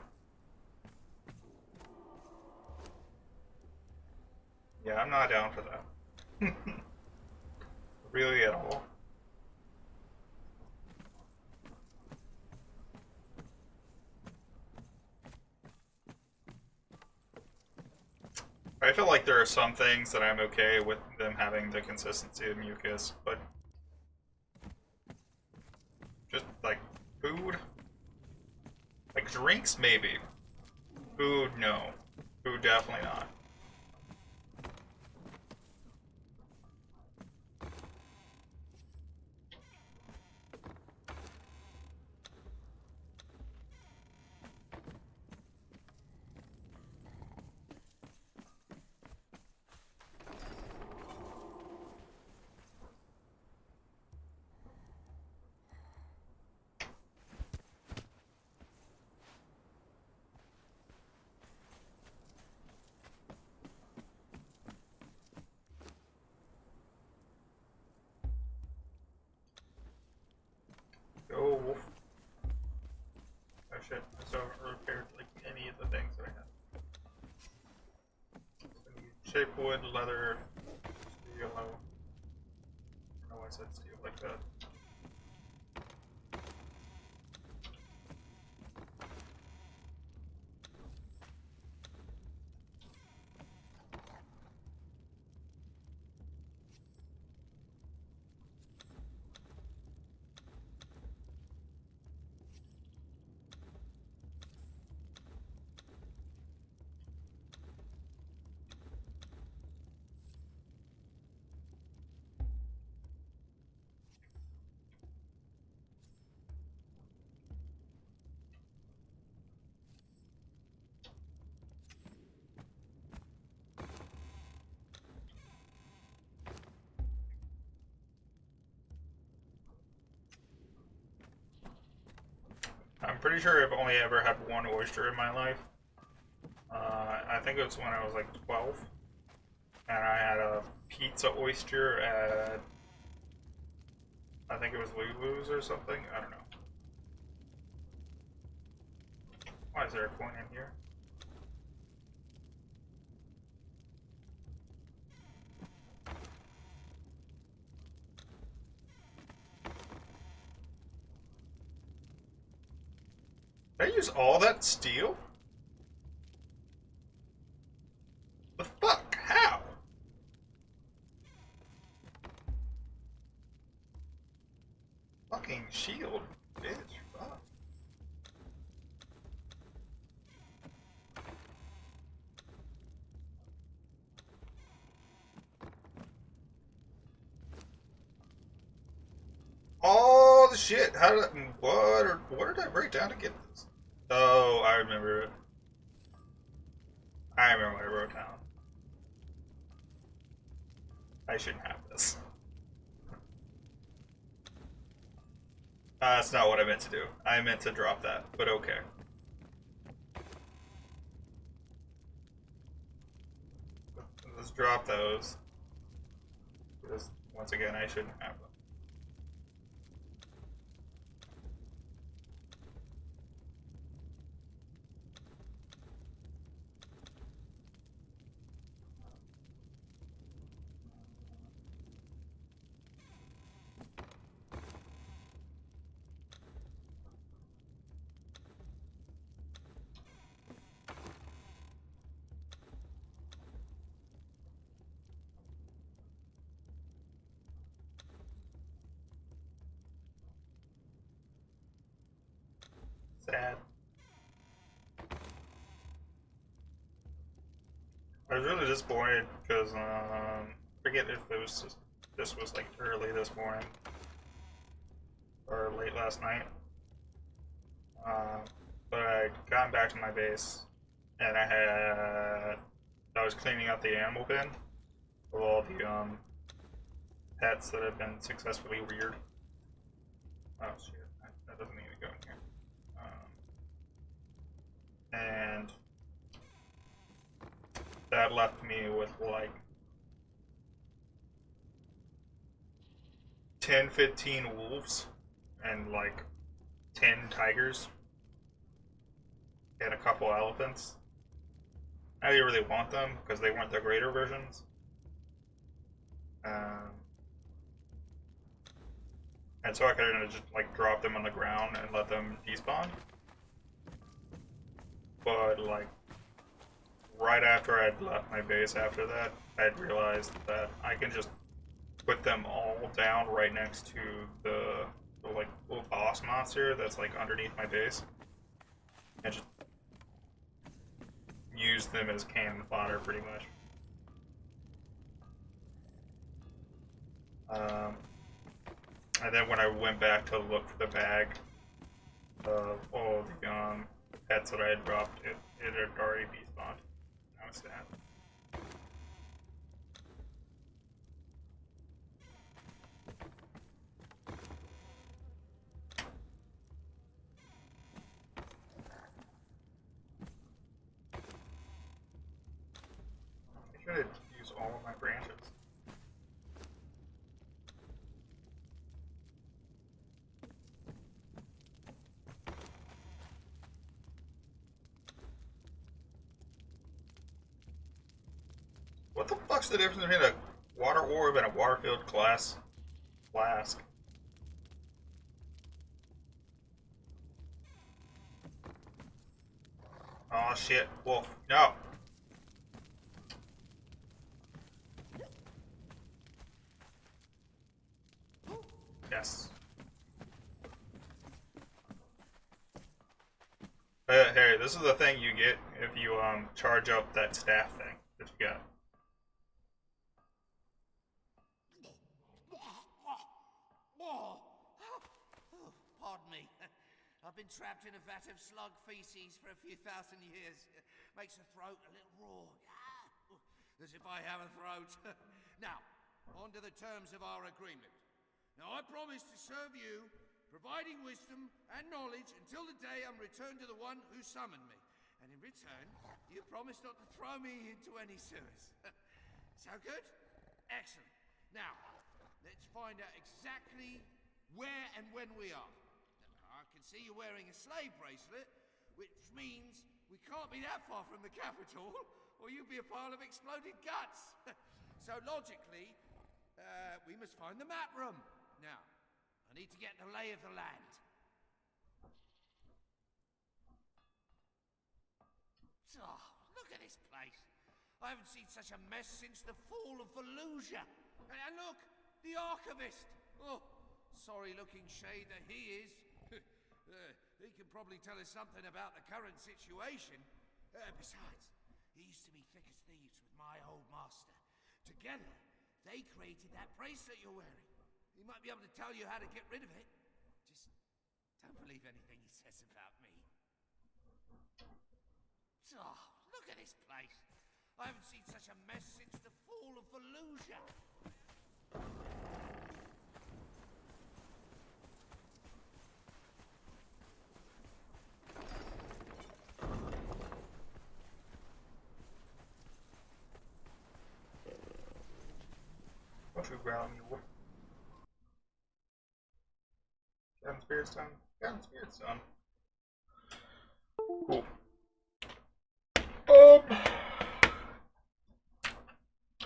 [SPEAKER 12] Yeah, I'm not down for that. Really at all. I feel like there are some things that I'm okay with them having the consistency of mucus, but just like food, like drinks maybe. Food, no. Food, definitely not. Go wolf. Oh shit, I still haven't repaired like any of the things that I had. So I need shape wood, leather, steel. I don't know why I said steel like that. I'm pretty sure I've only ever had one oyster in my life. I think it was when I was like 12. And I had a pizza oyster at, I think it was Lulu's or something. I don't know. Why is there a coin in here? Did I use all that steel? The fuck? How? Fucking shield, bitch. Fuck. All the shit. How did I, what did I break down to get this? Oh, I remember it. I remember what I wrote down. I shouldn't have this. That's not what I meant to do. I meant to drop that, but okay. Let's drop those. Because, once again, I shouldn't have them. Sad. I was really disappointed because forget if it was just, this was like early this morning or late last night. But I got back to my base and I was cleaning out the animal bin of all the pets that have been successfully reared. Oh shit, that doesn't need to go in here. And that left me with like 10, 15 wolves and like 10 tigers and a couple elephants. I didn't really want them because they weren't the greater versions. And so I could have just like drop them on the ground and let them despawn. But like right after I'd left my base after that, I'd realized that I can just put them all down right next to the like little boss monster that's like underneath my base, and just use them as cannon fodder pretty much. And then when I went back to look for the bag of all the pets that I had dropped, it had already despawned. I was sad. I should use all of my branches. What the fuck's the difference between a water orb and a water-filled glass flask? Oh shit, wolf. No! Yes. Hey, this is the thing you get if you charge up that staff thing that you got.
[SPEAKER 10] Pardon me. I've been trapped in a vat of slug feces for a few thousand years. Makes the throat a little raw. As if I have a throat. Now, on to the terms of our agreement. Now, I promise to serve you, providing wisdom and knowledge until the day I'm returned to the one who summoned me. And in return, you promise not to throw me into any sewers. Sound good? Excellent. Now, let's find out exactly where and when we are. I can see you're wearing a slave bracelet, which means we can't be that far from the capital, or you'd be a pile of exploded guts. So logically, we must find the map room. Now, I need to get the lay of the land. Oh, look at this place. I haven't seen such a mess since the fall of Fallujah. And look, the archivist. Oh, sorry-looking shade that he is. He can probably tell us something about the current situation. Besides, he used to be thick as thieves with my old master. Together, they created that bracelet you're wearing. He might be able to tell you how to get rid of it. Just don't believe anything he says about me. Oh, look at this place. I haven't seen such a mess since the fall of Fallujah.
[SPEAKER 1] What you ground mule? Got spirit stone? Got spirit stone. Cool.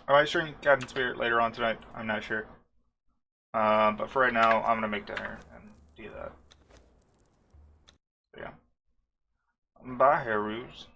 [SPEAKER 1] I might stream Captain Spirit later on tonight. I'm not sure. But for right now, I'm gonna make dinner and do that. So yeah. Bye, Harus.